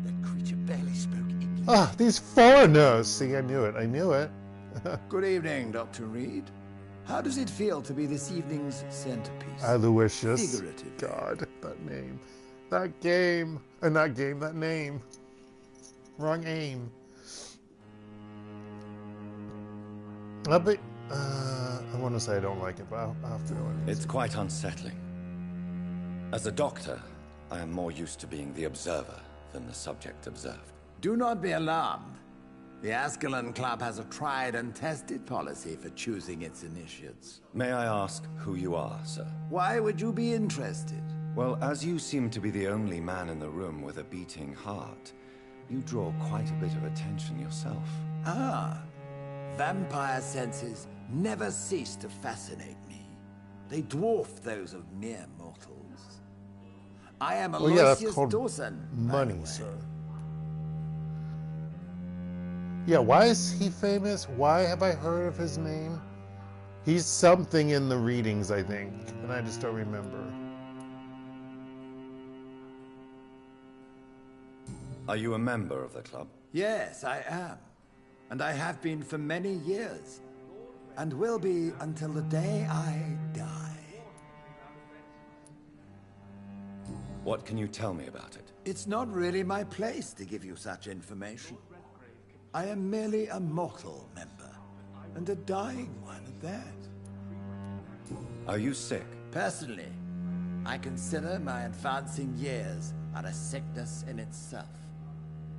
That creature barely spoke English. Ah, these foreigners! See, I knew it. I knew it. Good evening, Dr. Reid. How does it feel to be this evening's centerpiece? Aloysius. Figurative. God, that name. That game. Not game, that name. Wrong aim. But, I want to say I don't like it, but I'll have to go in. It's quite unsettling. As a doctor, I am more used to being the observer than the subject observed. Do not be alarmed. The Ascalon Club has a tried and tested policy for choosing its initiates. May I ask who you are, sir? Why would you be interested? Well, as you seem to be the only man in the room with a beating heart, you draw quite a bit of attention yourself. Ah, vampire senses never cease to fascinate me. They dwarf those of mere mortals. I am Aloysius Dawson. Money, sir. Yeah, why is he famous? Why have I heard of his name? He's something in the readings, I think, and I just don't remember. Are you a member of the club? Yes, I am. And I have been for many years. And will be until the day I die. What can you tell me about it? It's not really my place to give you such information. I am merely a mortal member, and a dying one at that. Are you sick? Personally, I consider my advancing years are a sickness in itself.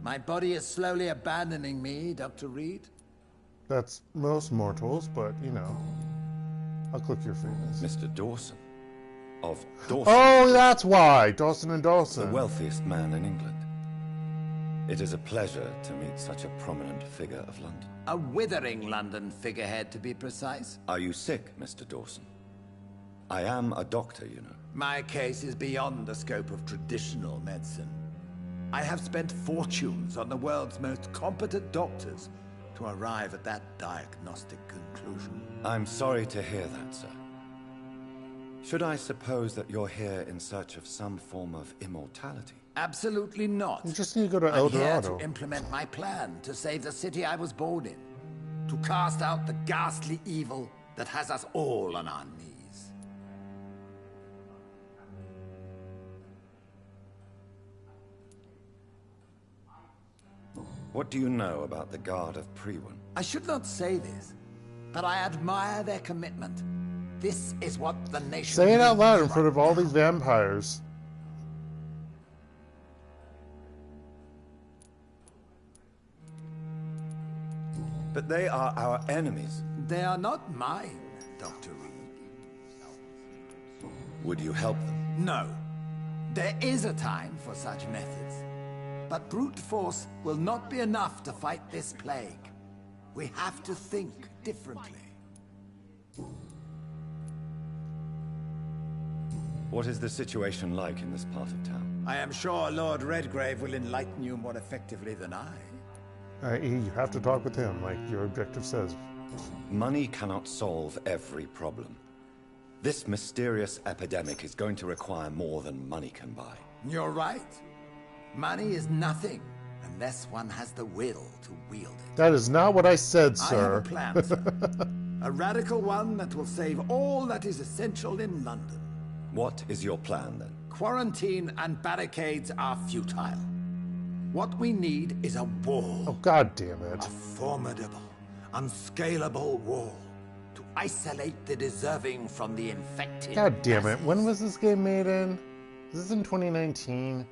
My body is slowly abandoning me, Dr. Reid. That's most mortals, but, you know, I'll click your fingers. Mr. Dawson, of Dawson. Oh, that's why. Dawson and Dawson. The wealthiest man in England. It is a pleasure to meet such a prominent figure of London. A withering London figurehead, to be precise. Are you sick, Mr. Dawson? I am a doctor, you know. My case is beyond the scope of traditional medicine. I have spent fortunes on the world's most competent doctors to arrive at that diagnostic conclusion. I'm sorry to hear that, sir. Should I suppose that you're here in search of some form of immortality? Absolutely not. You just need to go to El I'm here Dorado. to implement my plan to save the city I was born in. To cast out the ghastly evil that has us all on our knees. What do you know about the Guard of Priwen? I should not say this, but I admire their commitment. This is what the nation Say it out loud in needs front right of all now. these vampires. But they are our enemies. They are not mine, Dr. Reid. Would you help them? No. There is a time for such methods. But brute force will not be enough to fight this plague. We have to think differently. What is the situation like in this part of town? I am sure Lord Redgrave will enlighten you more effectively than I. You have to talk with him, like your objective says. Money cannot solve every problem. This mysterious epidemic is going to require more than money can buy. You're right. Money is nothing unless one has the will to wield it. That is not what I said, sir. I have a plan, sir. A radical one that will save all that is essential in London. What is your plan, then? Quarantine and barricades are futile. What we need is a wall. Oh, God damn it. A formidable, unscalable wall to isolate the deserving from the infected. God damn it. When was this game made in? Is this in 2019?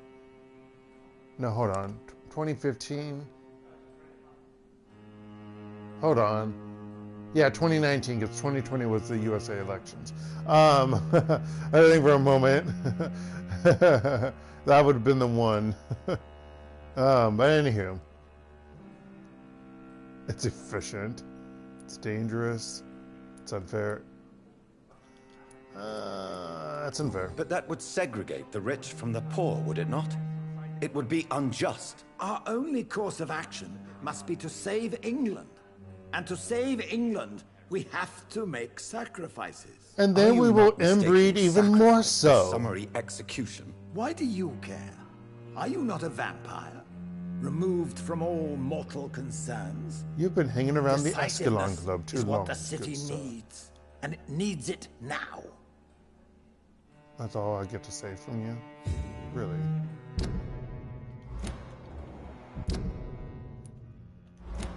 No, hold on. 2015? Hold on. Yeah, 2019, because 2020 was the USA elections. I think for a moment that would have been the one. But anywho, it's efficient, it's dangerous, it's unfair. That's unfair. But that would segregate the rich from the poor, would it not? It would be unjust. Our only course of action must be to save England. And to save England, we have to make sacrifices. And then we will inbreed even more so. Summary execution. Why do you care? Are you not a vampire? Removed from all mortal concerns? You've been hanging around the Ascalon Club too is long. What the city needs. And it needs it now. That's all I get to say from you? Really?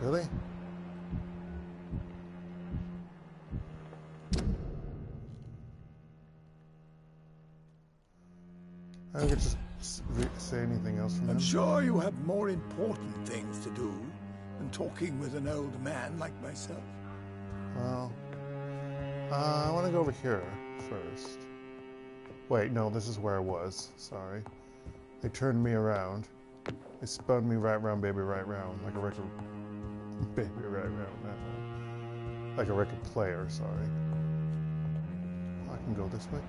Really? I don't get to say anything else from him. I'm sure you have more important things to do than talking with an old man like myself. Well, I want to go over here first. Wait, no, this is where I was. Sorry. They turned me around. They spun me right round, baby, right round. Like a record... Baby, right round. Like a record player, sorry. I can go this way.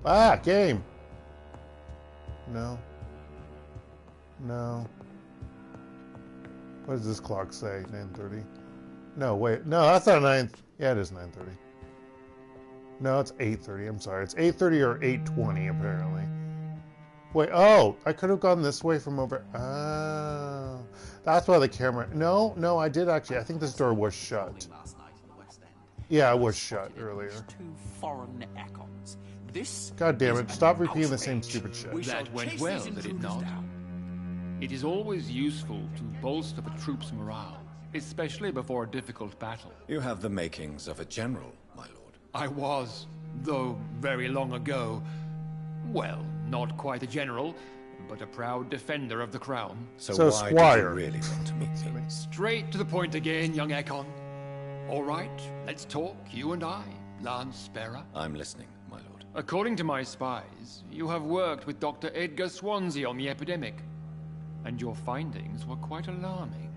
Ah, game! No. No. What does this clock say? 9:30? No, wait. No, that's not 9. Yeah, it is 9:30. No, it's 8:30. I'm sorry. It's 8:30 or 8:20, apparently. Wait, oh! I could have gone this way from over... Oh. That's why the camera... No, I did actually. I think this door was shut. Yeah, it was shut earlier. Two foreign econs. This God damn it, stop repeating the same stupid shit. That went well, did it not? It is always useful to bolster the troops' morale, especially before a difficult battle. You have the makings of a general, my lord. I was, though very long ago. Well, not quite a general, but a proud defender of the crown. So why Squire. did you really want to meet me? Straight to the point again, young Ekon. All right, let's talk, you and I, Lance Sparrow. I'm listening, my lord. According to my spies, you have worked with Dr. Edgar Swansea on the epidemic, and your findings were quite alarming.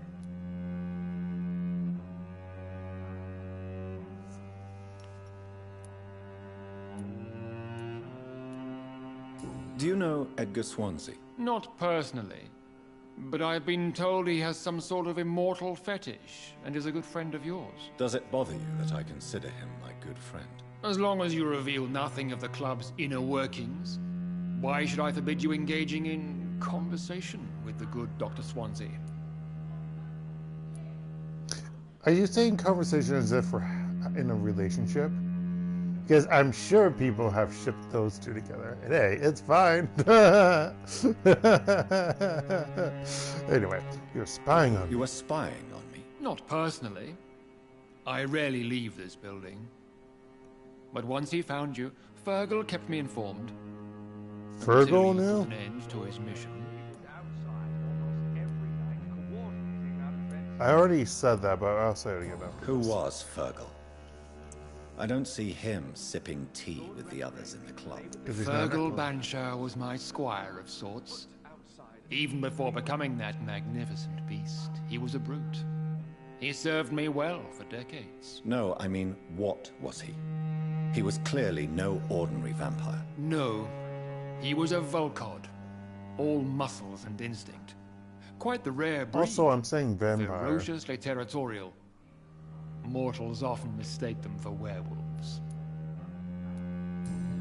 Do you know Edgar Swansea? Not personally, but I've been told he has some sort of immortal fetish and is a good friend of yours. Does it bother you that I consider him my good friend? As long as you reveal nothing of the club's inner workings, why should I forbid you engaging in conversation with the good Dr. Swansea? Are you saying conversation as if we're in a relationship? Because I'm sure people have shipped those two together. And hey, it's fine. Anyway, you're spying on me. You were spying on me? Not personally. I rarely leave this building. But once he found you, Fergal kept me informed. Fergal knew? An end to his mission. I already said that, but I'll say it again. Who was Fergal? I don't see him sipping tea with the others in the club. Fergal Banshire was my squire of sorts. Even before becoming that magnificent beast, he was a brute. He served me well for decades. No, I mean, what was he? He was clearly no ordinary vampire. No, he was a Volcod, all muscles and instinct. Quite the rare breed. Also, I'm saying vampire. Ferociously territorial. Mortals often mistake them for werewolves.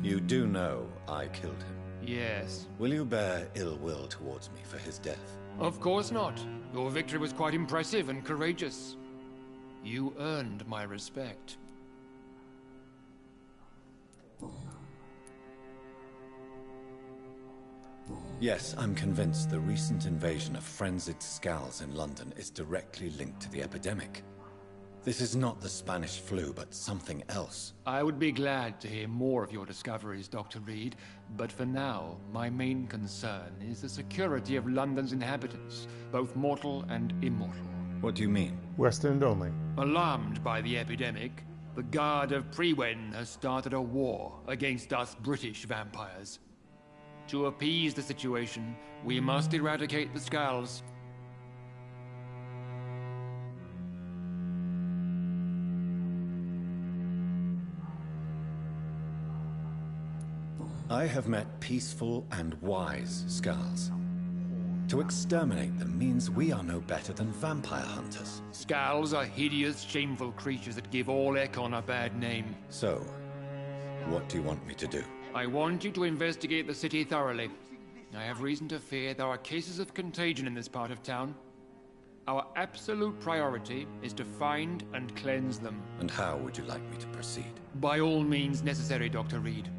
You do know I killed him? Yes. Will you bear ill will towards me for his death? Of course not. Your victory was quite impressive and courageous. You earned my respect. Yes, I'm convinced the recent invasion of frenzied Scals in London is directly linked to the epidemic. This is not the Spanish flu, but something else. I would be glad to hear more of your discoveries, Dr. Reid, but for now, my main concern is the security of London's inhabitants, both mortal and immortal. What do you mean? West End only. Alarmed by the epidemic, the Guard of Prewen has started a war against us British vampires. To appease the situation, we must eradicate the Scals. I have met peaceful and wise Scals. To exterminate them means we are no better than vampire hunters. Scals are hideous, shameful creatures that give all Ekon a bad name. So, what do you want me to do? I want you to investigate the city thoroughly. I have reason to fear there are cases of contagion in this part of town. Our absolute priority is to find and cleanse them. And how would you like me to proceed? By all means necessary, Dr. Reid.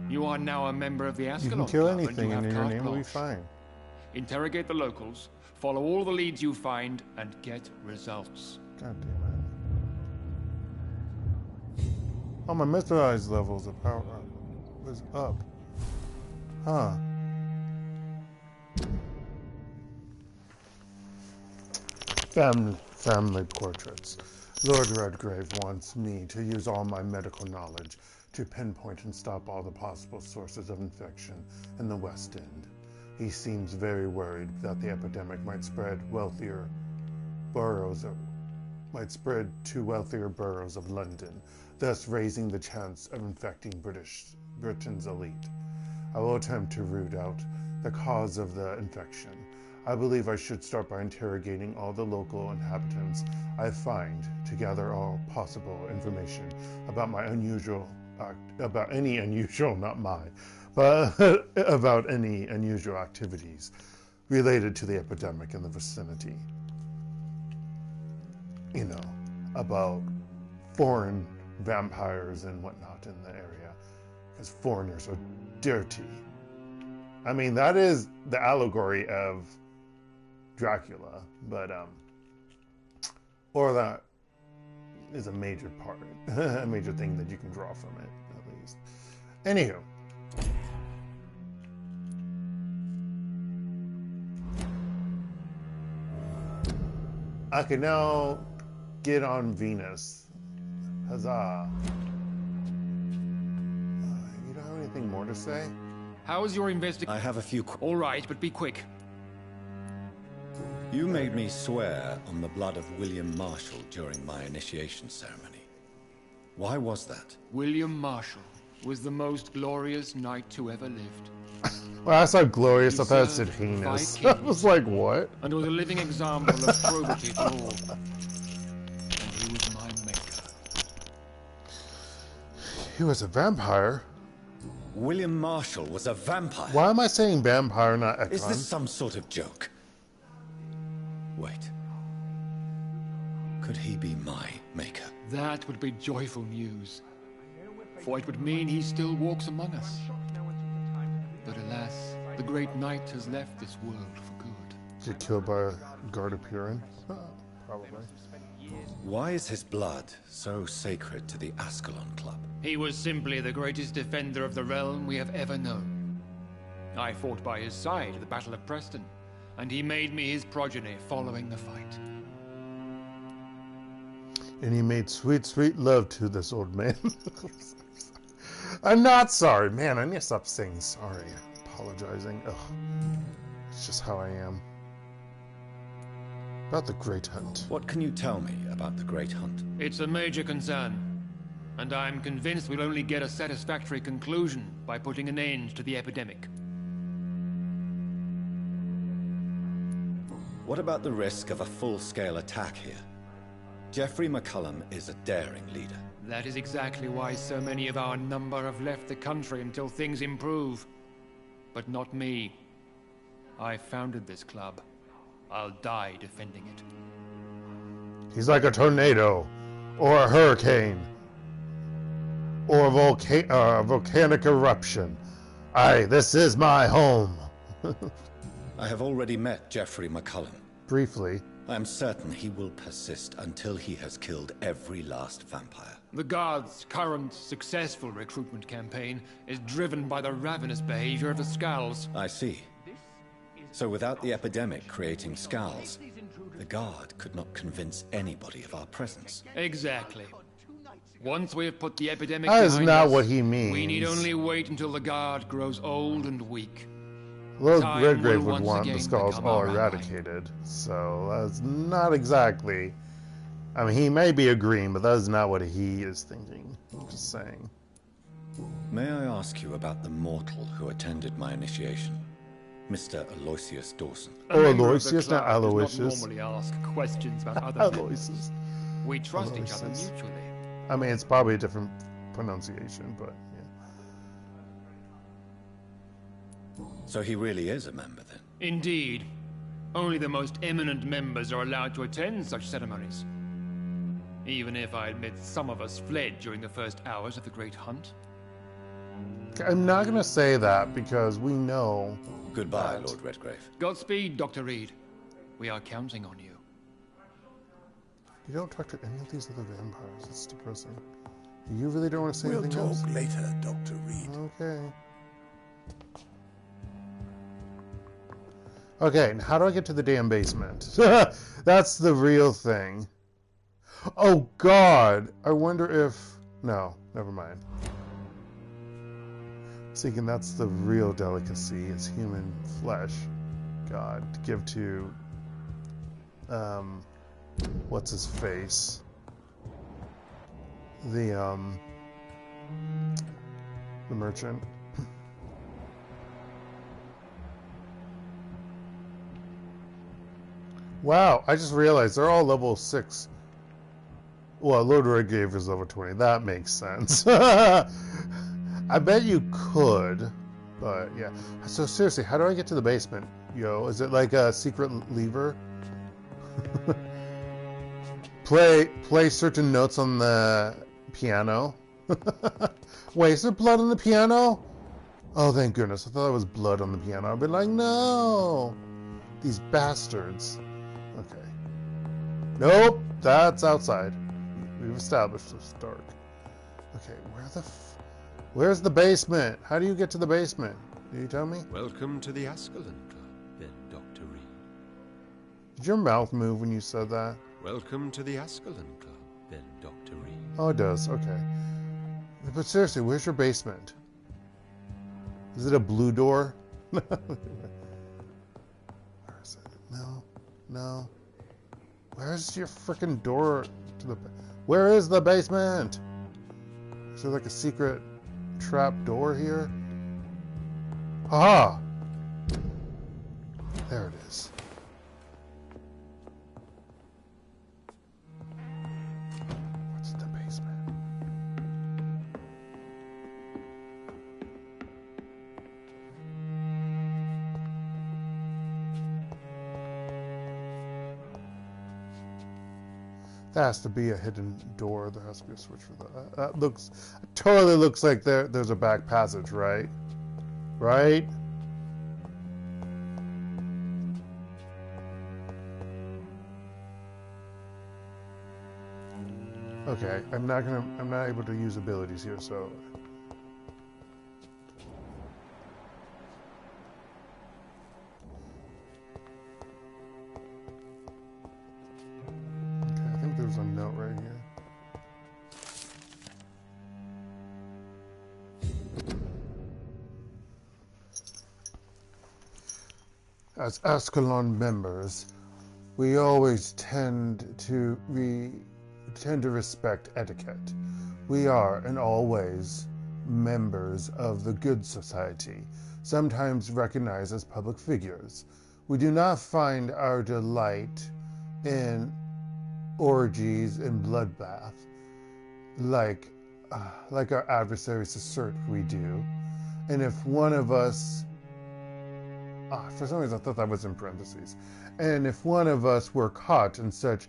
You are now a member of the Ascalon Club. You can kill anything and your name will be fine. Interrogate the locals, follow all the leads you find, and get results. God damn it. Oh, my mythized levels of power was up. Huh. Family portraits. Lord Redgrave wants me to use all my medical knowledge to pinpoint and stop all the possible sources of infection in the West End. He seems very worried that the epidemic might spread to wealthier boroughs of London, thus raising the chance of infecting Britain's elite. I will attempt to root out the cause of the infection. I believe I should start by interrogating all the local inhabitants I find to gather all possible information about about any unusual activities related to the epidemic in the vicinity. You know, about foreign vampires and whatnot in the area, because foreigners are dirty. I mean, that is the allegory of Dracula, but or that is a major part, a major thing that you can draw from it, at least. Anywho, I can now get on Venus. Huzzah! You don't have anything more to say? How's your investigation? I have a few... All right, but be quick. You made me swear on the blood of William Marshall during my initiation ceremony. Why was that? William Marshall was the most glorious knight who ever lived. Well, I saw glorious. I thought it said heinous. I was like, what? And was a living example of probity to all. And he was my maker. He was a vampire? William Marshall was a vampire? Why am I saying vampire, not Ekton? Is this some sort of joke? Wait. Could he be my maker? That would be joyful news. For it would mean he still walks among us. But alas, the great knight has left this world for good. Get killed by a guard of Purin? Probably. Why is his blood so sacred to the Ascalon Club? He was simply the greatest defender of the realm we have ever known. I fought by his side at the Battle of Preston, and he made me his progeny following the fight. And he made sweet, sweet love to this old man. I'm not sorry. Man, I need to stop saying sorry. Apologizing. Ugh. It's just how I am. About the Great Hunt. What can you tell me about the Great Hunt? It's a major concern, and I'm convinced we'll only get a satisfactory conclusion by putting an end to the epidemic. What about the risk of a full-scale attack here? Jeffrey McCullum is a daring leader. That is exactly why so many of our number have left the country until things improve. But not me. I founded this club. I'll die defending it. He's like a tornado, or a hurricane, or a volcanic eruption. Aye, this is my home. I have already met Jeffrey McCullum. Briefly. I am certain he will persist until he has killed every last vampire. The Guard's current successful recruitment campaign is driven by the ravenous behavior of the Scowls. I see. So without the epidemic creating Scowls, the Guard could not convince anybody of our presence. Exactly. Once we have put the epidemic that is behind not us, what he means. We need only wait until the Guard grows old and weak. Lord Redgrave would want the Skulls all eradicated, so that's not exactly... I mean, he may be agreeing, but that is not what he is thinking. I'm just saying. May I ask you about the mortal who attended my initiation? Mr. Aloysius Dawson. Or Aloysius, not Aloysius. Does not normally ask questions about other Aloysius. We trust each other mutually. I mean, it's probably a different pronunciation, but yeah. So he really is a member, then? Indeed. Only the most eminent members are allowed to attend such ceremonies. Even if I admit some of us fled during the first hours of the Great Hunt. I'm not going to say that because we know... Goodbye, Lord Redgrave. Godspeed, Dr. Reid. We are counting on you. You don't talk to any of these other vampires. It's depressing. You really don't want to say anything else? We'll talk later, Dr. Reid. Okay. Okay, now how do I get to the damn basement? That's the real thing. Oh, God! I wonder if... No, never mind. Thinking that's the real delicacy, is human flesh. God, to give to... what's his face? The merchant. Wow, I just realized they're all level 6. Well, Lord Redgrave is level 20. That makes sense. I bet you could, but yeah. So seriously, how do I get to the basement? Yo, is it like a secret lever? play certain notes on the piano. Wait, is there blood on the piano? Oh, thank goodness. I thought it was blood on the piano. I'd be like, no! These bastards. Okay. Nope, that's outside. We've established it's dark. Okay, where's the basement? How do you get to the basement? Do you tell me? Welcome to the Ascalon Club, then, Dr. Reid. Did your mouth move when you said that? Welcome to the Ascalon Club, then, Dr. Reid. Oh, it does. Okay. But seriously, where's your basement? Is it a blue door? Where is it? No. No. Where's your freaking door to the... Where is the basement? Is there like a secret trap door here? Aha! There it is. What's the basement? There has to be a hidden door. There has to be a switch for that. That looks... totally looks like there's a back passage, right? Right? Okay, I'm not able to use abilities here, so... Okay, I think there's a note right here. As Ascalon members, we always tend to respect etiquette. We are, in all ways, members of the good society, sometimes recognized as public figures. We do not find our delight in orgies and bloodbath, like our adversaries assert we do. And if one of us... for some reason I thought that was in parentheses. And if one of us were caught in such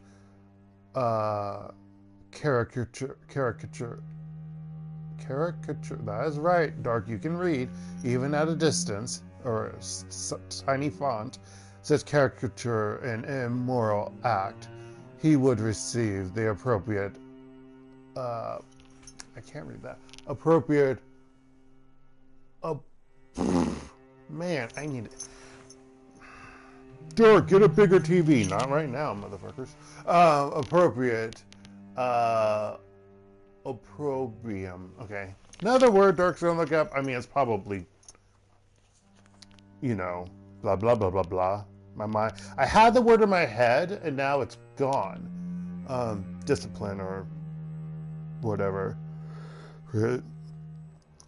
caricature, that is right, Dark, you can read, even at a distance, or tiny font, such caricature and immoral act, he would receive the appropriate, I can't read that, appropriate, man, I need it. Dark, get a bigger TV. Not right now, motherfuckers. Appropriate. Opprobrium. Okay. Another word Dark's gonna look up. I mean, it's probably, you know, blah, blah, blah, blah, blah. My mind. I had the word in my head, and now it's gone. Discipline or whatever.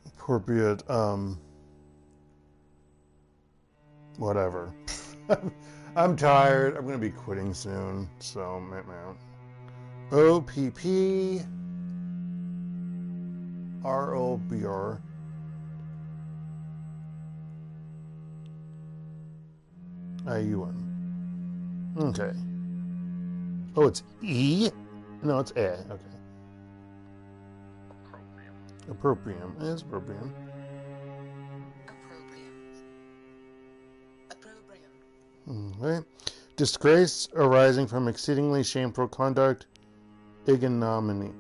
Appropriate, whatever. I'm tired. I'm going to be quitting soon. So, man. OPP ROBR IUN. Okay. Oh, it's E? No, it's A. Okay. Approprium. It's approprium. Okay. Disgrace arising from exceedingly shameful conduct, ignominy.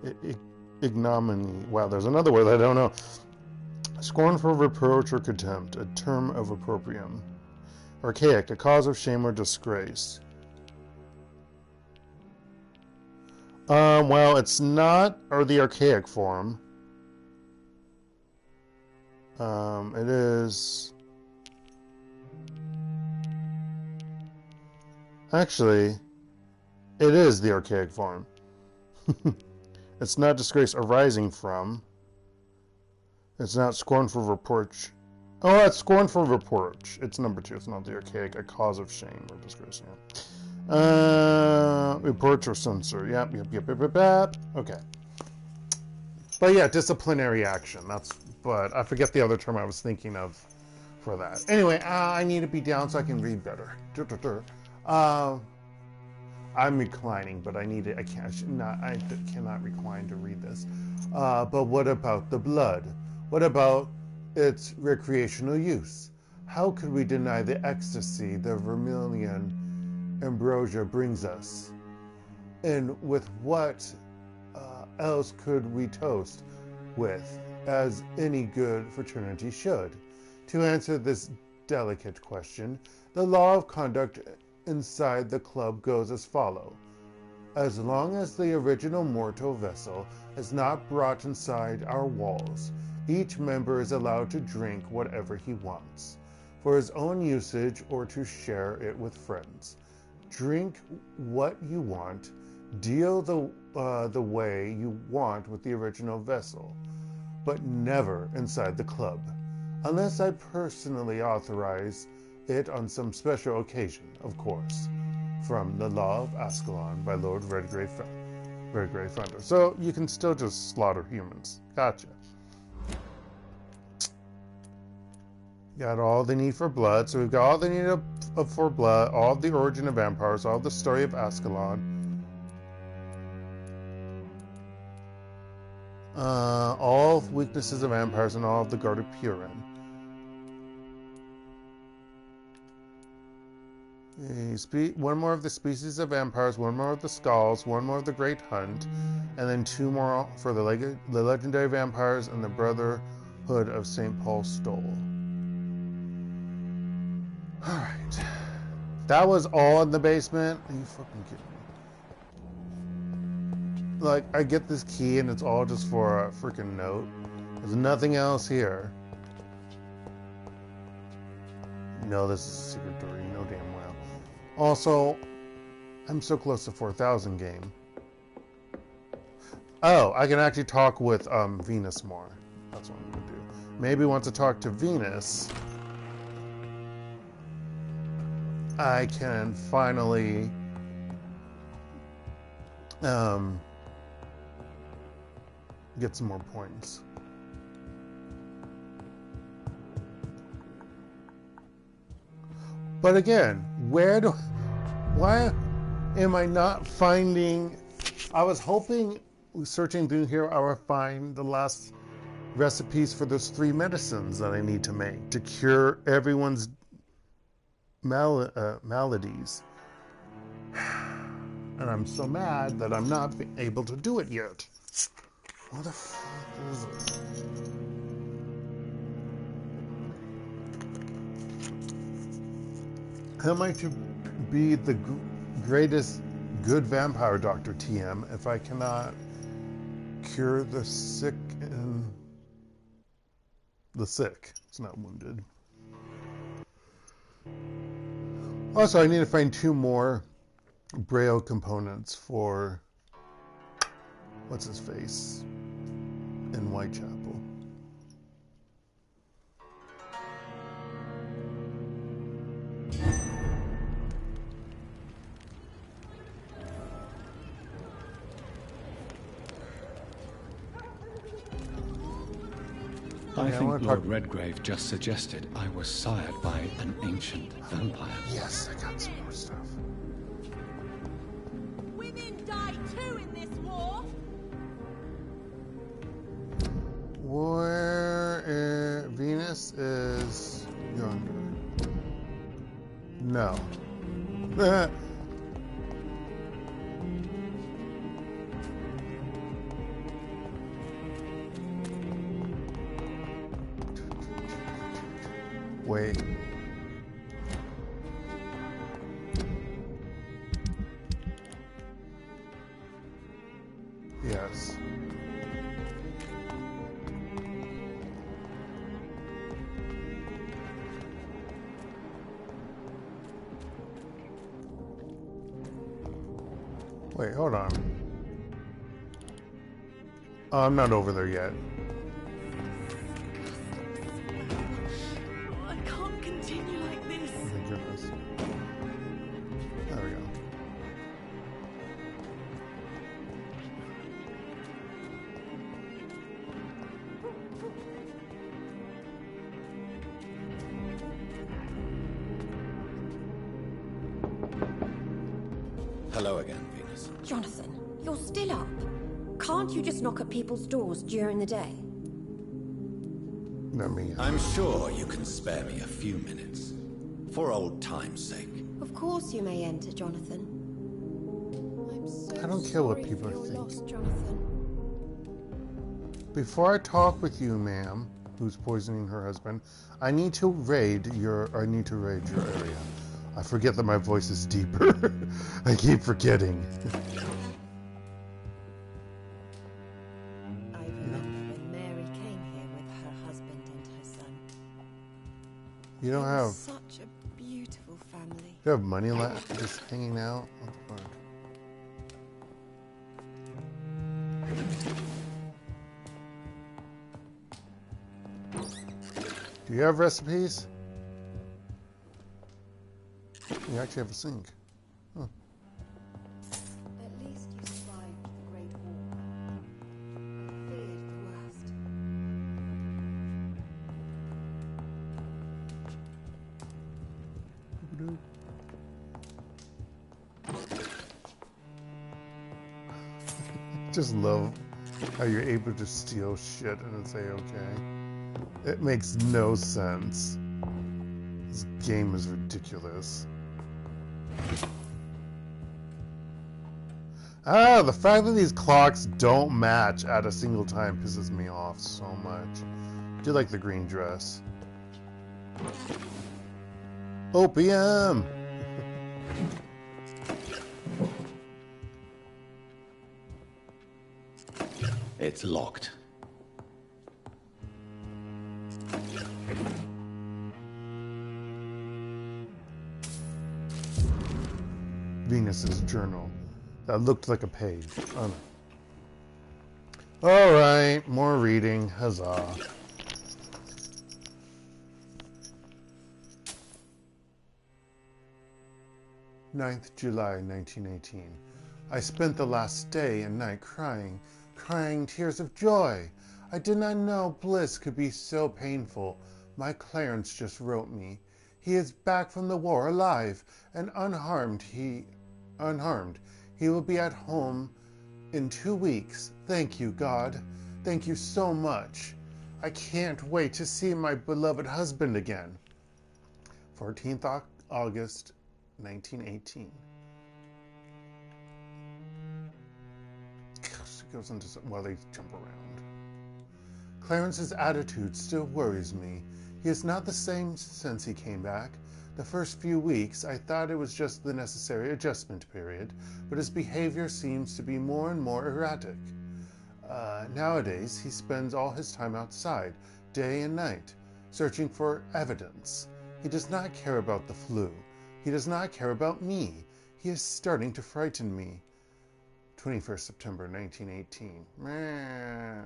Wow, there's another word I don't know. Scornful reproach or contempt, a term of opprobrium. Archaic, a cause of shame or disgrace. Well, it's not, or the archaic form. It is... Actually, it is the archaic form. It's not disgrace arising from. It's not scornful reproach. Oh, it's scornful reproach. It's number 2. It's not the archaic, a cause of shame or disgrace. Yeah. Reproach or censor. Yep. Okay. But yeah, disciplinary action. But I forget the other term I was thinking of for that. Anyway, I need to be down so I can read better. I'm reclining, but I cannot recline to read this. But what about the blood? What about its recreational use? How could we deny the ecstasy the vermilion ambrosia brings us? And with what else could we toast with, as any good fraternity should? To answer this delicate question, the law of conduct inside the club goes as follows. As long as the original mortal vessel is not brought inside our walls, Each member is allowed to drink whatever he wants, for his own usage or to share it with friends. Drink what you want, deal the way you want with the original vessel, but never inside the club, unless I personally authorize it on some special occasion, of course. From The Law of Ascalon by Lord Redgrave Founder. So you can still just slaughter humans. Gotcha. Got all they need for blood. So we've got all they need for blood, all the origin of vampires, all the story of Ascalon. All weaknesses of vampires and all of the Guard of Purin. One more of the species of vampires, one more of the skulls, one more of the Great Hunt, and then 2 more for the legendary vampires and the Brotherhood of St. Paul's Stole. Alright. That was all in the basement? Are you fucking kidding me? Like, I get this key and it's all just for a freaking note. There's nothing else here. No, this is a secret door. You know damn well. Also, I'm so close to 4,000 game. Oh, I can actually talk with Venus more. That's what I'm going to do. Maybe once I talk to Venus, I can finally get some more points. But again, why am I not finding? I was hoping, searching through here, I would find the last recipes for those 3 medicines that I need to make to cure everyone's maladies. And I'm so mad that I'm not able to do it yet. What the fuck is it? How am I to be the greatest good vampire doctor, TM, if I cannot cure the sick and the sick? It's not wounded. Also, I need to find 2 more Braille components for what's his face in Whitechapel. I think Lord Redgrave just suggested I was sired by an ancient vampire. Yes, I got some more stuff. Women die too in this war. Where Venus is yonder. No. Wait. Yes. Wait, hold on. Oh, I'm not over there yet. I can't continue like this. Oh my goodness. There we go. Hello again, Venus. Jonathan, you're still up. Can't you just knock at people's doors during the day? Not me. I'm sure you can spare me a few minutes. For old time's sake. Of course you may enter, Jonathan. I'm so I don't care what sorry people for your think. loss, Jonathan. Before I talk with you, ma'am, who's poisoning her husband, I need to raid your area. I forget that my voice is deeper. I keep forgetting. I remember when Mary came here with You don't have... Such a beautiful family. You have money left just hanging out? Do you have recipes? You actually have a sink. Huh. At least you survived the Great War. I feared the worst. Just love how you're able to steal shit and say okay. It makes no sense. This game is ridiculous. Ah, the fact that these clocks don't match at a single time pisses me off so much. I do like the green dress. Opium! It's locked. Venus's journal. That looked like a page. Oh no. Alright, more reading. Huzzah. July 9th, 1918. I spent the last day and night crying tears of joy. I did not know bliss could be so painful. My Clarence just wrote me. He is back from the war alive and unharmed. He will be at home in 2 weeks. Thank you, God. Thank you so much. I can't wait to see my beloved husband again. 14th August, 1918. Goes into while they jump around. Clarence's attitude still worries me. He is not the same since he came back. The first few weeks, I thought it was just the necessary adjustment period, but his behavior seems to be more and more erratic. Nowadays, he spends all his time outside, day and night, searching for evidence. He does not care about the flu. He does not care about me. He is starting to frighten me. 21st September 1918.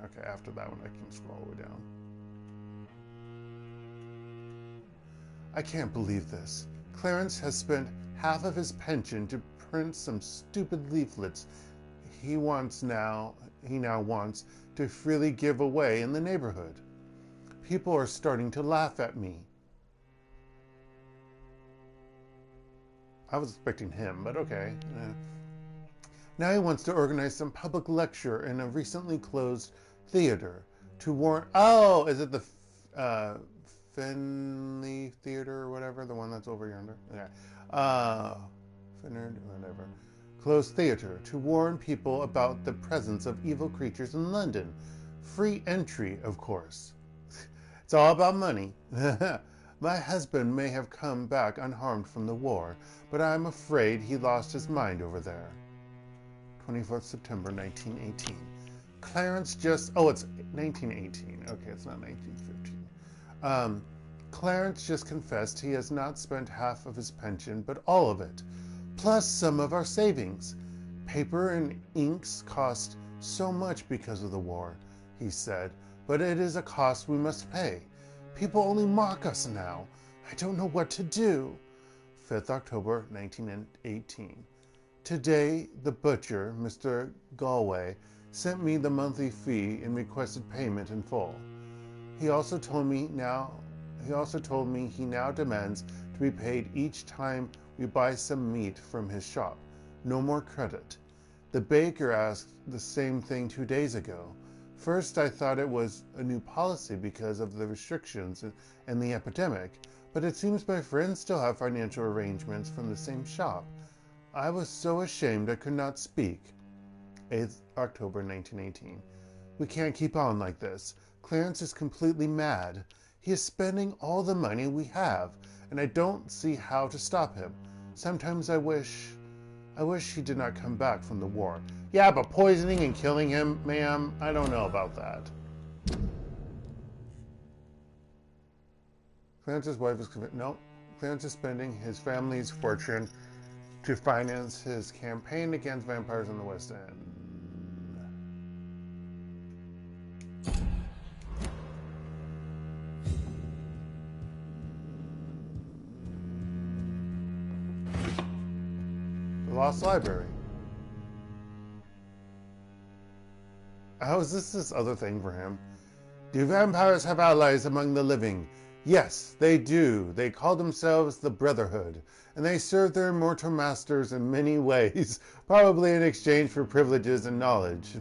Okay, after that one I can scroll all the way down. I can't believe this. Clarence has spent half of his pension to print some stupid leaflets he now wants to freely give away in the neighborhood. People are starting to laugh at me. I was expecting him, but okay. Now he wants to organize some public lecture in a recently closed theater to warn... Oh, is it the Finley Theater or whatever? The one that's over yonder? Yeah. Finnard, whatever. Closed theater to warn people about the presence of evil creatures in London. Free entry, of course. It's all about money. My husband may have come back unharmed from the war, but I'm afraid he lost his mind over there. 24th September 1918. Clarence just... Oh, it's 1918. Okay, it's not 1915. Clarence just confessed he has not spent half of his pension, but all of it, plus some of our savings. Paper and inks cost so much because of the war, he said, but it is a cost we must pay. People only mock us now. I don't know what to do. 5th October 1918. Today, the butcher, Mr. Galway, sent me the monthly fee and requested payment in full. He also told me he now demands to be paid each time we buy some meat from his shop. No more credit. The baker asked the same thing 2 days ago. First, I thought it was a new policy because of the restrictions and the epidemic, but it seems my friends still have financial arrangements from the same shop. I was so ashamed I could not speak. 8th October 1918. We can't keep on like this. Clarence is completely mad. He is spending all the money we have, and I don't see how to stop him. Sometimes I wish he did not come back from the war. Yeah, but poisoning and killing him, ma'am, I don't know about that. Clarence's wife is convinced. No. Clarence is spending his family's fortune to finance his campaign against vampires in the West End. The Lost Library. How is this other thing for him? Do vampires have allies among the living? Yes, they do. They call themselves the Brotherhood, and they serve their immortal masters in many ways, probably in exchange for privileges and knowledge.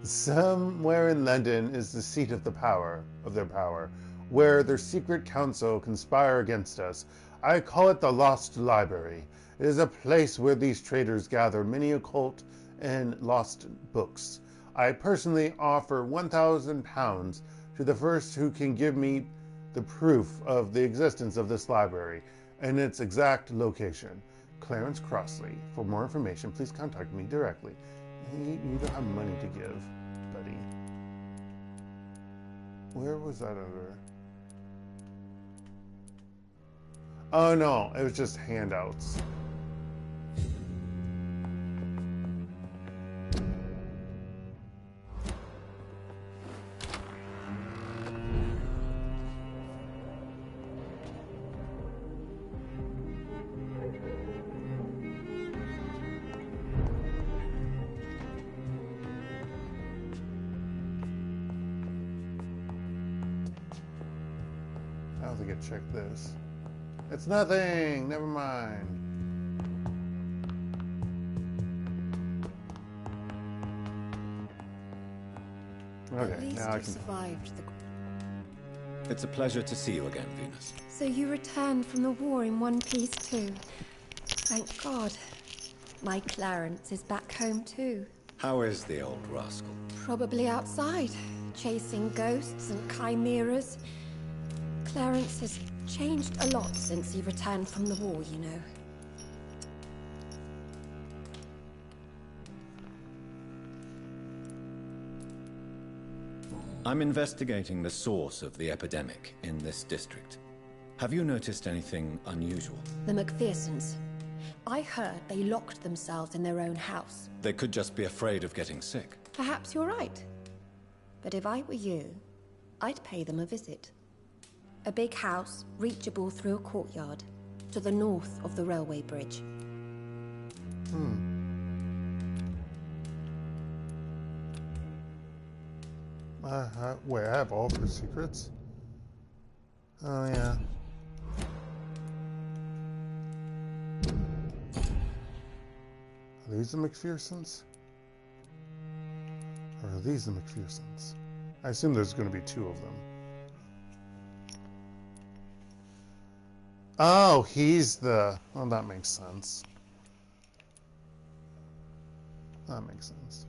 Somewhere in London is the seat of their power, where their secret council conspire against us. I call it the Lost Library. It is a place where these traitors gather many occult and lost books. I personally offer £1,000 to the first who can give me the proof of the existence of this library and its exact location. Clarence Crossley. For more information, please contact me directly. You don't have money to give, buddy. Where was that under? Oh no, it was just handouts. I don't think I checked this. It's nothing! Never mind. Okay, At least now I you can... survived the... It's a pleasure to see you again, Venus. So you returned from the war in one piece too. Thank God. My Clarence is back home too. How is the old rascal? Probably outside, chasing ghosts and chimeras. Clarence has changed a lot since he returned from the war, you know. I'm investigating the source of the epidemic in this district. Have you noticed anything unusual? The McPhersons. I heard they locked themselves in their own house. They could just be afraid of getting sick. Perhaps you're right. But if I were you, I'd pay them a visit. A big house, reachable through a courtyard, to the north of the railway bridge. Wait, I have all of her secrets? Oh, yeah. Are these the McPhersons? Or are these the McPhersons? I assume there's going to be two of them. Oh, he's the... Well, that makes sense. That makes sense.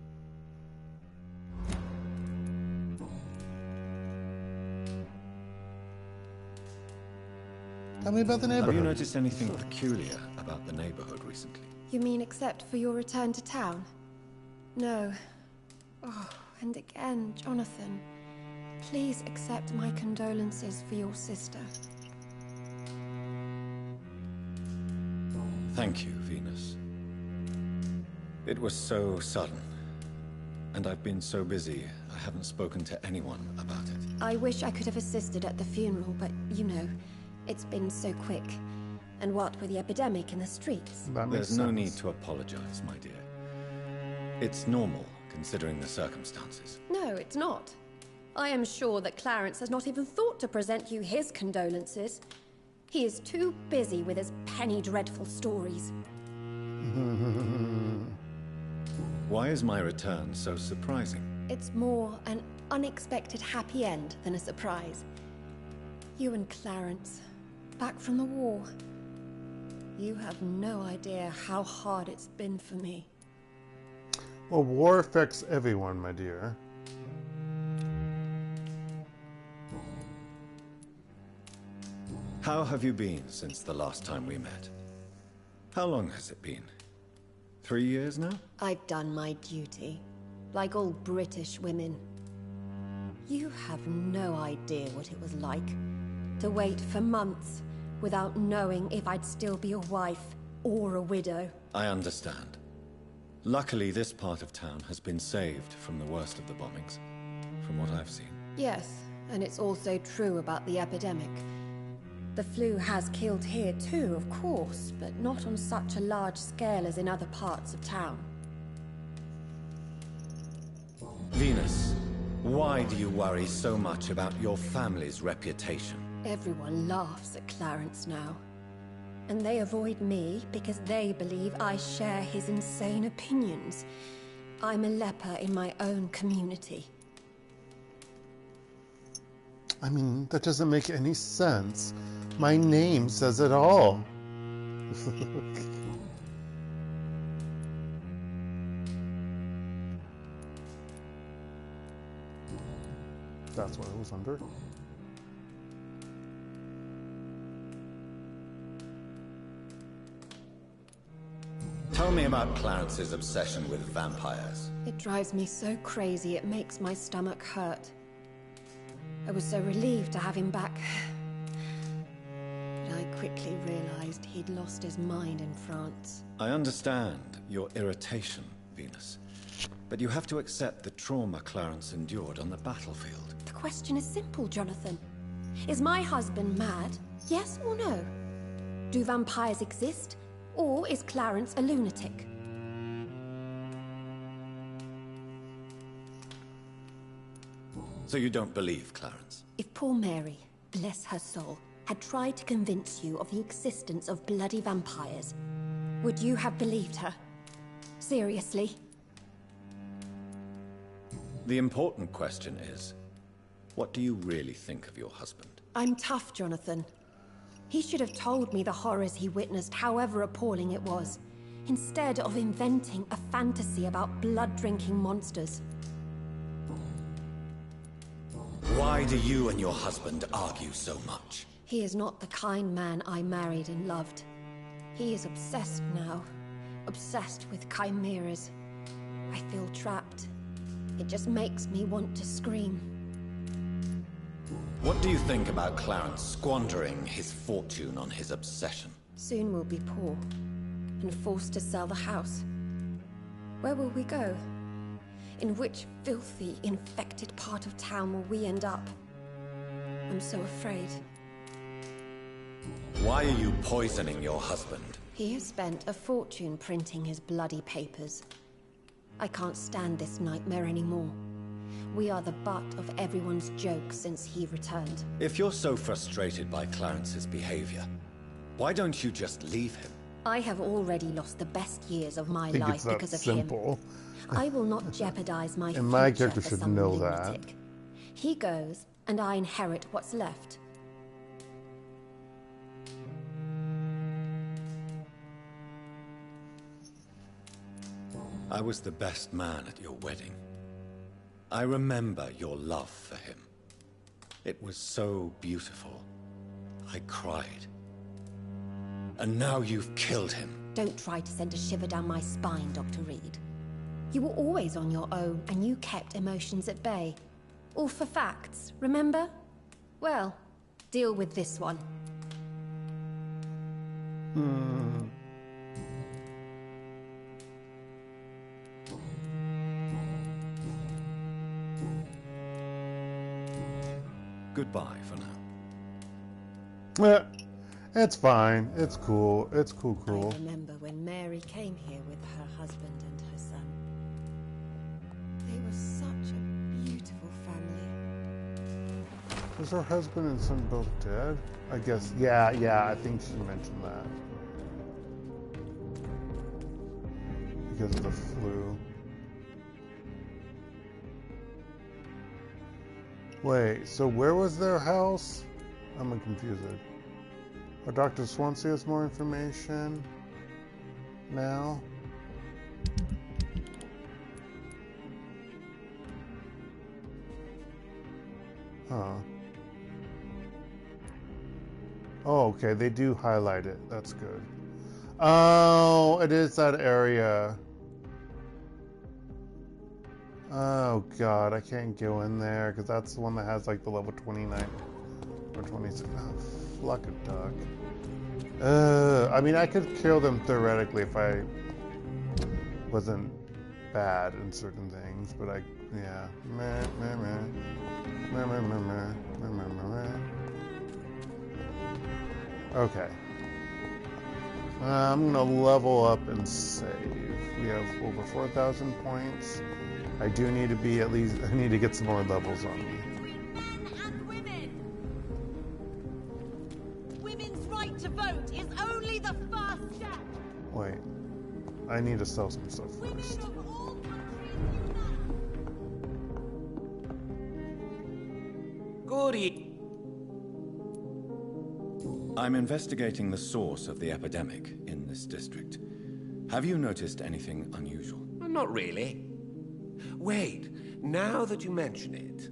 Tell me about the neighborhood. Have you noticed anything peculiar about the neighborhood recently? You mean except for your return to town? No. Oh, and again, Jonathan. Please accept my condolences for your sister. Thank you, Venus. It was so sudden. And I've been so busy, I haven't spoken to anyone about it. I wish I could have assisted at the funeral, but you know, it's been so quick. And what with the epidemic in the streets? There's no need to apologize, my dear. It's normal, considering the circumstances. No, it's not. I am sure that Clarence has not even thought to present you his condolences. He is too busy with his penny dreadful stories. Why is my return so surprising? It's more an unexpected happy end than a surprise. You and Clarence, back from the war. You have no idea how hard it's been for me. Well, war affects everyone, my dear. How have you been since the last time we met? How long has it been? 3 years now? I've done my duty, like all British women. You have no idea what it was like. To wait for months without knowing if I'd still be a wife or a widow. I understand. Luckily, this part of town has been saved from the worst of the bombings, from what I've seen. Yes, and it's also true about the epidemic. The flu has killed here too, of course, but not on such a large scale as in other parts of town. Venus, why do you worry so much about your family's reputation? Everyone laughs at Clarence now. And they avoid me because they believe I share his insane opinions. I'm a leper in my own community. I mean, that doesn't make any sense. My name says it all. That's what it was under. Tell me about Clarence's obsession with vampires. It drives me so crazy it makes my stomach hurt. I was so relieved to have him back. But I quickly realized he'd lost his mind in France. I understand your irritation, Venus. But you have to accept the trauma Clarence endured on the battlefield. The question is simple, Jonathan. Is my husband mad? Yes or no? Do vampires exist? Or is Clarence a lunatic? So you don't believe Clarence? If poor Mary, bless her soul, had tried to convince you of the existence of bloody vampires, would you have believed her? Seriously? The important question is, what do you really think of your husband? I'm tough, Jonathan. He should have told me the horrors he witnessed, however appalling it was, instead of inventing a fantasy about blood-drinking monsters. Why do you and your husband argue so much? He is not the kind man I married and loved. He is obsessed now. Obsessed with chimeras. I feel trapped. It just makes me want to scream. What do you think about Clarence squandering his fortune on his obsession? Soon we'll be poor, and forced to sell the house. Where will we go? In which filthy, infected part of town will we end up? I'm so afraid. Why are you poisoning your husband? He has spent a fortune printing his bloody papers. I can't stand this nightmare anymore. We are the butt of everyone's jokes since he returned. If you're so frustrated by Clarence's behavior, why don't you just leave him? I have already lost the best years of my life because of him. I will not jeopardize my And my future character for should some know lunatic. that. He goes, and I inherit what's left. I was the best man at your wedding. I remember your love for him. It was so beautiful. I cried. And now you've killed him. Don't try to send a shiver down my spine, Dr. Reid. You were always on your own, and you kept emotions at bay. All for facts, remember? Well, deal with this one. Goodbye for now. It's fine. It's cool. It's cool. I remember when Mary came here with her husband and her son. They were such a beautiful family. Was her husband and son both dead? I guess. Yeah. I think she mentioned that. Because of the flu. Wait, so where was their house? I'm confused. Or Dr. Swansea has more information now? Huh. Oh, okay, they do highlight it. That's good. Oh, it is that area. Oh god, I can't go in there because that's the one that has like the level 29 Or 26. Oh, fuck a duck. I mean, I could kill them theoretically if I wasn't bad in certain things, but yeah. Meh, meh, meh. Meh, meh, meh, meh. Meh, meh, meh, meh. Okay. I'm gonna level up and save. We have over 4,000 points. I do need to be at least, I need to get some more levels on me. And women! Women's right to vote is only the first step! Wait. I need to sell some stuff first. Goody. I'm investigating the source of the epidemic in this district. Have you noticed anything unusual? Not really. Wait, now that you mention it,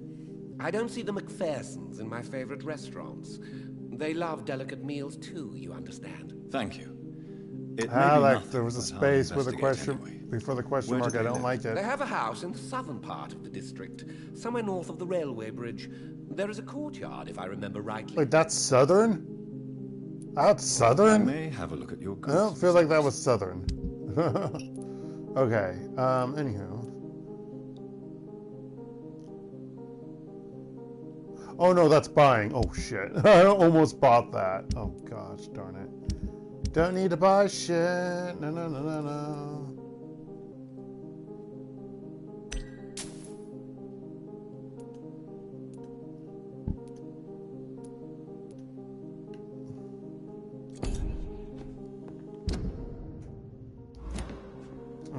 I don't see the McPhersons in my favorite restaurants. They love delicate meals too, you understand. Thank you. It like there was a space with a question before the question mark. I don't like it. They have a house in the southern part of the district, somewhere north of the railway bridge. There is a courtyard, if I remember rightly. Wait, that's southern? That's southern? I may have a look at your goods. I don't feel like that was southern. Okay, anywho. Oh no, that's buying. Oh shit. I almost bought that. Oh gosh, darn it. Don't need to buy shit. No, no, no, no, no.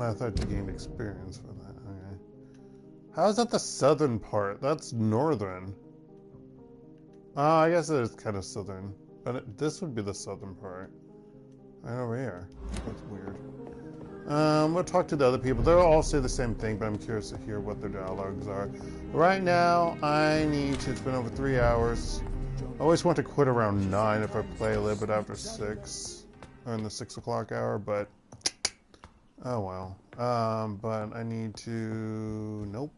I thought you gained experience for that. Okay. How is that the southern part? That's northern. Oh, I guess it is kind of southern. But this would be the southern part. Right over here. That's weird. We'll talk to the other people. They'll all say the same thing, but I'm curious to hear what their dialogues are. Right now, I need to... It's been over 3 hours. I always want to quit around 9 if I play a little bit after 6. Or in the 6 o'clock hour, but... Oh well. But I need to... Nope.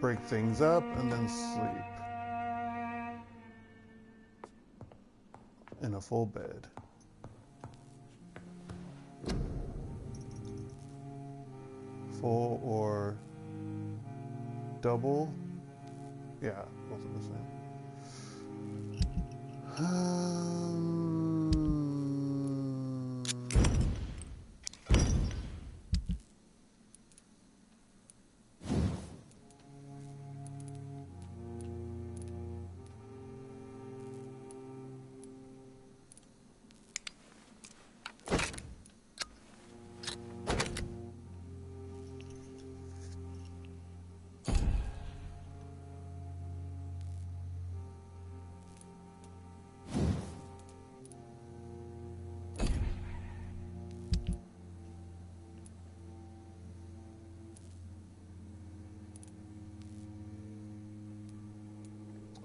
Break things up and then sleep. In a full bed. Full or double? Yeah, both are the same.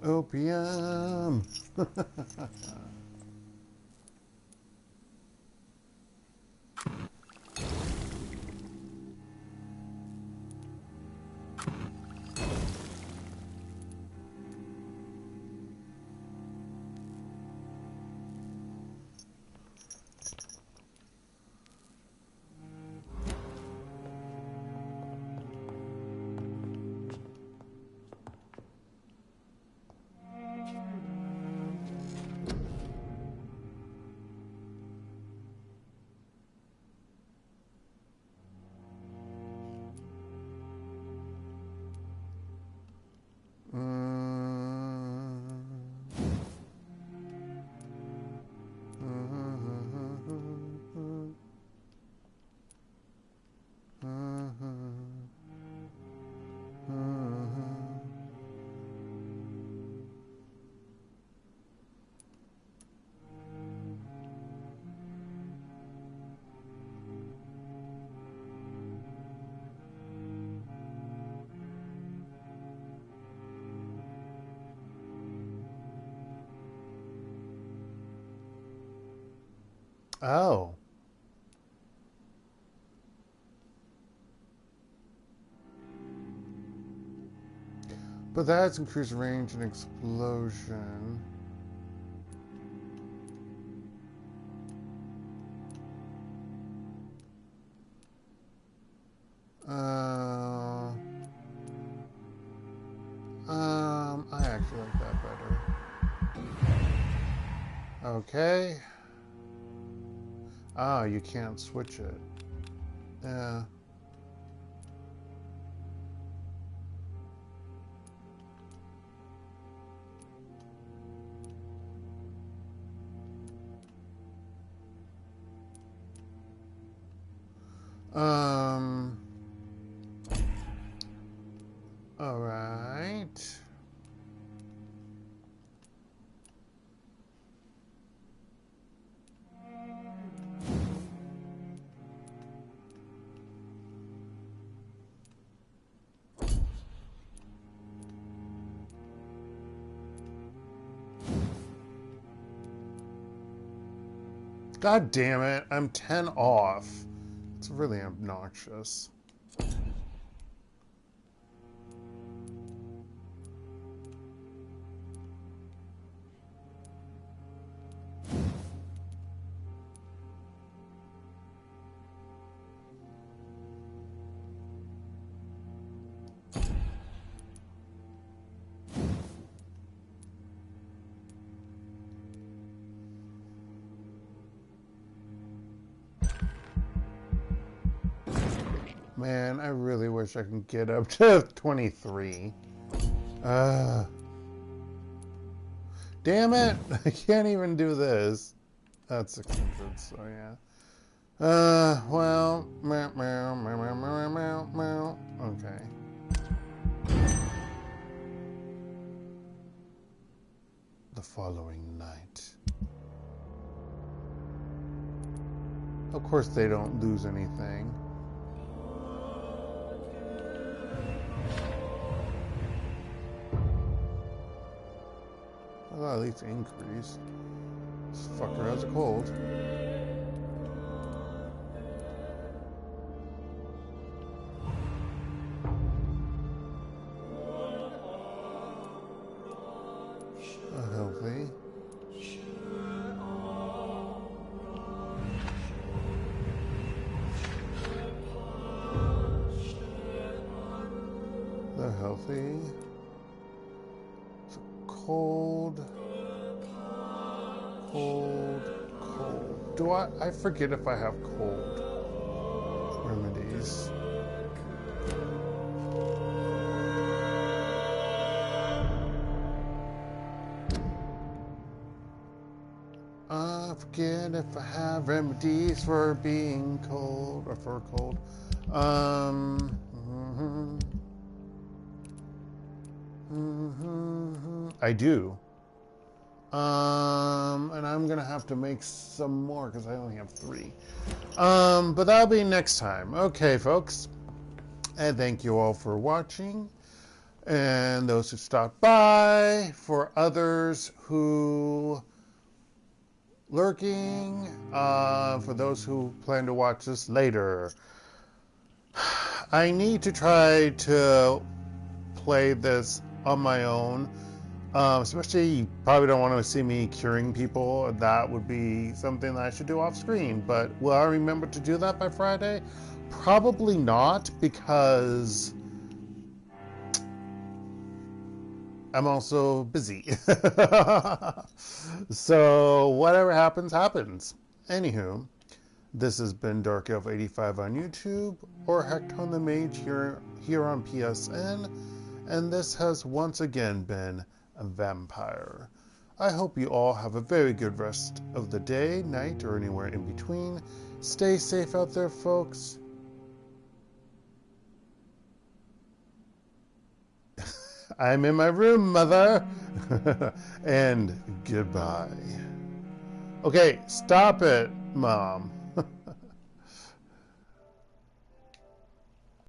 Opium. Oh. But that's increased range and explosion. I actually like that better. Okay. Ah, you can't switch it. Yeah. All right. God damn it, I'm 10 off. It's really obnoxious. Man, I really wish I could get up to 23. Damn it! I can't even do this. That's 600, so yeah. Well, meow, meow, meow, meow, meow, meow, meow. Okay. The following night. Of course, they don't lose anything. Well, at least increase. This fucker has a cold. Healthy. They're healthy. Cold, cold, cold. Do I forget if I have cold remedies. I forget if I have remedies for being cold or for cold. I do. And I'm gonna have to make some more because I only have 3. But that'll be next time. Okay, folks. And thank you all for watching. And those who stopped by, for others who lurking, for those who plan to watch this later. I need to try to play this on my own. Especially, you probably don't want to see me curing people. That would be something that I should do off screen. But will I remember to do that by Friday? Probably not, because I'm also busy. So whatever happens, happens. Anywho, this has been DarkElf85 on YouTube, or HektontheMage here on PSN, and this has once again been a Vampyr. I hope you all have a very good rest of the day, night, or anywhere in between. Stay safe out there, folks. I'm in my room, mother. And goodbye. Okay, stop it, Mom.